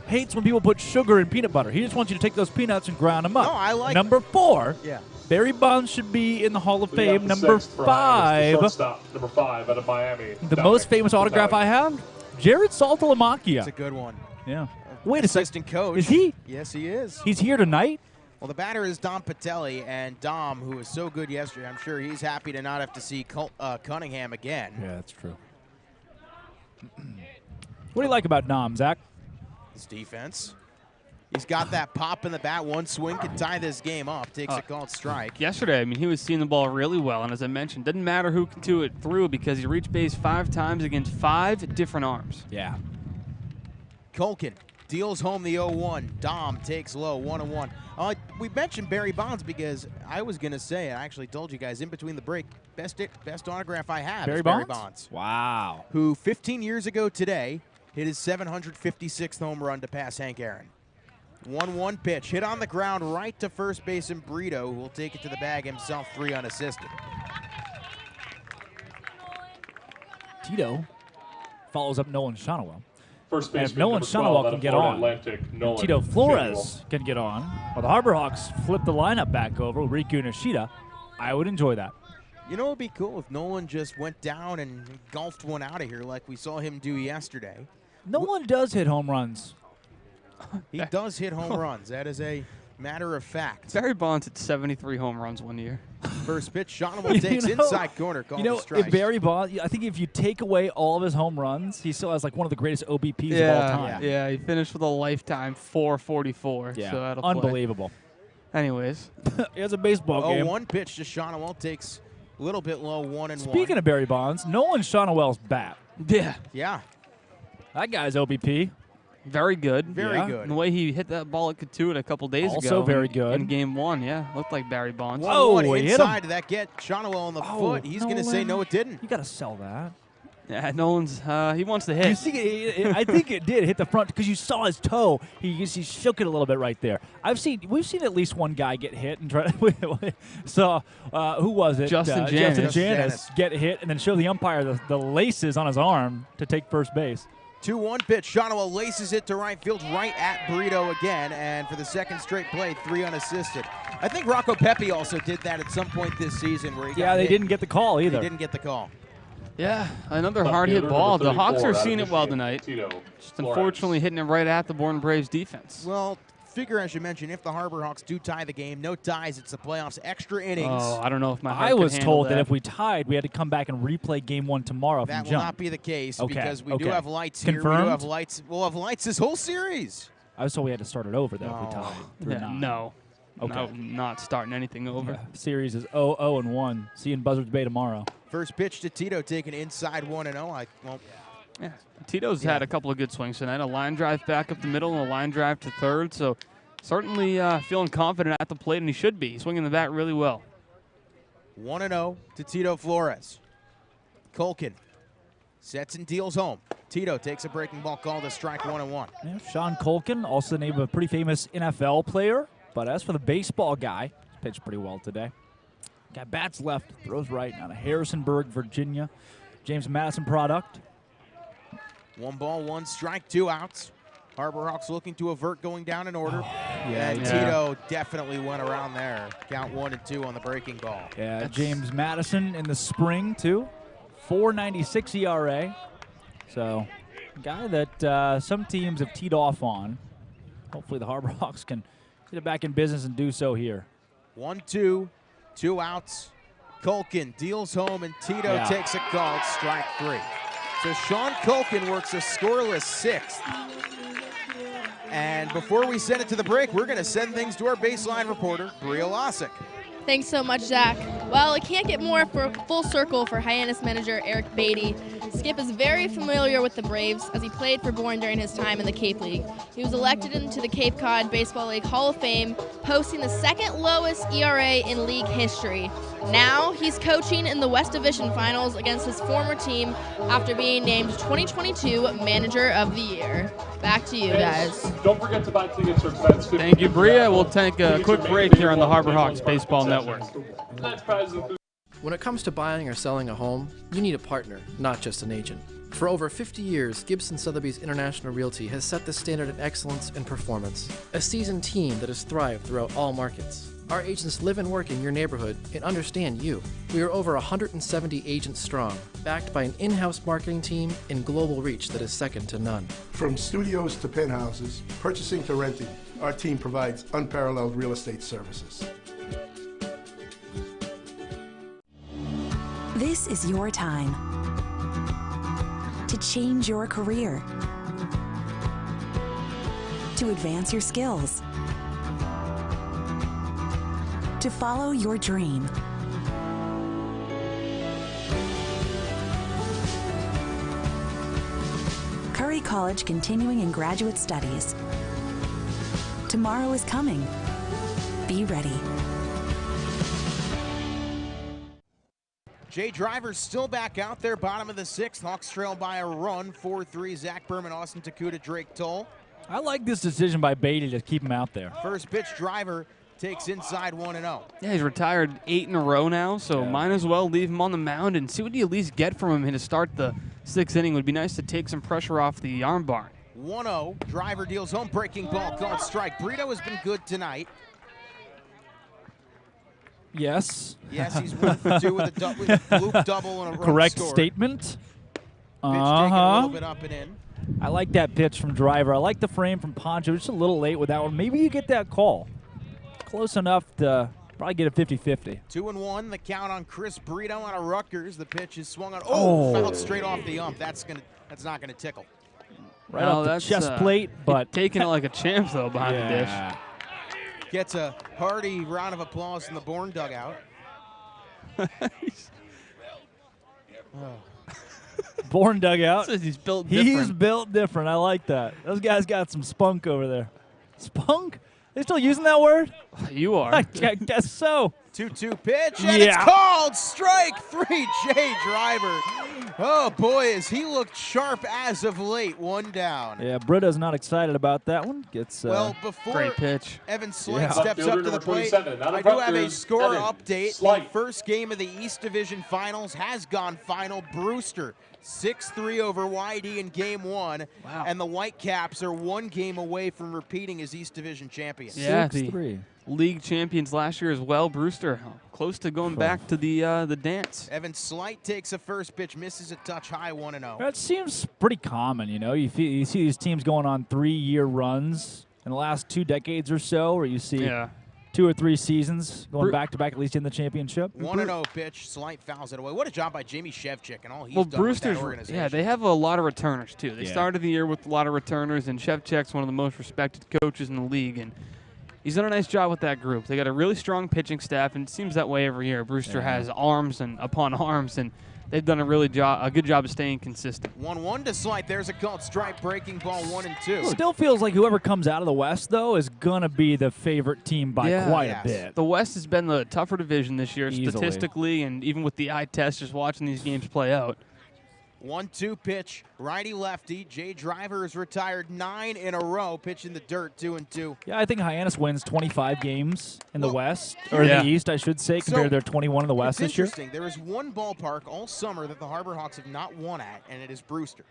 hates when people put sugar in peanut butter. He just wants you to take those peanuts and ground them up. No, I like... Number 4, yeah. Barry Bonds should be in the Hall of We got Fame. the Number sixth, Brian. 5. It's the shortstop, number 5 out of Miami. The most famous autograph I have, Jared Saltalamacchia. It's a good one. Yeah. Wait a second. Assistant coach. Is he? Yes, he is. He's here tonight? Well, the batter is Dom Patelli, and Dom, who was so good yesterday, I'm sure he's happy to not have to see Cunningham again. Yeah, that's true. What do you like about Dom, Zach? His defense. He's got that pop in the bat. One swing can tie this game up. Takes a called strike. Yesterday, I mean, he was seeing the ball really well, and as I mentioned, didn't matter who threw it through because he reached base 5 times against 5 different arms. Yeah. Culkin deals home the 0-1. Dom takes low, 1-1. We mentioned Barry Bonds because I was going to say, I actually told you guys in between the break, best autograph I have is Barry Bonds. Wow. Who 15 years ago today hit his 756th home run to pass Hank Aaron. 1-1 pitch, hit on the ground right to first baseman Brito, who will take it to the bag himself, 3 unassisted. Tito follows up Nolan Shonowell. First And baseman, if Nolan number 12 Shonowell out can of get Florida on, Atlantic, Nolan Tito Flores Shonowell. can get on, or the Harbor Hawks flip the lineup back over with Riku Nishida, I would enjoy that. You know, it would be cool if Nolan just went down and golfed one out of here like we saw him do yesterday. Nolan does hit home runs. He does hit home runs. That is a matter of fact. Barry Bonds hit 73 home runs one year. First pitch, Shonowell takes inside corner, called a strike. If Barry Bonds, I think if you take away all of his home runs, he still has like one of the greatest OBPs of all time. Yeah, he finished with a lifetime 444. Yeah, so that'll play. unbelievable. Anyways. Here's a baseball game. 0-1 pitch to Shonowell, takes a little bit low, 1-1. Speaking of Barry Bonds, Nolan Shonowell's bat. Yeah. Yeah. That guy's OBP. Very good. Very good. And the way he hit that ball at Katuitt a couple days ago. Also very good. In game 1, yeah. Looked like Barry Bonds. 1-1 he hit inside him. that get Shonowell on the foot. He's going to say no, it didn't. You got to sell that. Yeah, Nolan's, he wants to hit. You see, I think it did hit the front because you saw his toe. He shook it a little bit right there. We've seen at least one guy get hit and try to. So who was it? Justin Janis get hit and then show the umpire the laces on his arm to take first base. 2-1 pitch. Shonowell laces it to right field, right at Brito again, and for the second straight play, 3 unassisted. I think Rocco Pepe also did that at some point this season where he got they hit. didn't get the call either. They didn't get the call. Yeah, another Left hard hit fielder, ball. number The Hawks 34 are out of seeing it well Michigan, tonight. Tito Just Flores. unfortunately hitting it right at the Bourne Braves defense. Well, figure, as you mentioned, if the Harbor Hawks do tie the game, no ties, it's the playoffs, extra innings. Oh, I don't know if my heart I could was handle told that if we tied, we had to come back and replay game 1 tomorrow That from will jump. not be the case Okay, because we do okay. have lights here. Confirmed? We do have lights. We'll have lights this whole series. I was told we had to start it over, though, if we tied. Yeah, 3-9. no. Okay. No, not starting anything over. Yeah, series is 0-1. See you in Buzzards Bay tomorrow. First pitch to Tito, taken inside 1-0. Yeah, Tito's had a couple of good swings tonight. A line drive back up the middle and a line drive to third. So certainly feeling confident at the plate, and he should be. He's swinging the bat really well. 1-0 to Tito Flores. Colkin sets and deals home. Tito takes a breaking ball, called a strike, 1-1. Yeah, Sean Colkin, also the name of a pretty famous NFL player. But as for the baseball guy, he's pitched pretty well today. Got bats left, throws right out of Harrisonburg, Virginia. James Madison product. 1 ball, 1 strike, 2 outs. Harbor Hawks looking to avert going down in order. And yeah. Tito definitely went around there. Count 1 and 2 on the breaking ball. Yeah, James Madison in the spring, too. 4.96 ERA. So, a guy that some teams have teed off on. Hopefully the Harbor Hawks can get it back in business and do so here. 1-2, 2 outs. Colkin deals home, and Tito takes a called strike 3. So Sean Colkin works a scoreless 6th. And before we send it to the break, we're going to send things to our baseline reporter, Bria Losick. Thanks so much, Zach. Well, it can't get more full circle for Hyannis manager Eric Beatty. Skip is very familiar with the Braves as he played for Bourne during his time in the Cape League. He was elected into the Cape Cod Baseball League Hall of Fame, posting the second lowest ERA in league history. Now he's coaching in the West Division Finals against his former team after being named 2022 Manager of the Year. Back to you guys. Don't forget to buy tickets for tonight's 50. Thank you, Bria. We'll take a quick break here on the Harbor Hawks Baseball Network. When it comes to buying or selling a home, you need a partner, not just an agent. For over 50 years, Gibson Sotheby's International Realty has set the standard in excellence and performance. A seasoned team that has thrived throughout all markets. Our agents live and work in your neighborhood and understand you. We are over 170 agents strong, backed by an in-house marketing team and global reach that is second to none. From studios to penthouses, purchasing to renting, our team provides unparalleled real estate services. This is your time to change your career, to advance your skills, to follow your dream. Prairie College continuing in graduate studies. Tomorrow is coming. Be ready. Jay Driver's still back out there, bottom of the 6th. Hawks trail by a run, 4-3. Zach Berman, Austin Takuda, Drake Toll. I like this decision by Beatty to keep him out there. First pitch, Driver takes inside 1-0. Yeah, he's retired 8 in a row now, so might as well leave him on the mound and see what you at least get from him to start the 6th inning. Would be nice to take some pressure off the arm bar. 1-0. Driver deals home, breaking ball called strike. Brito has been good tonight. Yes. Yes, he's 1 for 2 with a loop double and a run Correct scored. statement. Pitch taken a little bit up and in. I like that pitch from Driver. I like the frame from Poncho. Just a little late with that one. Maybe you get that call. Close enough to probably get a 50-50. 2-1. The count on Chris Brito out of Rutgers. The pitch is swung on. Fouled straight off the ump. That's not gonna tickle. Right off the chest plate, but taking it like a champ though behind the dish. Gets a hearty round of applause from the Bourne dugout. Bourne dugout. Says he's built different. He's built different. I like that. Those guys got some spunk over there. Spunk? They still using that word? You are. I guess so. 2-2 pitch, and it's called strike 3. Jay Driver. Oh boy, has he looked sharp as of late. 1 down. Yeah, Brito's not excited about that one. Gets well before great pitch. Evan Slight steps up to the plate. I do have a score update. The first game of the East Division Finals has gone final. Brewster 6-3 over YD in Game 1, and the Whitecaps are 1 game away from repeating as East Division champions. Yeah, 6-3. League champions last year as well. Brewster close to going back to the dance. Evan Slight takes a first pitch, misses a touch high, 1-0. That seems pretty common, you know. You see these teams going on 3-year runs in the last 2 decades or so, where you see 2 or 3 seasons going back-to-back, at least in the championship. 1-0 pitch, Slight fouls it away. What a job by Jamie Shevchik and all he's done with that organization. Yeah, they have a lot of returners, too. They started the year with a lot of returners, and Shevchik's one of the most respected coaches in the league, and he's done a nice job with that group. They got a really strong pitching staff, and it seems that way every year. Brewster has arms and upon arms, and they've done a good job of staying consistent. 1-1 to Slight. There's a called strike, breaking ball 1-2. Still feels like whoever comes out of the West, though, is going to be the favorite team by quite a bit. The West has been the tougher division this year statistically, and even with the eye test, just watching these games play out. 1-2 pitch, righty-lefty. Jay Driver is retired 9 in a row, pitching the dirt 2-2. Yeah, I think Hyannis wins 25 games in the West, or in the East, I should say, compared to their 21 in the West this year. It's interesting. There is one ballpark all summer that the Harbor Hawks have not won at, and it is Brewster.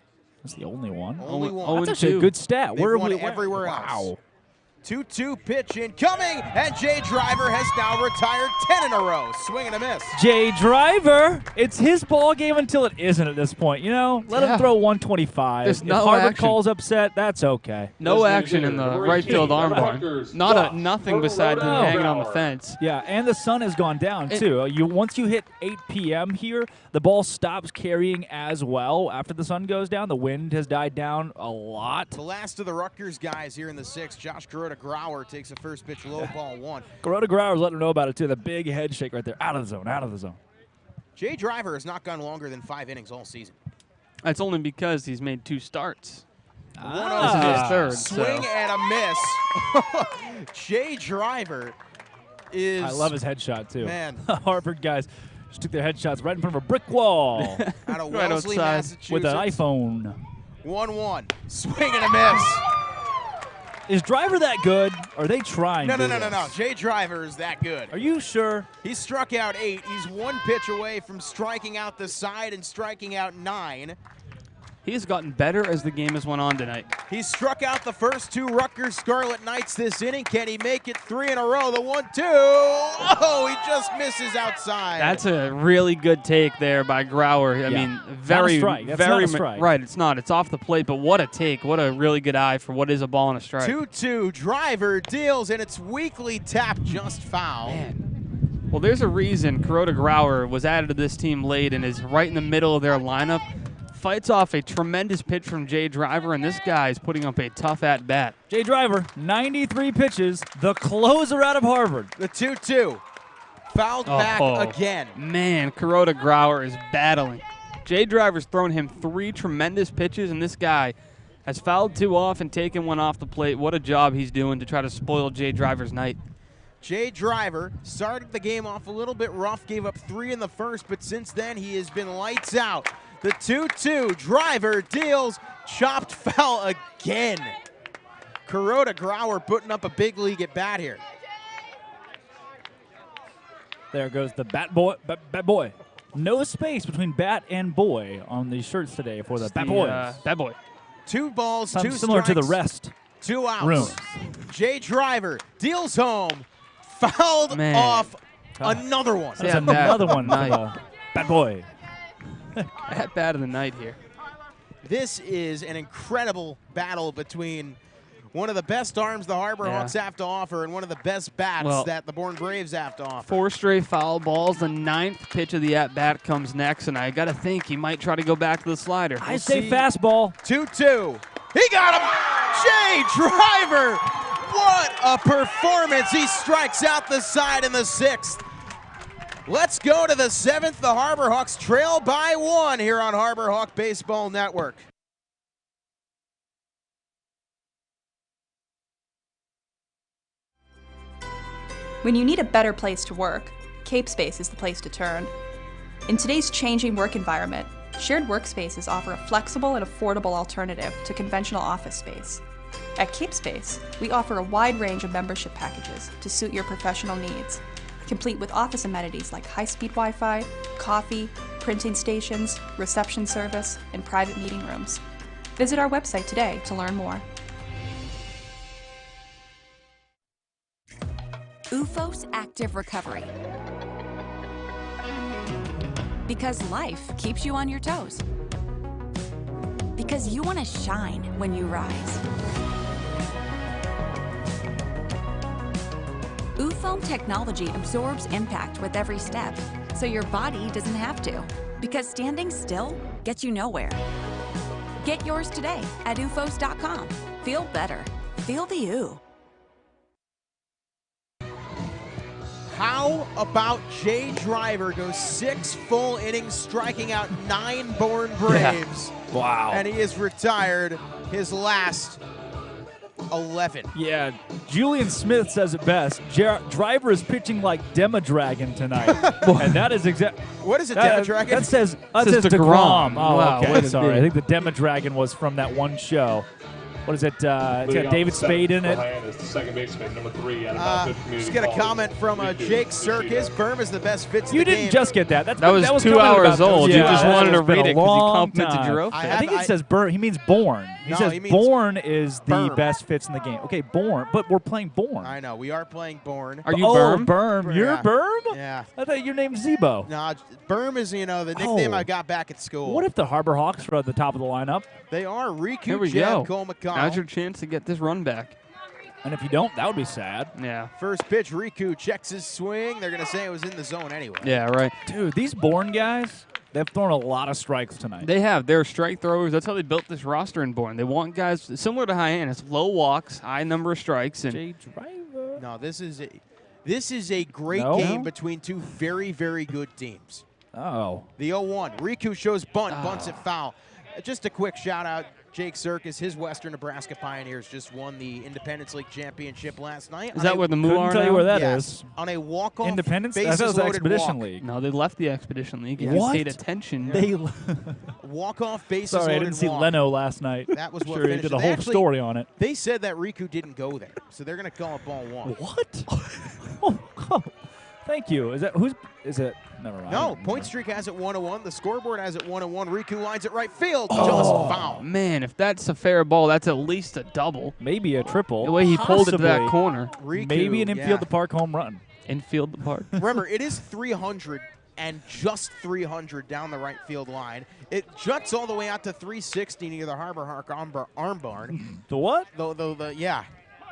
That's the only one? Only one. That's actually a good stat. They've won everywhere else. Wow. 2-2 pitch incoming, and Jay Driver has now retired 10 in a row. Swing and a miss. Jay Driver, it's his ball game until it isn't at this point. You know, let him throw 125. There's if no Harvard action. calls upset, that's okay. No action in the right field arm bar. Nothing besides him hanging on the fence. Yeah, and the sun has gone down too. Once you hit 8 p.m. here, the ball stops carrying as well. After the sun goes down, the wind has died down a lot. The last of the Rutgers guys here in the 6th, Josh Grauer takes a first pitch, low ball 1. Grauer's letting him know about it too. The big head shake right there. Out of the zone, out of the zone. Jay Driver has not gone longer than 5 innings all season. That's only because he's made 2 starts. This is his third. Swing and a miss. Jay Driver is... I love his headshot too. Man. Harvard guys just took their headshots right in front of a brick wall. Out of Right Wellesley, outside. Massachusetts. With an iPhone. 1-1. Swing and a miss. Is Driver that good? Or are they trying? No. Jay Driver is that good. Are you sure? He struck out 8. He's 1 pitch away from striking out the side and striking out 9. He has gotten better as the game has went on tonight. He struck out the first 2 Rutgers Scarlet Knights this inning. Can he make it 3 in a row? The 1-2. Oh, he just misses outside. That's a really good take there by Grauer. I mean, very, not a strike. That's very not a strike. Right. It's not. It's off the plate. But what a take! What a really good eye for what is a ball and a strike. 2-2. Driver deals, and it's weakly tapped, just foul. Man. Well, there's a reason Kuroda Grauer was added to this team late and is right in the middle of their lineup. Fights off a tremendous pitch from Jay Driver, and this guy is putting up a tough at-bat. Jay Driver, 93 pitches, the closer out of Harvard. The 2-2. Fouled back again. Man, Kuroda Grauer is battling. Jay Driver's thrown him 3 tremendous pitches, and this guy has fouled 2 off and taken 1 off the plate. What a job he's doing to try to spoil Jay Driver's night. Jay Driver started the game off a little bit rough, gave up 3 in the first, but since then he has been lights out. The 2-2, Driver deals, chopped foul again. Kuroda Grauer putting up a big league at bat here. There goes the bat boy. No space between bat and boy on the shirts today for the bat boys. Bat boy. 2 balls, 2 strikes. Similar to the rest. 2 outs. Room. Jay Driver deals home, fouled off another one. That's another one. Bat boy. At bat of the night here. This is an incredible battle between one of the best arms the Harbor Hawks have to offer and one of the best bats that the Bourne Braves have to offer. 4 straight foul balls. The 9th pitch of the at-bat comes next, and I got to think he might try to go back to the slider. I say fastball. 2-2. He got him! Jay Driver! What a performance. He strikes out the side in the 6th. Let's go to the 7th. The Harbor Hawks trail by 1 here on Harbor Hawk Baseball Network. When you need a better place to work, CapeSpace is the place to turn. In today's changing work environment, shared workspaces offer a flexible and affordable alternative to conventional office space. At CapeSpace, we offer a wide range of membership packages to suit your professional needs, complete with office amenities like high-speed Wi-Fi, coffee, printing stations, reception service, and private meeting rooms. Visit our website today to learn more. UFOs Active Recovery. Because life keeps you on your toes. Because you want to shine when you rise. UFOam technology absorbs impact with every step, so your body doesn't have to. Because standing still gets you nowhere. Get yours today at ufos.com. Feel better. Feel the U. How about Jay Driver goes 6 full innings, striking out 9 Bourne Braves. Yeah. Wow. And he has retired his last 11. Yeah, Julian Smith says it best. Driver is pitching like Demadragon tonight. And that is exact. What is a Demadragon? That says DeGrom. Oh, okay. Sorry. I think the Demadragon was from that one show. What is it? It's got David Spade in it. Hyannis, the second baseman, number 3 at about 50 Just get a comment from Jake Circus. Berm is the best fits in the game. You didn't just get that. That was 2 hours old. You just wanted to read it because you complimented Jerome. I think it says Berm. He means Bourne. He says Bourne is the best fits in the game. Okay, Bourne. But we're playing Bourne. I know. We are playing Bourne. Are you Berm? Berm. You're Berm? Yeah. I thought your name's Zebo. No, Berm is, the nickname I got back at school. What if the Harbor Hawks are at the top of the lineup? They are. Riku, Here we Jeb, go. Cole McConnell. Now's your chance to get this run back. And if you don't, that would be sad. Yeah. First pitch, Riku checks his swing. They're going to say it was in the zone anyway. Yeah, right. Dude, these Bourne guys, they've thrown a lot of strikes tonight. They have. They're strike throwers. That's how they built this roster in Bourne. They want guys similar to Hyannis, low walks, high number of strikes. And Jay Driver. No, this is a great game between 2 very, very good teams. Oh. The 0-1. Riku shows bunts it foul. Just a quick shout-out. Jake Circus, his Western Nebraska Pioneers just won the Independence League Championship last night. Is that where the Moo Couldn't are tell now? you where that Yes. is. On a walk-off Independence? I thought it was the Expedition League. No, they left the Expedition League. If What? you paid attention. They walk-off bases Sorry, I loaded didn't see walk. Leno last night. That was what sure, he finished did it. a They whole actually- story on it. They said that Riku didn't go there, so they're going to call it ball 1. What? oh, thank you. Is it? Never mind. No, point streak has it 1-1. The scoreboard has it 1-1. Riku lines it right field. Oh, Just foul. man, if that's a fair ball, that's at least a double. Maybe a triple. The way he pulled it to that Possibly. corner. Riku, Maybe an infield the park home run. Infield the park. Remember, it is 300 and just 300 down the right field line. It juts all the way out to 360 near the Harbor Hawk arm barn. The what? Yeah.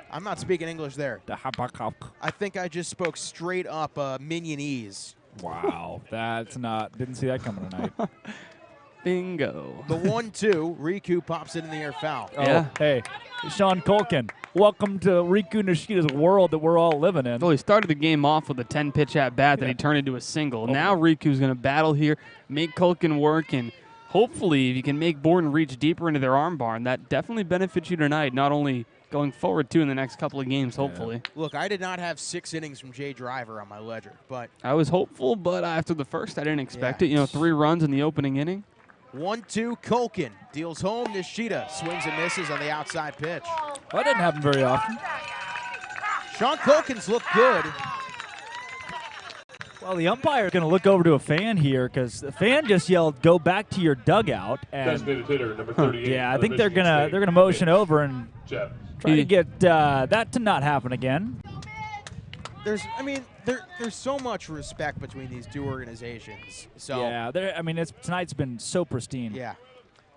I'm not speaking English there. The Harbor Hawk. I think I just spoke straight up Minionese. Wow, that's not. Didn't see that coming tonight. Bingo. The 1-2, Riku pops it in the air foul. Yeah. Hey, Sean Culkin, welcome to Riku Nishida's world that we're all living in. Well, he started the game off with a 10-pitch at bat that he turned into a single. Now Riku's going to battle here, make Culkin work, and hopefully, if you can make Bourne reach deeper into their arm barn, that definitely benefits you tonight, not only going forward, too, in the next couple of games, hopefully. Look, I did not have 6 innings from Jay Driver on my ledger, but... I was hopeful, but after the first, I didn't expect it. You know, 3 runs in the opening inning. 1-2, Culkin deals home. Nishida swings and misses on the outside pitch. Well, that didn't happen very often. Sean Culkin's looked good. Well, the umpire is going to look over to a fan here because the fan just yelled, "Go back to your dugout." And Designated hitter, number 38. yeah, I think they're gonna motion over and try to get that to not happen again. There's so much respect between these two organizations. So yeah, tonight's been so pristine. Yeah,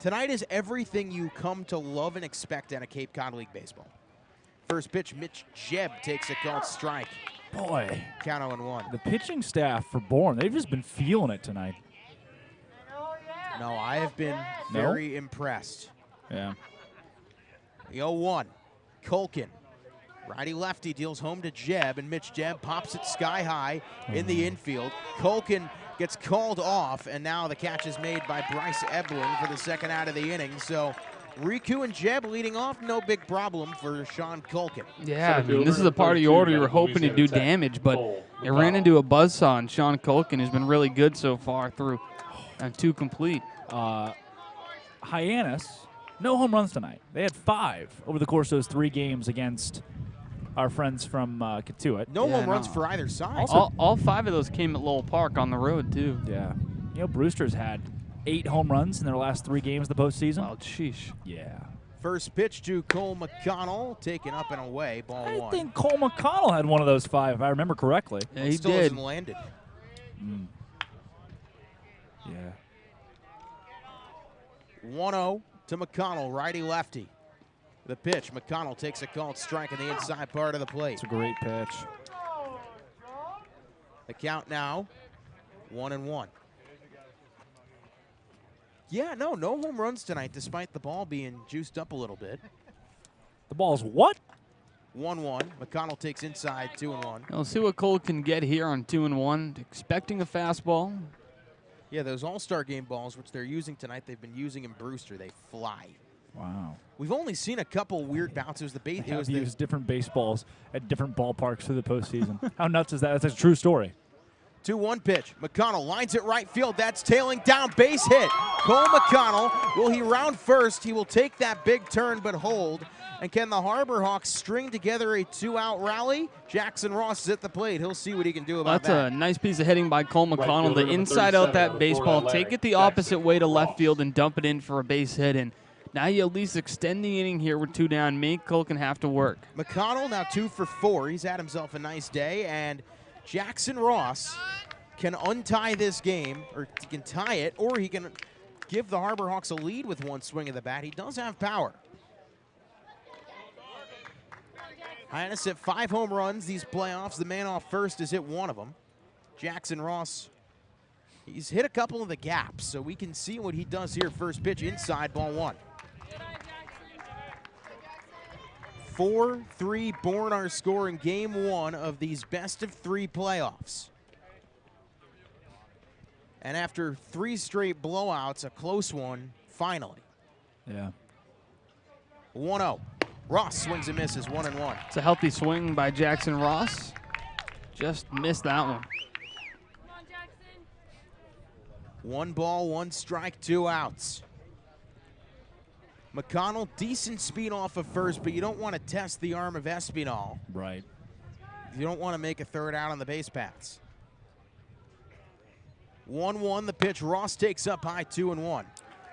tonight is everything you come to love and expect out of Cape Cod League baseball. First pitch, Mitch Jebb takes a called strike. Boy, count 0-1. The pitching staff for Bourne, they've just been feeling it tonight. No, I have been very impressed. Yeah. The 0-1, Culkin. Righty-lefty deals home to Jebb, and Mitch Jebb pops it sky high in the infield. Culkin gets called off, and now the catch is made by Bryce Eblin for the second out of the inning. So Riku and Jebb leading off, no big problem for Sean Culkin. Yeah, I mean, this is a part of the order you were hoping to do damage, but it ran into a buzzsaw on Sean Culkin, who's been really good so far through 2 complete. Hyannis, no home runs tonight. They had 5 over the course of those 3 games against our friends from Katuitt. No home runs for either side. All 5 of those came at Lowell Park on the road, too. Yeah. You know, Brewster's had 8 home runs in their last 3 games of the postseason. Oh, sheesh. Yeah. First pitch to Cole McConnell, taken up and away, ball 1. I think Cole McConnell had one of those 5, if I remember correctly. Yeah, he still did. hasn't landed. Yeah. 1-0 to McConnell, righty-lefty. The pitch, McConnell takes a called strike in the inside part of the plate. It's a great pitch. The count now, 1-1. Yeah, no home runs tonight, despite the ball being juiced up a little bit. The ball's what? 1-1. McConnell takes inside, 2-1. We'll see what Cole can get here on 2-1. Expecting a fastball. Yeah, those All-Star Game balls, which they're using tonight, they've been using in Brewster. They fly. Wow. We've only seen a couple weird bounces. They have used different baseballs at different ballparks through the postseason. How nuts is that? That's a true story. 2-1 pitch. McConnell lines it right field. That's tailing down, base hit. Cole McConnell, will he round first? He will take that big turn but hold. And can the Harbor Hawks string together a 2-out rally? Jackson Ross is at the plate. He'll see what he can do about that. That's a nice piece of hitting by Cole McConnell. The inside out that baseball, take it the opposite way to left field and dump it in for a base hit. And now you at least extend the inning here with 2 down. Make Culkin have to work. McConnell now 2 for 4. He's had himself a nice day. And Jackson Ross can untie this game, or he can tie it, or he can give the Harbor Hawks a lead with 1 swing of the bat. He does have power. Hyannis hit 5 home runs these playoffs. The man off first has hit 1 of them. Jackson Ross, he's hit a couple of the gaps, so we can see what he does here. First pitch inside, ball 1. 4-3 Bourne our score in game 1 of these best-of-3 playoffs. And after 3 straight blowouts, a close one, finally. Yeah. 1-0. Ross swings and misses, 1-1. It's a healthy swing by Jackson Ross. Just missed that one. 1 ball, 1 strike, 2 outs. McConnell, decent speed off of first, but you don't want to test the arm of Espinal. Right. You don't want to make a 3rd out on the base paths. 1-1, the pitch. Ross takes up high, 2-1.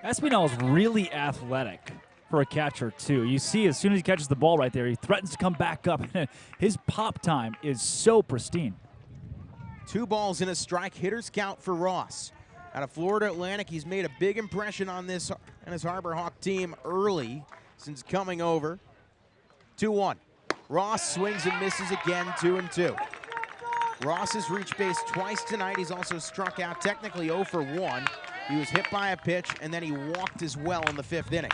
Espinal is really athletic for a catcher, too. You see, as soon as he catches the ball right there, he threatens to come back up. His pop time is so pristine. 2 balls and a strike. Hitters count for Ross. Out of Florida Atlantic, he's made a big impression on this and his Harbor Hawk team early since coming over. 2-1. Ross swings and misses again, 2-2. Ross has reached base twice tonight. He's also struck out, technically 0 for 1. He was hit by a pitch, and then he walked as well in the 5th inning.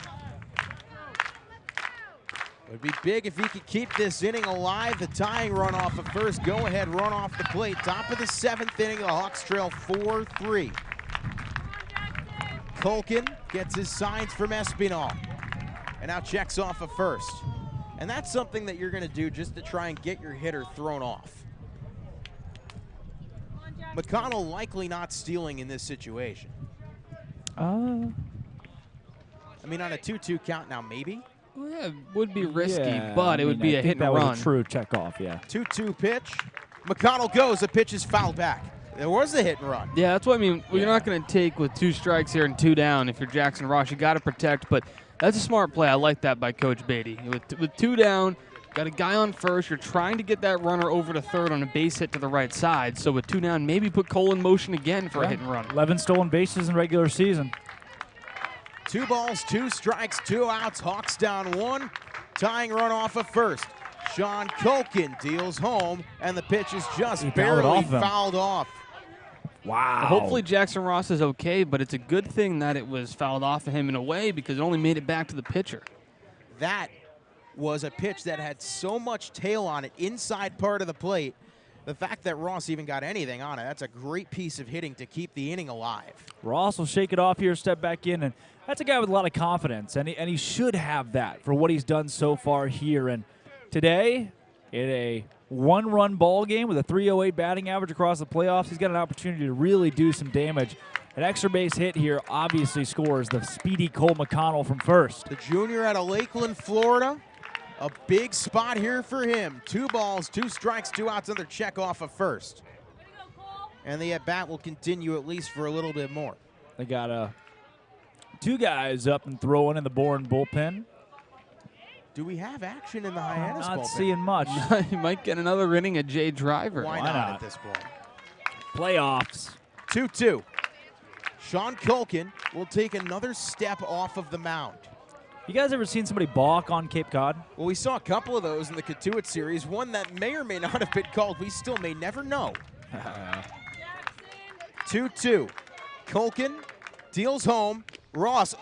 It would be big if he could keep this inning alive. The tying run off of first, go-ahead run off the plate. Top of the 7th inning, the Hawks trail 4-3. Colkin gets his signs from Espinal and now checks off a first. And that's something that you're going to do just to try and get your hitter thrown off. McConnell likely not stealing in this situation. I mean, on a 2-2 count now, maybe? Well, yeah, it would be risky, Yeah, but it would be a hit and that run. was a true checkoff, yeah. 2-2 pitch. McConnell goes. The pitch is fouled back. There was a hit and run. Yeah, that's what I mean. Well, you're not going to take with 2 strikes here and 2 down if you're Jackson Ross. You got to protect, but that's a smart play. I like that by Coach Beatty. With 2 down, got a guy on first. You're trying to get that runner over to third on a base hit to the right side. So with 2 down, maybe put Cole in motion again for a hit and run. 11 stolen bases in regular season. 2 balls, 2 strikes, 2 outs. Hawks down 1. Tying run off of first. Sean Colkin deals home, and the pitch is just barely fouled off. Wow. Well, hopefully Jackson Ross is okay, but it's a good thing that it was fouled off of him in a way because it only made it back to the pitcher. That was a pitch that had so much tail on it, inside part of the plate. The fact that Ross even got anything on it, that's a great piece of hitting to keep the inning alive. Ross will shake it off here, step back in, and that's a guy with a lot of confidence, and he should have that for what he's done so far here. And today, in a 1-run ball game with a 308 batting average across the playoffs, he's got an opportunity to really do some damage. An extra base hit here obviously scores the speedy Cole McConnell from first. The junior out of Lakeland, Florida. A big spot here for him. 2 balls, 2 strikes, 2 outs, another check off of first. And the at-bat will continue at least for a little bit more. They got 2 guys up and throwing in the Bourne bullpen. Do we have action in the Hyannis bullpen? Not seeing much. You might get another inning of Jay Driver. Why not at this point? Playoffs. 2-2. Sean Colkin will take another step off of the mound. You guys ever seen somebody balk on Cape Cod? Well, we saw a couple of those in the Katuitt series. One that may or may not have been called. We still may never know. 2-2. Colkin deals home. Ross,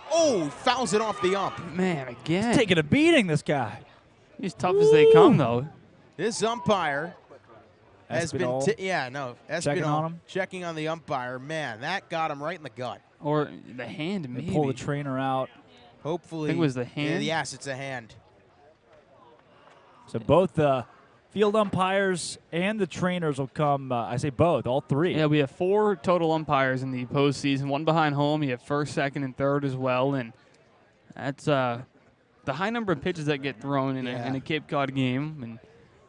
fouls it off the ump. Man, again. He's taking a beating, this guy. He's tough as they come, though. This umpire has Espinal. been, Espinal Checking on him? checking on the umpire. Man, that got him right in the gut. Or the hand, They maybe. pull the trainer out. Hopefully. I think it was the hand. Yes, it's a hand. So both the field umpires and the trainers will come, I say both, all 3. Yeah, we have 4 total umpires in the postseason, 1 behind home. You have first, second, and third as well. And that's the high number of pitches that get thrown in a Cape Cod game. And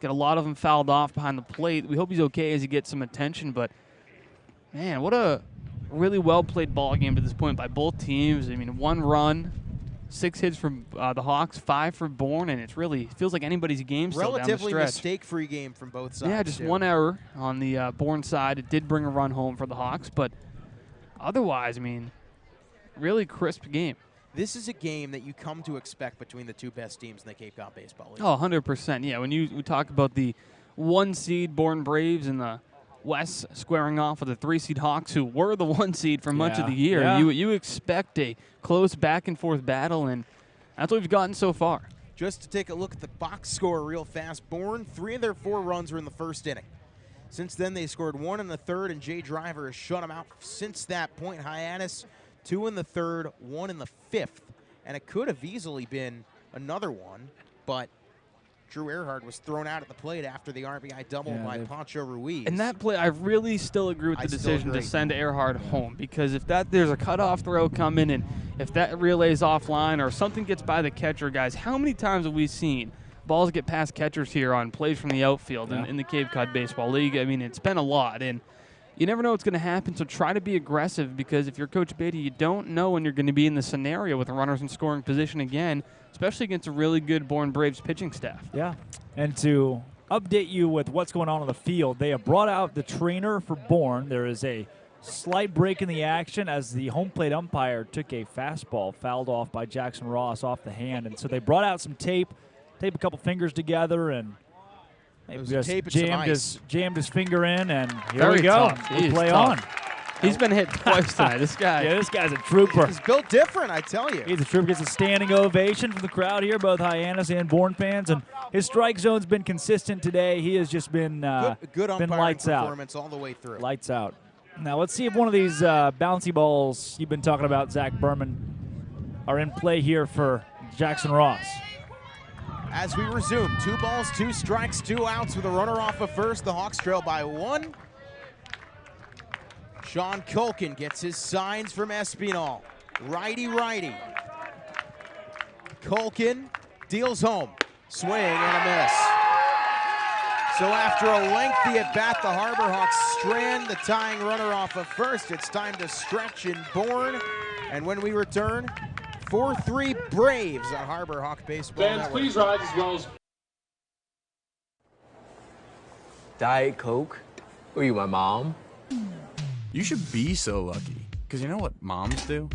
get a lot of them fouled off behind the plate. We hope he's okay as he gets some attention. But, man, what a really well-played ball game to this point by both teams. I mean, 1 run. 6 hits from the Hawks, 5 for Bourne, and it feels like anybody's game still down the stretch. Relatively mistake-free game from both sides. Yeah, just 1 error on the Bourne side. It did bring a run home for the Hawks, but otherwise, I mean, really crisp game. This is a game that you come to expect between the 2 best teams in the Cape Cod Baseball League. Oh, 100%. Yeah, when we talk about the 1 seed Bourne Braves and the West squaring off with the 3-seed Hawks, who were the 1 seed for much of the year. Yeah. You expect a close back-and-forth battle, and that's what we've gotten so far. Just to take a look at the box score real fast, Bourne, 3 of their 4 runs were in the first inning. Since then, they scored 1 in the third, and Jay Driver has shut them out since that point. Hyannis, 2 in the third, 1 in the fifth, and it could have easily been another one, but Drew Earhart was thrown out at the plate after the RBI double by Pancho Ruiz. And that play, I really still agree with the decision to send Earhart home, because if there's a cutoff throw coming, and if that relay's offline or something gets by the catcher, guys, how many times have we seen balls get past catchers here on plays from the outfield in the Cape Cod Baseball League? I mean, it's been a lot, and you never know what's going to happen, so try to be aggressive, because if you're Coach Beatty, you don't know when you're going to be in the scenario with runners in scoring position again, especially against a really good Bourne Braves pitching staff. Yeah, and to update you with what's going on the field, they have brought out the trainer for Bourne. There is a slight break in the action as the home plate umpire took a fastball fouled off by Jackson Ross off the hand, and so they brought out some tape a couple fingers together, and maybe just jammed his finger in, and here we go. Play on. He's been hit twice tonight. This guy. Yeah, this guy's a trooper. He's built different, I tell you. He's a trooper. Gets a standing ovation from the crowd here, both Hyannis and Bourne fans, and his strike zone's been consistent today. He has just been good been umpiring lights out. performance all the way through. Lights out. Now let's see if one of these bouncy balls you've been talking about, Zach Berman, are in play here for Jackson Ross. As we resume, 2 balls, 2 strikes, 2 outs with a runner off of first. The Hawks trail by 1. Sean Culkin gets his signs from Espinal. Righty-righty. Culkin deals home. Swing and a miss. So after a lengthy at-bat, the Harbor Hawks strand the tying runner off of first. It's time to stretch in Bourne. And when we return, 4-3 Braves on Harbor Hawk Baseball Fans, Network. please rise as well as... Diet Coke? Who are you, my mom? You should be so lucky, because you know what moms do?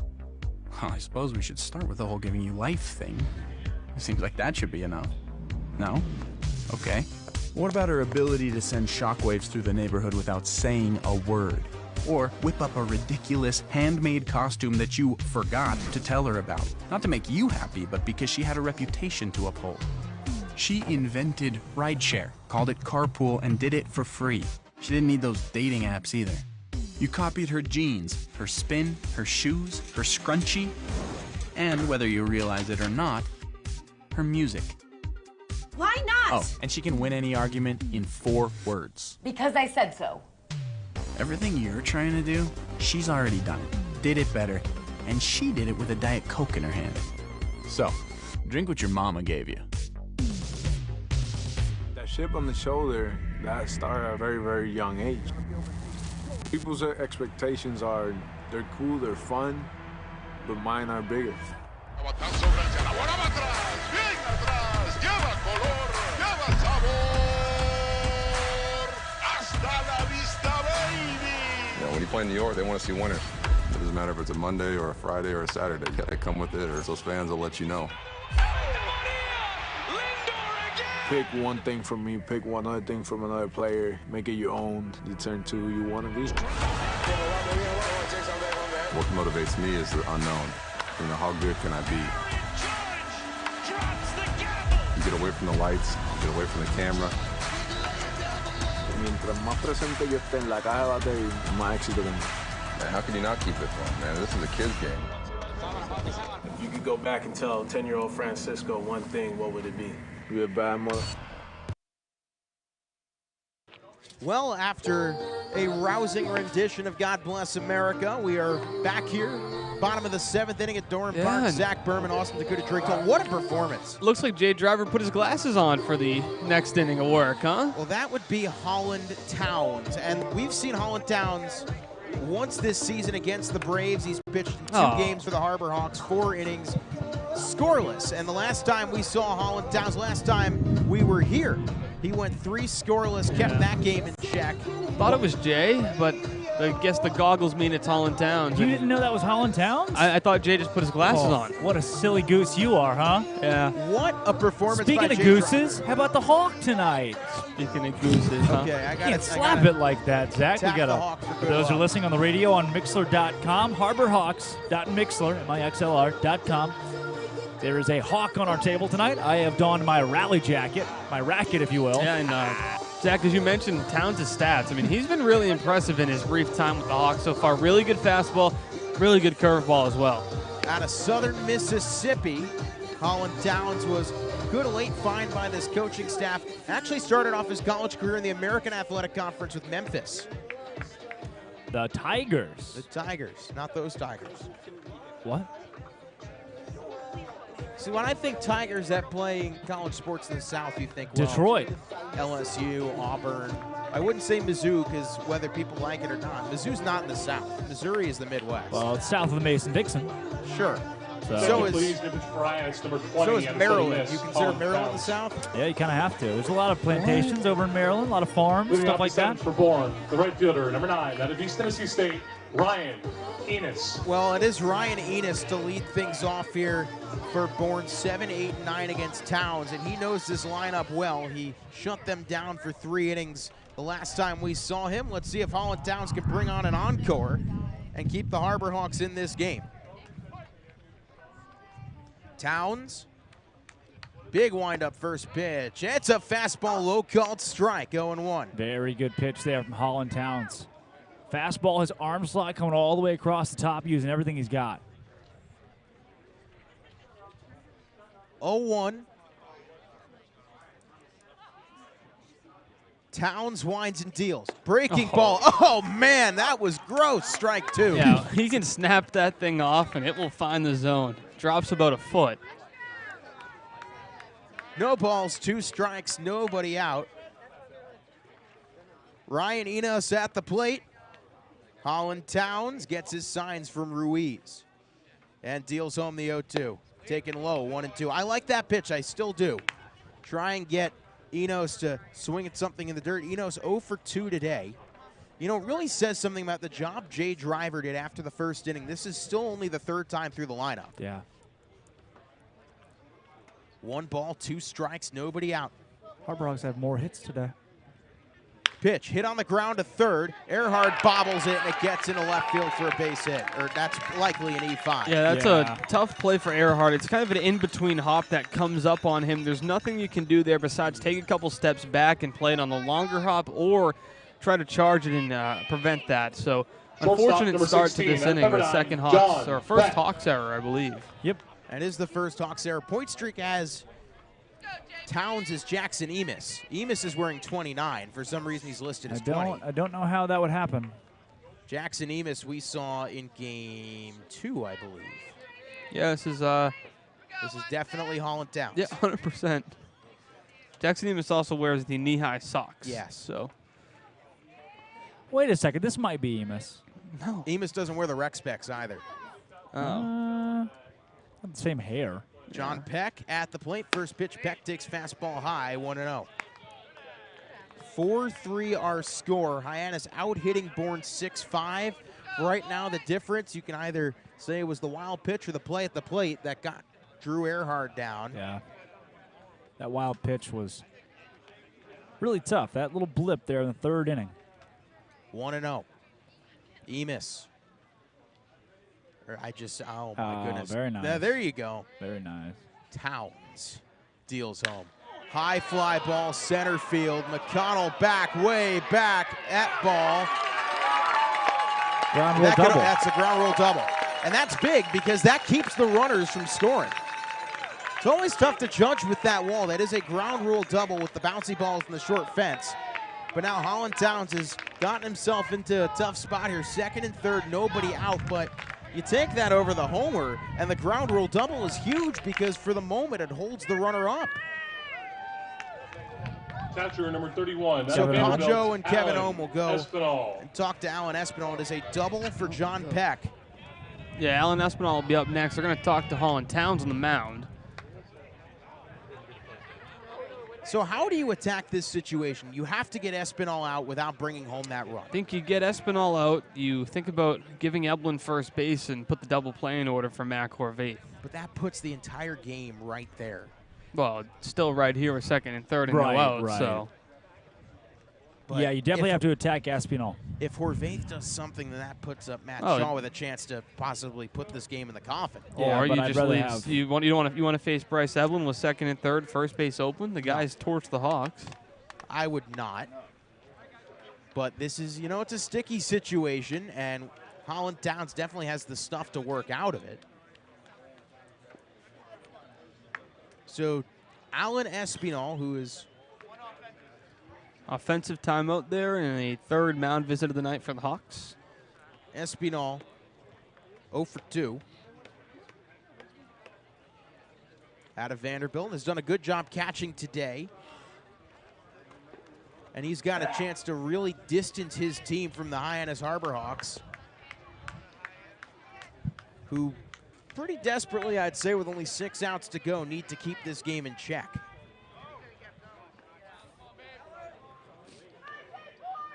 Well, I suppose we should start with the whole giving you life thing. It seems like that should be enough. No? Okay. What about her ability to send shockwaves through the neighborhood without saying a word? Or whip up a ridiculous handmade costume that you forgot to tell her about. Not to make you happy, but because she had a reputation to uphold. She invented rideshare, called it carpool, and did it for free. She didn't need those dating apps either. You copied her jeans, her spin, her shoes, her scrunchie, and whether you realize it or not, her music. Why not? Oh, and she can win any argument in 4 words. Because I said so. Everything you're trying to do, she's already done it, did it better, and she did it with a Diet Coke in her hand. So, drink what your mama gave you. That chip on the shoulder, that started at a very, very young age. People's expectations are, they're cool, they're fun, but mine are bigger. When you play in New York, they want to see winners. It doesn't matter if it's a Monday or a Friday or a Saturday. You gotta come with it, or those fans will let you know. Pick one thing from me, pick one other thing from another player, make it your own. You turn to who you want to be. What motivates me is the unknown. You know, how good can I be? You get away from the lights, you get away from the camera. Mientras más presente yo esté en la caja de batería, más éxito tengo. Man, how can you not keep it fun, man? This is a kid's game. If you could go back and tell 10-year-old Francisco one thing, what would it be? You're a bad mother. Well, after a rousing rendition of God Bless America, we are back here, bottom of the 7th inning at Doran Park. Zach Berman, Austin Dakota Drigton. What a performance. Looks like Jay Driver put his glasses on for the next inning of work, huh? Well, that would be Holland Towns, and we've seen Holland Towns once this season against the Braves. He's pitched 2 games for the Harbor Hawks, 4 innings, scoreless. And the last time we saw Holland Towns, last time we were here, he went 3 scoreless, kept that game in check. Thought it was Jay, but I guess the goggles mean it's Holland Towns. You didn't know that was Holland Towns? I thought Jay just put his glasses on. What a silly goose you are, huh? Yeah. What a performance Speaking by of Jay gooses, Driver. how about the Hawk tonight? Speaking of gooses, huh? Okay, I You got can't slap it like that, Zach. We got for those who are listening on the radio on Mixlr.com, HarborHawks.mixlr.com. There is a Hawk on our table tonight. I have donned my rally jacket, my racket, if you will. Yeah, and Zach, as you mentioned, Towns' stats. I mean, he's been really impressive in his brief time with the Hawks so far. Really good fastball, really good curveball as well. Out of southern Mississippi, Holland Towns was good late find by this coaching staff. Actually started off his college career in the American Athletic Conference with Memphis. The Tigers. The Tigers, not those Tigers. What? See, when I think Tigers that play college sports in the South, you think, well, Detroit. LSU, Auburn. I wouldn't say Mizzou, because whether people like it or not, Mizzou's not in the South. Missouri is the Midwest. Well, it's south of the Mason-Dixon. Sure. So is Maryland. You consider Maryland the South? Yeah, you kind of have to. There's a lot of plantations over in Maryland, a lot of farms, Moving stuff up like to that. 7th for Bourne, the right fielder, number 9, out of East Tennessee State, Ryan Hyannis. Well, it is Ryan Hyannis to lead things off here for Bourne, 7, 8, 9 against Towns, and he knows this lineup well. He shut them down for 3 innings the last time we saw him. Let's see if Holland Towns can bring on an encore and keep the Harbor Hawks in this game. Towns, big windup first pitch. It's a fastball, low called strike, 0-1. Very good pitch there from Holland Towns. Fastball, his arm slot coming all the way across the top, using everything he's got. 0-1. Towns winds and deals. Breaking ball. Oh, man, that was gross. Strike 2. Yeah, he can snap that thing off, and it will find the zone. Drops about a foot. No balls, 2 strikes, nobody out. Ryan Enos at the plate. Holland Towns gets his signs from Ruiz and deals home the 0-2. Taken low, 1-2. I like that pitch, I still do. Try and get Enos to swing at something in the dirt. Enos 0 for 2 today. You know, it really says something about the job Jay Driver did after the first inning. This is still only the 3rd time through the lineup. Yeah. 1 ball, 2 strikes, nobody out. Harbor Hawks have more hits today. Pitch hit on the ground to third. Earhart bobbles it, and it gets into left field for a base hit. Or that's likely an E5. Yeah, that's a tough play for Earhart. It's kind of an in-between hop that comes up on him. There's nothing you can do there besides take a couple steps back and play it on the longer hop or try to charge it and prevent that. So, unfortunate start to this inning. The second Hawks, or first Hawks error, I believe. Yep. That is the first Hawks error. Point streak as Towns is Jackson Emis. Emis is wearing 29. For some reason, he's listed as 20. I don't know how that would happen. Jackson Emis we saw in game 2, I believe. Yeah, this is definitely Holland Towns. Yeah, 100%. Jackson Emis also wears the knee-high socks. Yes. So. Wait a second, this might be Emis. No. Emis doesn't wear the rec specs either. Not the same hair. John Peck at the plate. First pitch, Peck takes fastball high, 1-0. 4-3 our score. Hyannis out hitting Bourne 6-5. Right now the difference, you can either say it was the wild pitch or the play at the plate that got Drew Earhart down. Yeah. That wild pitch was really tough. That little blip there in the 3rd inning. 1-0. Emis. Oh my goodness. Very nice. Now, there you go. Very nice. Towns deals home. High fly ball, center field. McConnell back, way back at ball. Ground rule double. That's a ground rule double. And that's big because that keeps the runners from scoring. It's always tough to judge with that wall. That is a ground rule double with the bouncy balls and the short fence. But now Holland Towns has gotten himself into a tough spot here. 2nd and 3rd, nobody out, but you take that over the homer, and the ground rule double is huge because for the moment it holds the runner up. Catcher number 31. So Pancho and Kevin Ohm will go Espinal. and talk to Alan Espinal. It is a double for John Peck. Yeah, Alan Espinal will be up next. They're going to talk to Holland Towns on the mound. So how do you attack this situation? You have to get Espinal out without bringing home that run. I think you get Espinal out. You think about giving Eblin first base and put the double play in order for Matt Corvette. But that puts the entire game right there. Well, still right here with 2nd and 3rd and no out. So. But yeah, you definitely have to attack Espinal. If Horvath does something, then that puts up Matt Shaw with a chance to possibly put this game in the coffin. Yeah, or you just leave. You want to face Bryce Eblin with 2nd and 3rd, first base open. The guy's torched the Hawks. I would not. But this is, it's a sticky situation, and Holland Towns definitely has the stuff to work out of it. So Alan Espinal, who is offensive timeout there and a 3rd mound visit of the night for the Hawks. Espinal 0 for 2. Out of Vanderbilt, has done a good job catching today. And he's got a chance to really distance his team from the Hyannis Harbor Hawks, who pretty desperately, I'd say, with only 6 outs to go, need to keep this game in check.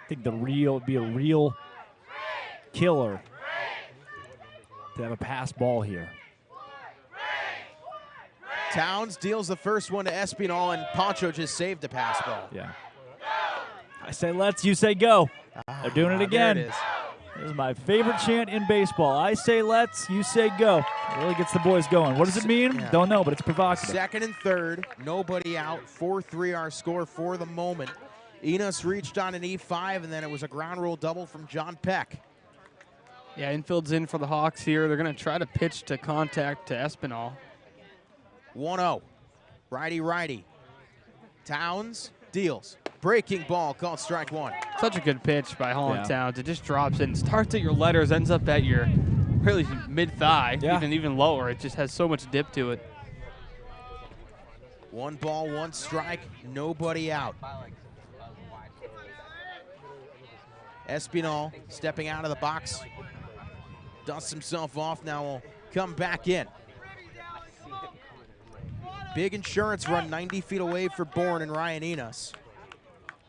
I think it'd be a real killer to have a pass ball here. Towns deals the first one to Espinal, and Pancho just saved a pass ball. Yeah. I say let's, you say go. They're doing it again. There it is. This is my favorite chant in baseball. I say let's, you say go. It really gets the boys going. What does it mean? Yeah. Don't know, but it's provocative. 2nd and 3rd, nobody out. 4-3 our score for the moment. Enos reached on an E5, and then it was a ground rule double from John Peck. Yeah, infield's in for the Hawks here. They're going to try to pitch to contact to Espinal. 1-0. Righty. Towns deals. Breaking ball called strike one. Such a good pitch by Holland Towns. It just drops in, starts at your letters, ends up at your really mid-thigh, even lower. It just has so much dip to it. 1 ball, 1 strike, nobody out. Espinal stepping out of the box. Dusts himself off, now will come back in. Big insurance run 90 feet away for Bourne and Ryan Enos.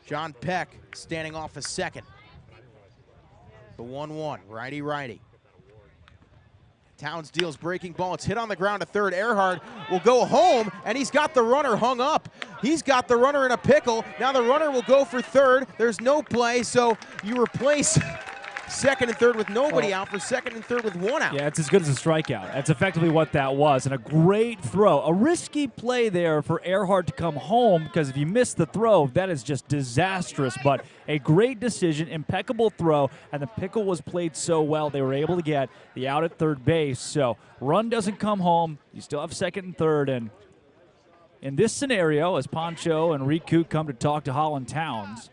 John Peck standing off a second. The 1-1, righty. Towns deals breaking ball. It's hit on the ground to third. Earhart will go home, and he's got the runner hung up. He's got the runner in a pickle. Now the runner will go for third. There's no play, so you replace second and third with nobody out for second and third with 1 out. Yeah, it's as good as a strikeout. That's effectively what that was, and a great throw. A risky play there for Earhart to come home, because if you miss the throw, that is just disastrous, but a great decision, impeccable throw, and the pickle was played so well they were able to get the out at third base. So run doesn't come home. You still have second and third, and in this scenario, as Poncho and Riku come to talk to Holland Towns,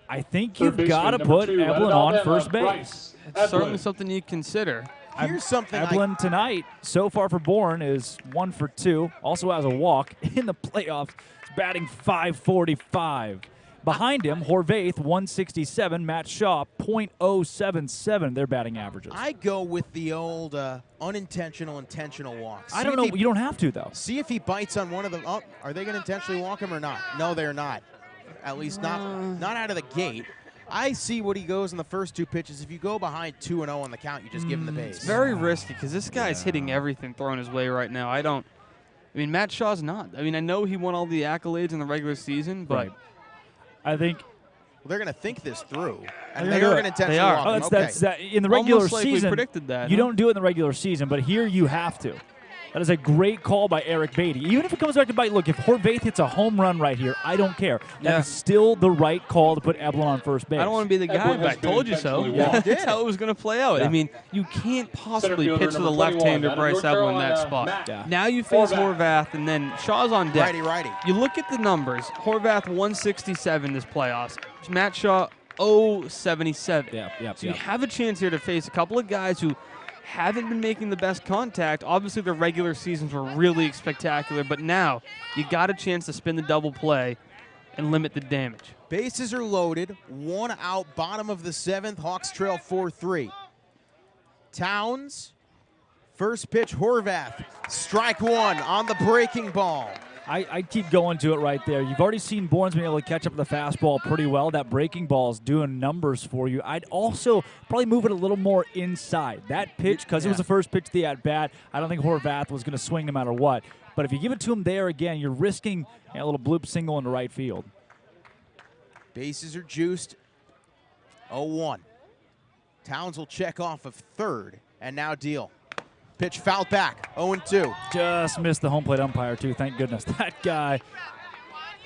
I think you've got to put Eblin on first base. It's certainly something you consider. Here's something Eblin tonight, so far for Bourne, is 1 for 2. Also has a walk in the playoffs. He's batting .545. Behind him, Horvath, 167. Matt Shaw, .077. Their batting averages. I go with the old unintentional, intentional walks. I don't know. You don't have to, though. See if he bites on one of them. Oh, are they going to intentionally walk him or not? No, they're not. At least not out of the gate. I see what he goes in the first 2 pitches. If you go behind 2-0 on the count, you just give him the base. It's very risky because this guy's hitting everything thrown his way right now. I mean, Matt Shaw's not. I mean, I know he won all the accolades in the regular season, but I think they're going to think this through, and they are going to intentionally walk him. That's in the regular like season. We predicted that. You don't do it in the regular season, but here you have to. That is a great call by Eric Beatty. Even if it comes back to bite, look, if Horvath hits a home run right here, I don't care. That is still the right call to put Eblin on first base. I don't want to be the guy, but I told you so. That's how it was going to play out. I mean, you can't possibly pitch to the left-hander Bryce Eblin in that spot. Now you face Horvath, and then Shaw's on deck. Righty. You look at the numbers. Horvath 167 this playoffs. Matt Shaw 077. So you have a chance here to face a couple of guys who haven't been making the best contact. Obviously, their regular seasons were really spectacular, but now you got a chance to spin the double play and limit the damage. Bases are loaded. 1 out, bottom of the 7th. Hawks trail 4-3. Towns, first pitch, Horvath. Strike 1 on the breaking ball. I keep going to it right there. You've already seen Bourne's been able to catch up with the fastball pretty well. That breaking ball is doing numbers for you. I'd also probably move it a little more inside. That pitch, because it was the first pitch of the at-bat, I don't think Horvath was going to swing no matter what. But if you give it to him there again, you're risking a little bloop single into right field. Bases are juiced. 0-1. Towns will check off of third, and now deal. Pitch fouled back, 0-2. Just missed the home plate umpire, too. Thank goodness. That guy,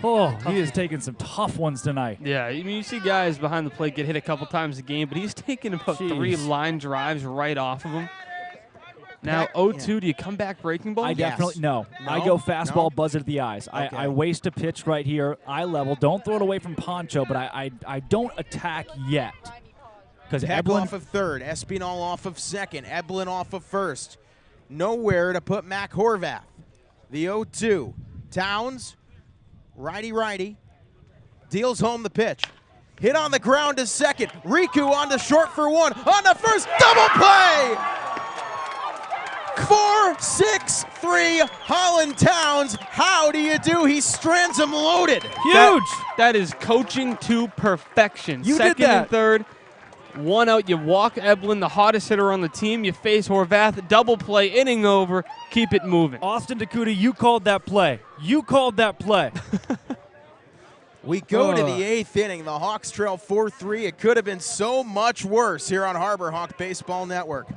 he is taking some tough ones tonight. Yeah, I mean, you see guys behind the plate get hit a couple times a game, but he's taking about 3 line drives right off of him. Now, 0-2, do you come back breaking ball? I definitely, no. I go fastball, buzz it at the eyes. Okay. I waste a pitch right here, eye level. Don't throw it away from Poncho, but I don't attack yet. Because Eblin off of third, Espinal off of second, Eblin off of first. Nowhere to put Mac Horvath. The 0-2. Towns, righty, deals home the pitch. Hit on the ground to second. Riku on to short for 1. On the first, double play! 4-6-3, Holland Towns. How do you do? He strands him loaded. Huge! That is coaching to perfection. You Second did that. and third. 1 out, you walk Eblin, the hottest hitter on the team. You face Horvath, double play, inning over, keep it moving. Austin Dakuda, you called that play. You called that play. We go to the 8th inning. The Hawks trail 4-3. It could have been so much worse here on Harbor Hawk Baseball Network.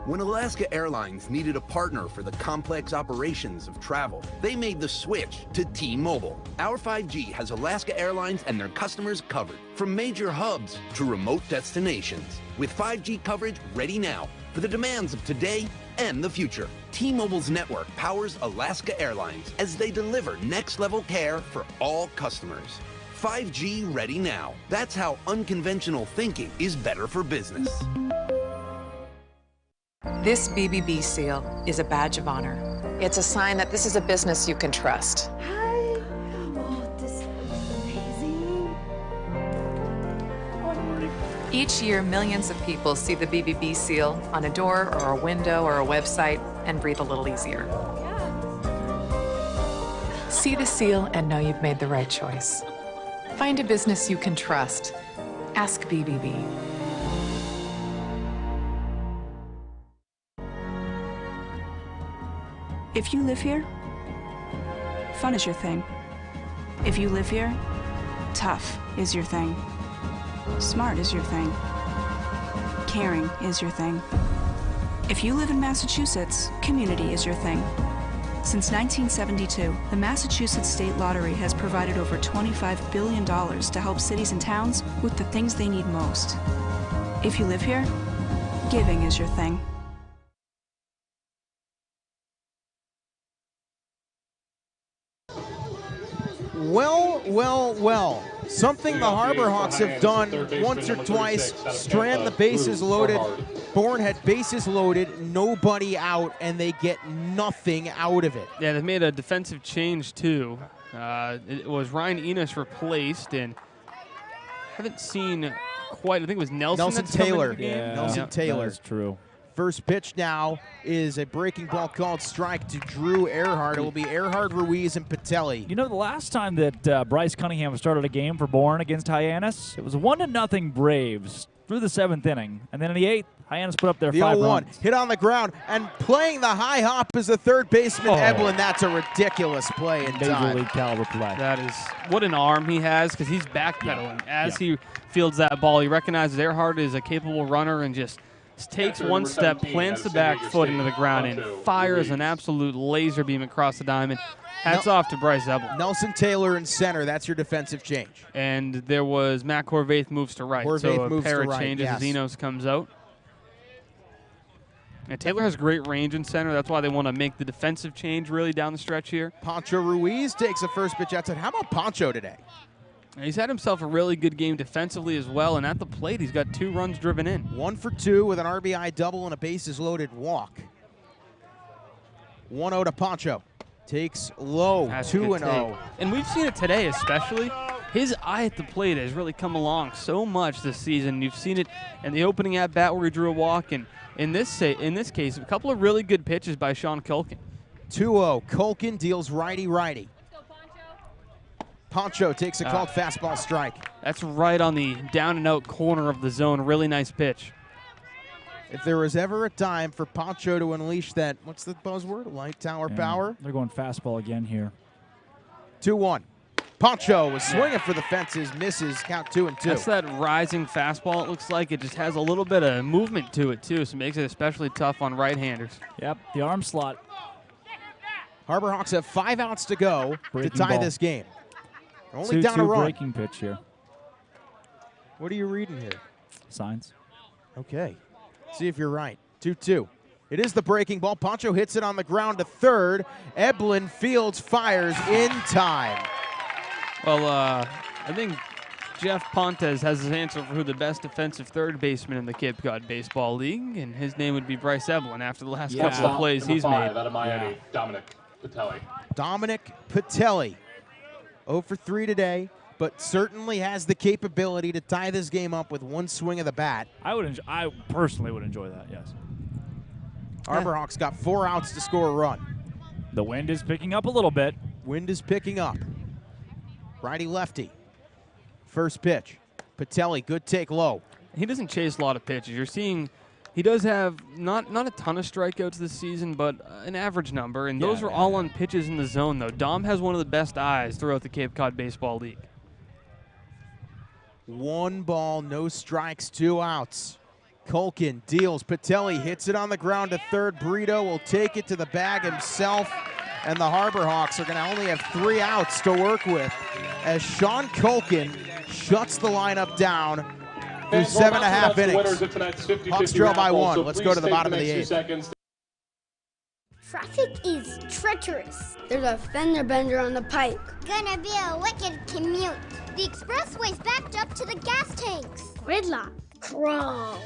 When Alaska Airlines needed a partner for the complex operations of travel, they made the switch to T-Mobile. Our 5G has Alaska Airlines and their customers covered, from major hubs to remote destinations, with 5G coverage ready now for the demands of today and the future. T-Mobile's network powers Alaska Airlines as they deliver next-level care for all customers. 5G ready now. That's how unconventional thinking is better for business. This BBB seal is a badge of honor. It's a sign that this is a business you can trust. Hi. Oh, this is amazing. Each year, millions of people see the BBB seal on a door or a window or a website and breathe a little easier. See the seal and know you've made the right choice. Find a business you can trust. Ask BBB. If you live here, fun is your thing. If you live here, tough is your thing. Smart is your thing. Caring is your thing. If you live in Massachusetts, community is your thing. Since 1972, the Massachusetts State Lottery has provided over $25 billion to help cities and towns with the things they need most. If you live here, giving is your thing. Well. Something the Harbor Hawks have done once or twice. Strand the bases loaded. Bourne had bases loaded, nobody out, and they get nothing out of it. Yeah, they made a defensive change, too. It was Ryan Hyannis replaced, and haven't seen quite, I think it was Nelson Taylor. Yeah, Nelson Taylor. That's true. First pitch now is a breaking ball called strike to Drew Earhart. It will be Earhart, Ruiz, and Patelli. You know, the last time that Bryce Cunningham started a game for Bourne against Hyannis, it was 1-0 Braves through the 7th inning. And then in the 8th, Hyannis put up their 5 runs. Hit on the ground, and playing the high hop is the third baseman, Eblin. That's a ridiculous play in time. Major league caliber play. That is, what an arm he has, because he's backpedaling. As he fields that ball, he recognizes Earhart is a capable runner and just takes one step, plants the back foot into the ground, and fires an absolute laser beam across the diamond. Hats off to Bryce Eblin. Nelson Taylor in center. That's your defensive change. And there was Matt Horvath moves to right. So a pair of changes as Enos comes out. And Taylor has great range in center. That's why they want to make the defensive change really down the stretch here. Pancho Ruiz takes the first pitch outside. How about Pancho today? He's had himself a really good game defensively as well, and at the plate, he's got 2 runs driven in. 1 for 2 with an RBI double and a bases-loaded walk. 1-0 to Pancho. Takes low, 2-0. And we've seen it today especially. His eye at the plate has really come along so much this season. You've seen it in the opening at-bat where he drew a walk, and in this case, a couple of really good pitches by Sean Culkin. 2-0. Culkin deals righty-righty. Pancho takes a called fastball strike. That's right on the down-and-out corner of the zone. Really nice pitch. If there was ever a time for Pancho to unleash that, what's the buzzword? Light tower power? They're going fastball again here. 2-1. Pancho was swinging for the fences, misses, count 2-2. That's that rising fastball, it looks like. It just has a little bit of movement to it, too, so it makes it especially tough on right-handers. Yep, the arm slot. Harbor Hawks have 5 outs to go to tie this game. Only down a run. Breaking pitch here. What are you reading here? Signs. Okay. See if you're right. 2-2. It is the breaking ball. Pancho hits it on the ground to third. Eblin fields, fires in time. Well, I think Jeff Pontes has his answer for who the best defensive third baseman in the Cape Cod Baseball League, and his name would be Bryce Eblin after the last couple of plays he's made. Out of Miami, Dominic Patelli. Dominic Patelli. 0 for 3 today, but certainly has the capability to tie this game up with one swing of the bat. I personally would enjoy that, yes. Harbor Hawks got 4 outs to score a run. The wind is picking up a little bit. Wind is picking up. Righty-lefty. First pitch. Patelli, good take low. He doesn't chase a lot of pitches. You're seeing he does have not a ton of strikeouts this season, but an average number, and those are all on pitches in the zone, though. Dom has one of the best eyes throughout the Cape Cod Baseball League. 1 ball, no strikes, 2 outs. Culkin deals. Patelli hits it on the ground to third. Brito will take it to the bag himself. And the Harbor Hawks are going to only have 3 outs to work with as Sean Culkin shuts the lineup down through 7.5 innings. Hawks trail by 1. Let's go to the bottom of the 8th. Traffic is treacherous. There's a fender bender on the pike. Gonna be a wicked commute. The expressway's backed up to the gas tanks. Gridlock. Crawl.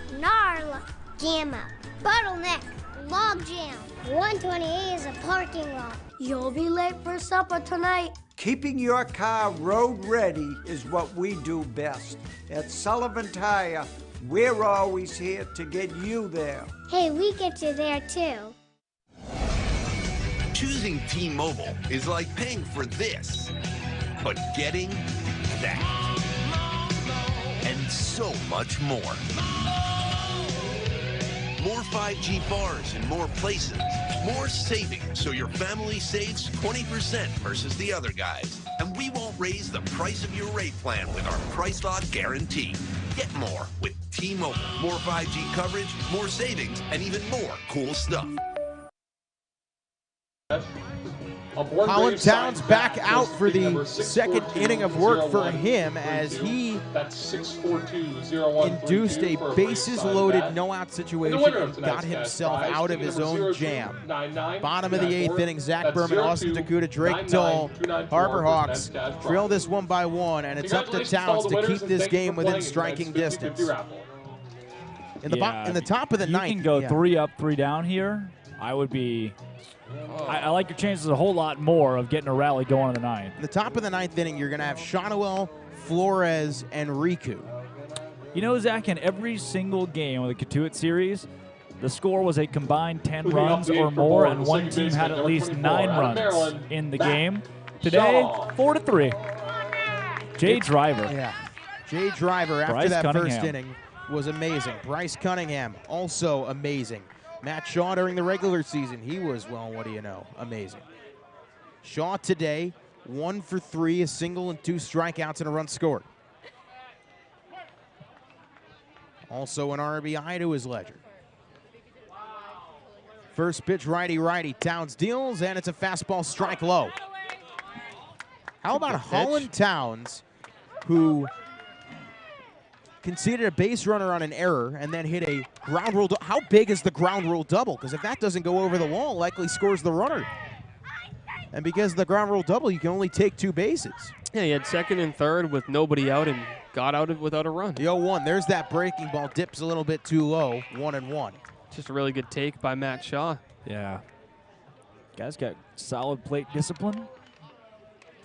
Snarl. Jam up. Bottleneck. Log jam. 128 is a parking lot. You'll be late for supper tonight. Keeping your car road ready is what we do best. At Sullivan Tire, we're always here to get you there. Hey, we get you there too. Choosing T-Mobile is like paying for this, but getting that. And so much more. More 5G bars in more places. More savings so your family saves 20% versus the other guys. And we won't raise the price of your rate plan with our price lock guarantee. Get more with T-Mobile. More 5G coverage, more savings, and even more cool stuff. Colin Towns back out for the second inning of work for him as he induced a bases-loaded no-out situation and got himself out of his own jam. Bottom of the 8th inning, Zach Berman, Austin Takuda, Drake Dull, Harbor Hawks trail this 1-1, and it's up to Towns to keep this game within striking distance. In the top of the 9th, you can go 3 up, 3 down here. I would be... I like your chances a whole lot more of getting a rally going in the 9th. In the top of the 9th inning, you're going to have Shonowell, Flores, and Riku. You know, Zach, in every single game of the Katuitt series, the score was a combined 10 runs or more, and one team had at least 9 runs in the game. Today, 4-3. Jay Driver. Yeah. Jay Driver, after that first inning, was amazing. Bryce Cunningham, also amazing. Matt Shaw during the regular season, he was, well, what do you know, amazing. Shaw today, 1 for 3, a single and 2 strikeouts and a run scored. Also an RBI to his ledger. First pitch, righty-righty. Towns deals, and it's a fastball strike low. How about Holland Towns, who conceded a base runner on an error and then hit a ground rule. How big is the ground rule double? Because if that doesn't go over the wall, likely scores the runner. And because of the ground rule double, you can only take 2 bases. Yeah, he had second and third with nobody out and got out without a run. The 0-1, there's that breaking ball, dips a little bit too low, 1-1. Just a really good take by Matt Shaw. Yeah. Guy's got solid plate discipline.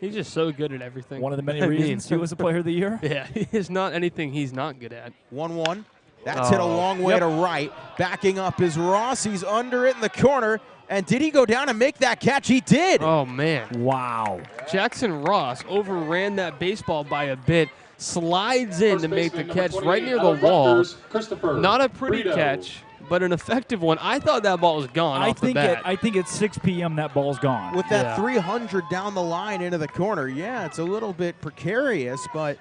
He's just so good at everything. One of the many reasons he was the player of the year. Yeah, there's not anything he's not good at. 1-1. That's hit a long way to right. Backing up is Ross. He's under it in the corner. And did he go down and make that catch? He did. Oh, man. Wow. Jackson Ross overran that baseball by a bit. Slides in to make the catch right near the wall. Not a pretty catch, but an effective one. I thought that ball was gone off the bat. I think at 6 p.m. that ball's gone. With that 300 down the line into the corner, yeah, it's a little bit precarious, but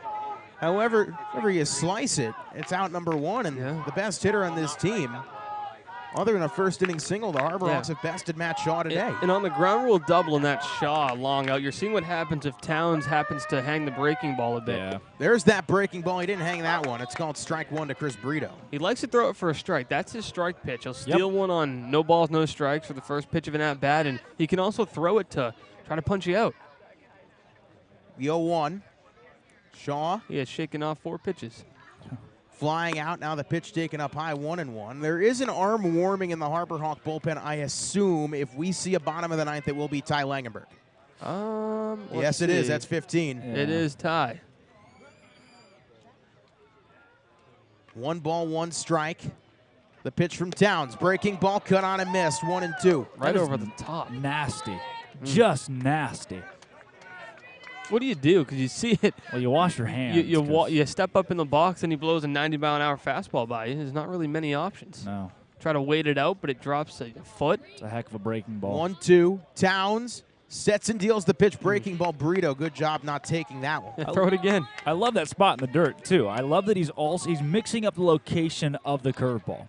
however you slice it, it's out number 1, and the best hitter on this team. Other than a first-inning single, the Harbor Hawks have bested Matt Shaw today. And on the ground rule double in that Shaw long out, you're seeing what happens if Towns happens to hang the breaking ball a bit. Yeah. There's that breaking ball. He didn't hang that one. It's called strike 1 to Chris Brito. He likes to throw it for a strike. That's his strike pitch. He'll steal one on no balls, no strikes for the first pitch of an at-bat, and he can also throw it to try to punch you out. The 0-1. Shaw. He has shaken off 4 pitches. Flying out, now the pitch taken up high, 1-1. There is an arm warming in the Harbor Hawk bullpen. I assume if we see a bottom of the 9th, it will be Ty Langenberg. Yes, it is. That's 15. Yeah. It is Ty. 1 ball, 1 strike. The pitch from Towns. Breaking ball, cut on and missed. 1-2. Right over the top. Nasty. Just nasty. What do you do? Because you see it. Well, you wash your hands. You step up in the box and he blows a 90-mile-an-hour fastball by you. There's not really many options. No. Try to wait it out, but it drops a foot. It's a heck of a breaking ball. 1-2. Towns Sets and deals the pitch, breaking ball. Brito, good job not taking that one. Throw it again. I love that spot in the dirt, too. I love that he's mixing up the location of the curveball.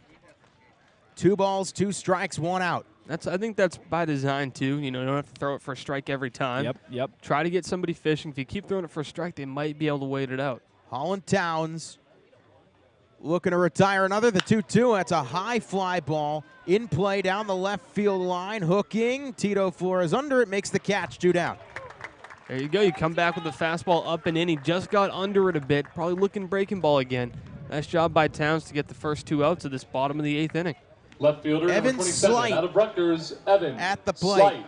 2 balls, 2 strikes, 1 out. I think that's by design, too. You don't have to throw it for a strike every time. Yep. Try to get somebody fishing. If you keep throwing it for a strike, they might be able to wait it out. Holland Towns looking to retire another. The 2-2. That's a high fly ball in play down the left field line. Hooking. Tito Flores under it. Makes the catch. 2 down. There you go. You come back with the fastball up and in. He just got under it a bit. Probably looking breaking ball again. Nice job by Towns to get the first 2 outs of this bottom of the 8th inning. Left fielder, Evan number 27, Slight out of Rutgers, Evan at the plate. Slight.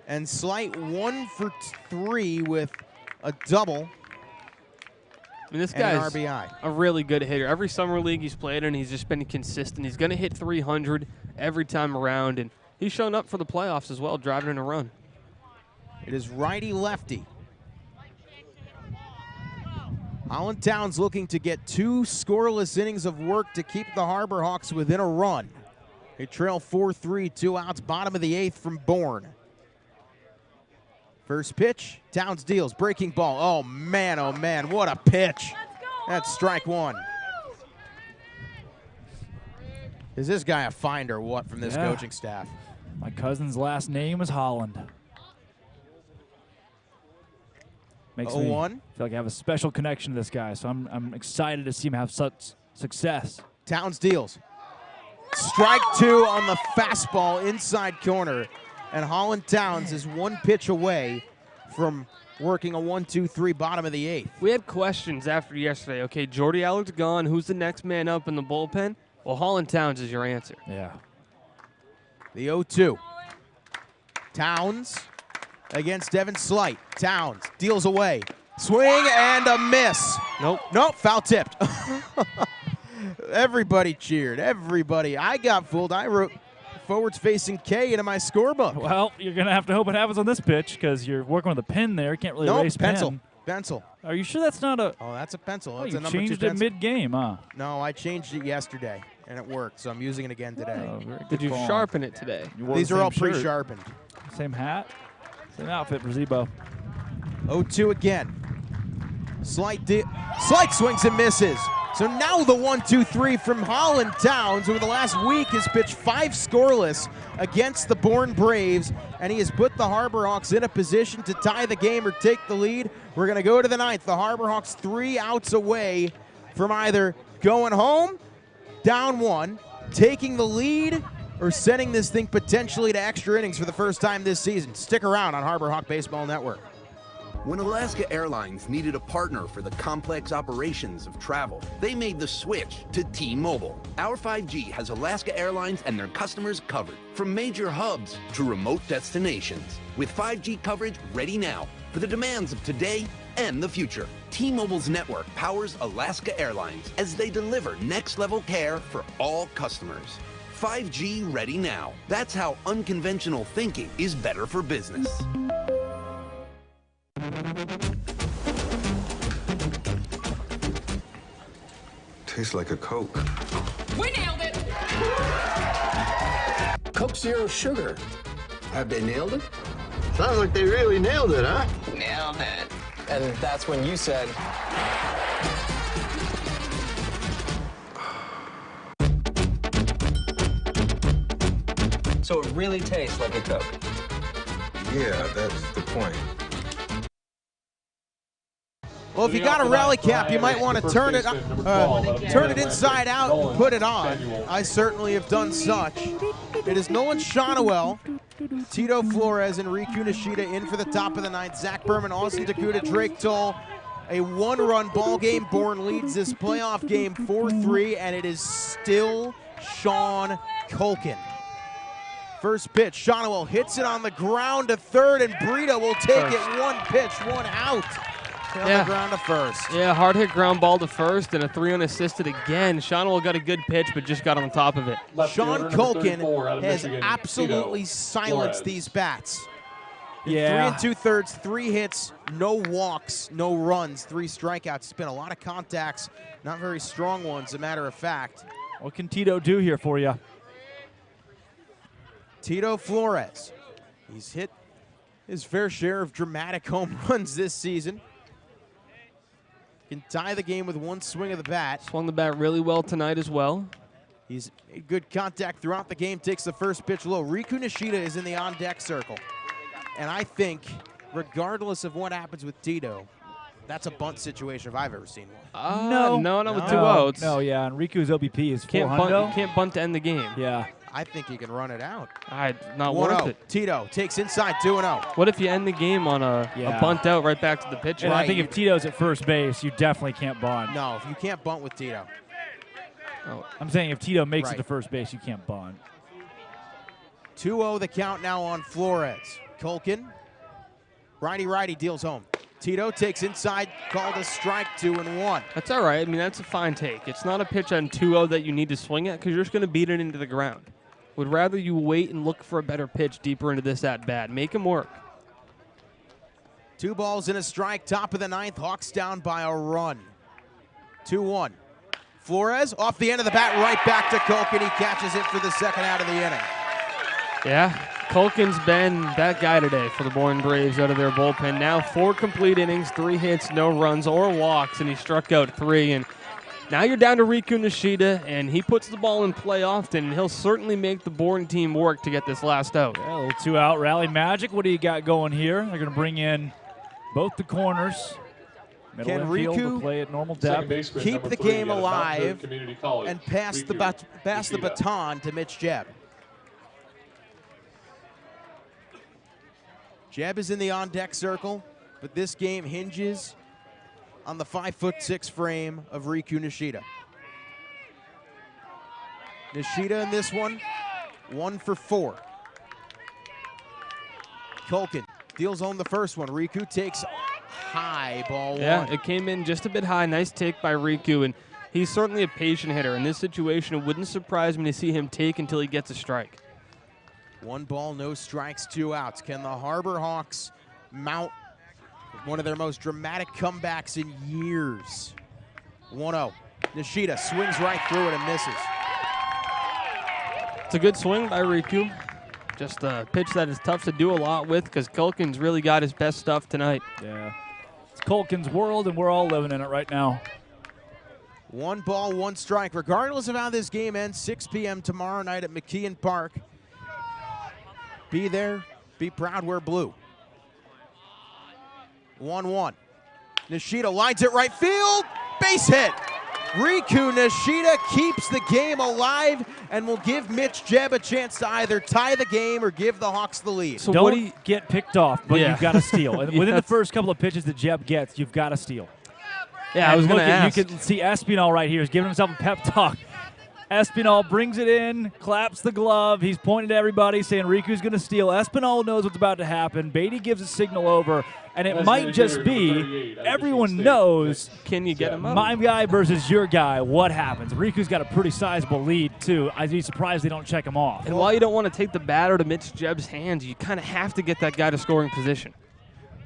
And Slight 1 for 3 with a double. I mean, this and guy's an RBI. a really good hitter. Every summer league he's played in, he's just been consistent. He's going to hit 300 every time around, and he's shown up for the playoffs as well, driving in a run. It is righty-lefty. Holland Towns looking to get 2 scoreless innings of work to keep the Harbor Hawks within a run. They trail 4-3, 2 outs, bottom of the 8th from Bourne. First pitch, Towns deals, breaking ball. Oh man, what a pitch. That's strike 1. Is this guy a find or what from this coaching staff? My cousin's last name is Holland. Makes me 0-1. feel like I have a special connection to this guy, so I'm excited to see him have such success. Towns deals. Strike 2 on the fastball inside corner. And Holland Towns is 1 pitch away from working a 1-2-3 bottom of the 8th. We had questions after yesterday. Okay, Jordy Allard's gone. Who's the next man up in the bullpen? Well, Holland Towns is your answer. Yeah. The 0-2. Towns against Evan Slight. Towns deals away. Swing and a miss. Nope, foul tipped. Everybody cheered. Everybody. I got fooled. I wrote forwards facing K into my scorebook. Well, you're going to have to hope it happens on this pitch because you're working with a pin there. You can't really erase pencil. pen. Pencil. Are you sure that's not a... Oh, that's a pencil. Oh, That's you a number 2 changed it pencil. mid-game, huh? No, I changed it yesterday, and it worked, so I'm using it again today. Oh, very Did good you call. sharpen it today? You wore These the are same all shirt. pre-sharpened. Same hat? Same outfit for Zebo. 0-2 again. Slight swings and misses. So now the 1-2-3 from Holland Towns, who in the last week has pitched 5 scoreless against the Bourne Braves, and he has put the Harbor Hawks in a position to tie the game or take the lead. We're going to go to the 9th. The Harbor Hawks 3 outs away from either going home, down 1, taking the lead, or sending this thing potentially to extra innings for the first time this season. Stick around on Harbor Hawk Baseball Network. When Alaska Airlines needed a partner for the complex operations of travel, they made the switch to T-Mobile. Our 5G has Alaska Airlines and their customers covered, from major hubs to remote destinations, with 5G coverage ready now for the demands of today and the future. T-Mobile's network powers Alaska Airlines as they deliver next-level care for all customers. 5G ready now. That's how unconventional thinking is better for business. Tastes like a Coke. We nailed it! Coke Zero Sugar. Have they nailed it? Sounds like they really nailed it, huh? Nailed it. And that's when you said... So it really tastes like a Coke. Yeah, that's the point. Well, if you got a rally cap, you might want to turn it inside out and put it on. I certainly have done such. It is Nolan Shonowell, Tito Flores, and Riku Nishida in for the top of the 9th. Zach Berman, Austin Dakuda, Drake Toll. A 1-run ball game. Bourne leads this playoff game 4-3, and it is still Sean Culkin. First pitch, Shonowell hits it on the ground to third, and Brito will take it. 1 pitch, 1 out. On the ground to first. Yeah, hard hit ground ball to first, and a 3 unassisted again. Shonowell got a good pitch, but just got on top of it. Sean Culkin has absolutely silenced these bats. Yeah. 3 2/3, 3 hits, no walks, no runs, 3 strikeouts. It's been a lot of contacts, not very strong ones, as a matter of fact. What can Tito do here for you? Tito Flores. He's hit his fair share of dramatic home runs this season. Can tie the game with one swing of the bat. Swung the bat really well tonight as well. He's made good contact throughout the game, takes the first pitch low. Riku Nishida is in the on-deck circle. And I think, regardless of what happens with Tito, that's a bunt situation if I've ever seen one. No, not with 2 outs. No, yeah, and Riku's OBP is Can't bunt, you can't bunt to end the game. Yeah. I think you can run it out. Not worth it. Tito takes inside, 2-0. What if you end the game on a bunt out right back to the pitcher? And I think if Tito's at first base, you definitely can't bunt. No, you can't bunt with Tito. Oh. I'm saying if Tito makes it to first base, you can't bunt. 2-0 the count now on Flores. Culkin, righty deals home. Tito takes inside, called a strike, 2-1. That's all right. I mean, that's a fine take. It's not a pitch on 2-0 that you need to swing at because you're just going to beat it into the ground. Would rather you wait and look for a better pitch deeper into this at-bat. Make him work. 2 balls and a strike, top of the 9th. Hawks down by a run. 2-1. Flores off the end of the bat, right back to Culkin. He catches it for the second out of the inning. Yeah, Culkin's been that guy today for the Bourne Braves out of their bullpen. Now 4 complete innings, 3 hits, no runs or walks, and he struck out 3. And now you're down to Riku Nishida, and he puts the ball in play often, and he'll certainly make the Bourne team work to get this last out. Yeah, a little 2-out rally magic. What do you got going here? They're going to bring in both the corners. Middle Can infield Riku to play at normal depth. keep the game alive and pass the baton to Mitch Jebb? Jebb is in the on-deck circle, but this game hinges on the 5'6" frame of Riku Nishida. Nishida in this one, 1 for 4. Culkin deals home the first one. Riku takes high, ball 1. Yeah, it came in just a bit high. Nice take by Riku, and he's certainly a patient hitter. In this situation, it wouldn't surprise me to see him take until he gets a strike. 1 ball, no strikes, 2 outs. Can the Harbor Hawks mount one of their most dramatic comebacks in years? 1-0. Nishida swings right through it and misses. It's a good swing by Riku. Just a pitch that is tough to do a lot with because Culkin's really got his best stuff tonight. Yeah. It's Culkin's world, and we're all living in it right now. 1 ball, 1 strike. Regardless of how this game ends, 6 p.m. tomorrow night at McKeon Park. Be there, be proud, wear blue. 1-1. Nishida lines it right field. Base hit. Riku Nishida keeps the game alive and will give Mitch Jebb a chance to either tie the game or give the Hawks the lead. So don't get picked off, but you've got to steal. And within the first couple of pitches that Jebb gets, you've got to steal. Yeah, I was going to ask. You can see Espinal right here is giving himself a pep talk. Espinal brings it in, claps the glove. He's pointing to everybody, saying Riku's going to steal. Espinal knows what's about to happen. Beatty gives a signal over, and it might just be everyone knows. Can you get him up? My guy versus your guy. What happens? Riku's got a pretty sizable lead, too. I'd be surprised they don't check him off. And while you don't want to take the bat out of Mitch Jebb's hands, you kind of have to get that guy to scoring position.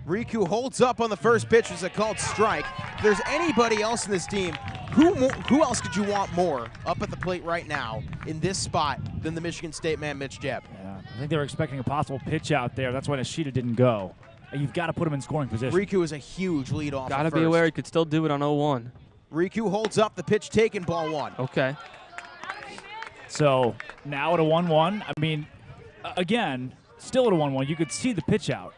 Riku holds up on the first pitch as a called strike. If there's anybody else in this team, who else could you want more up at the plate right now in this spot than the Michigan State man, Mitch Jebb? Yeah, I think they were expecting a possible pitch out there. That's why Nishida didn't go. You've got to put him in scoring position. Riku is a huge lead off. Got to be aware he could still do it on 0-1. Riku holds up the pitch taken, ball 1. Okay. So now at a 1-1, I mean, again, still at a 1-1, you could see the pitch out.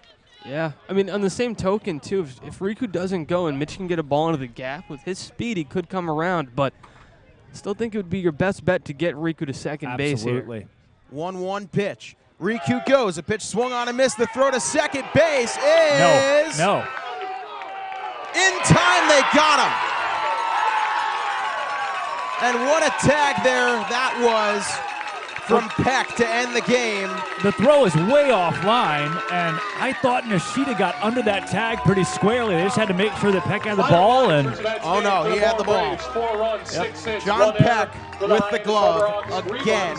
Yeah, I mean, on the same token, too, if Riku doesn't go and Mitch can get a ball into the gap, with his speed, he could come around, but still think it would be your best bet to get Riku to second base here. Absolutely. 1-1 pitch. Riku goes. A pitch swung on and missed. The throw to second base is... No. In time, they got him. And what a tag there that was from Peck to end the game. The throw is way offline, and I thought Nishida got under that tag pretty squarely. They just had to make sure that Peck had the ball. And oh, no, he had the ball. Yep. John Peck with the glove again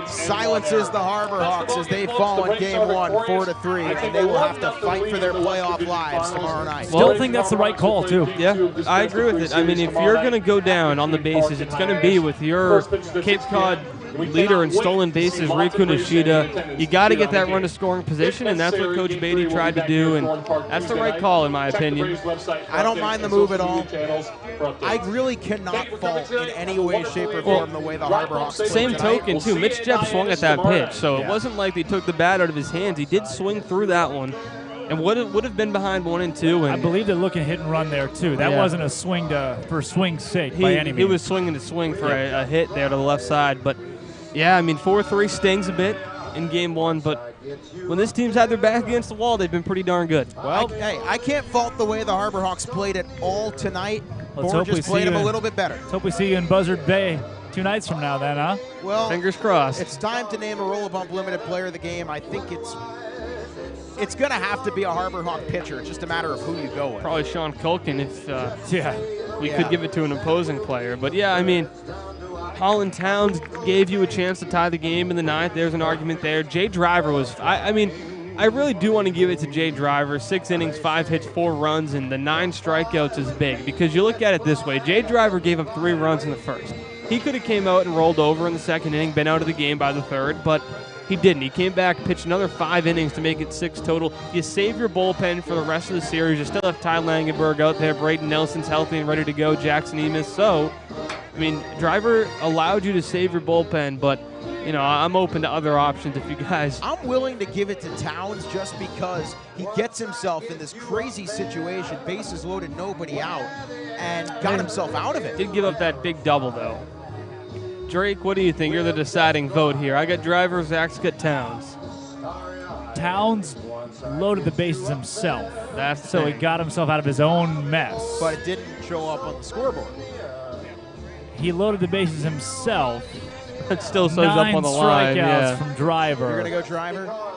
silences the Harbor Hawks as they fall in game 1, 4-3, and they will have to fight for their playoff lives tomorrow night. Still think that's the right call, too. Yeah, I agree with it. I mean, if you're going to go down on the bases, it's going to be with your Cape Cod leader in stolen bases, Riku Nishida. You got to get that run to scoring position, and that's what Coach Beatty tried to do, and that's the right call, in my opinion. I don't mind the move at all. I really cannot fault in any way, shape, or form the way the Harbor Hawks played Same tonight. token, too. Mitch Jebb swung at that pitch, so it wasn't like they took the bat out of his hands. He did swing through that one, and would have been behind 1-2. I believe they're looking hit and run there too. That wasn't a swing for swing's sake by any means. He was swinging to swing for a hit there to the left side, but yeah, I mean 4-3 stings a bit in Game 1, but when this team's had their back against the wall, they've been pretty darn good. Well, hey, I can't fault the way the Harbor Hawks played it all tonight. Bourne just played them a little bit better. Let's hope we see you in Buzzard Bay 2 nights from now then, huh? Well, fingers crossed. It's time to name a Roll-A-Bump Limited player of the game. I think it's going to have to be a Harbor Hawk pitcher. It's just a matter of who you go with. Probably Sean Culkin if we could give it to an opposing player. But yeah, I mean, Holland Towns gave you a chance to tie the game in the 9th. There's an argument there. Jay Driver was, I mean, I really do want to give it to Jay Driver. 6 innings, 5 hits, 4 runs, and the 9 strikeouts is big because you look at it this way. Jay Driver gave up 3 runs in the first. He could have came out and rolled over in the 2nd inning, been out of the game by the 3rd, but he didn't. He came back, pitched another 5 innings to make it 6 total. You save your bullpen for the rest of the series. You still have Ty Langenberg out there. Braden Nelson's healthy and ready to go. Jackson Emis. So, I mean, Driver allowed you to save your bullpen, but you know, I'm open to other options if you guys. I'm willing to give it to Towns just because he gets himself in this crazy situation, bases loaded, nobody out, and got himself out of it. Did give up that big double, though. Drake, what do you think? You're the deciding vote here. I got Driver, Zach's got Towns. Towns loaded the bases himself. That's so he got himself out of his own mess. But it didn't show up on the scoreboard. He loaded the bases himself. It still shows up on the line. 9 strikeouts from Driver. You're going to go Driver?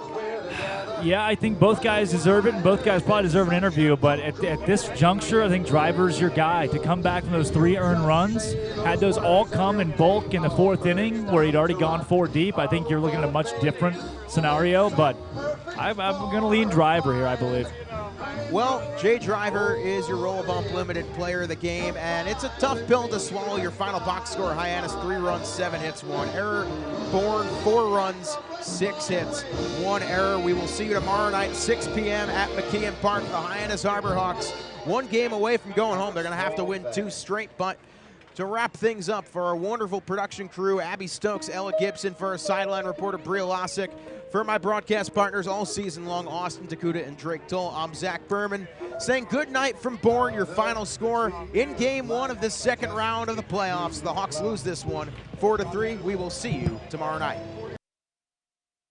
Yeah, I think both guys deserve it, and both guys probably deserve an interview. But at this juncture, I think Driver's your guy to come back from those 3 earned runs. Had those all come in bulk in the 4th inning where he'd already gone 4 deep. I think you're looking at a much different scenario. But I'm going to lean Driver here, I believe. Well, Jay Driver is your Roll-A-Bump Limited player of the game, and it's a tough pill to swallow. Your final box score, Hyannis, 3 runs, 7 hits, 1 error. Bourne, 4 runs, 6 hits, 1 error. We will see you tomorrow night, 6 p.m. at McKeon Park. The Hyannis Harbor Hawks, 1 game away from going home. They're going to have to win 2 straight, but to wrap things up for our wonderful production crew, Abby Stokes, Ella Gibson, for our sideline reporter, Bria Losick, for my broadcast partners all season long, Austin Takuda and Drake Toll, I'm Zach Berman, saying good night from Bourne. Your final score in Game 1 of this 2nd round of the playoffs. The Hawks lose this one 4-3. We will see you tomorrow night.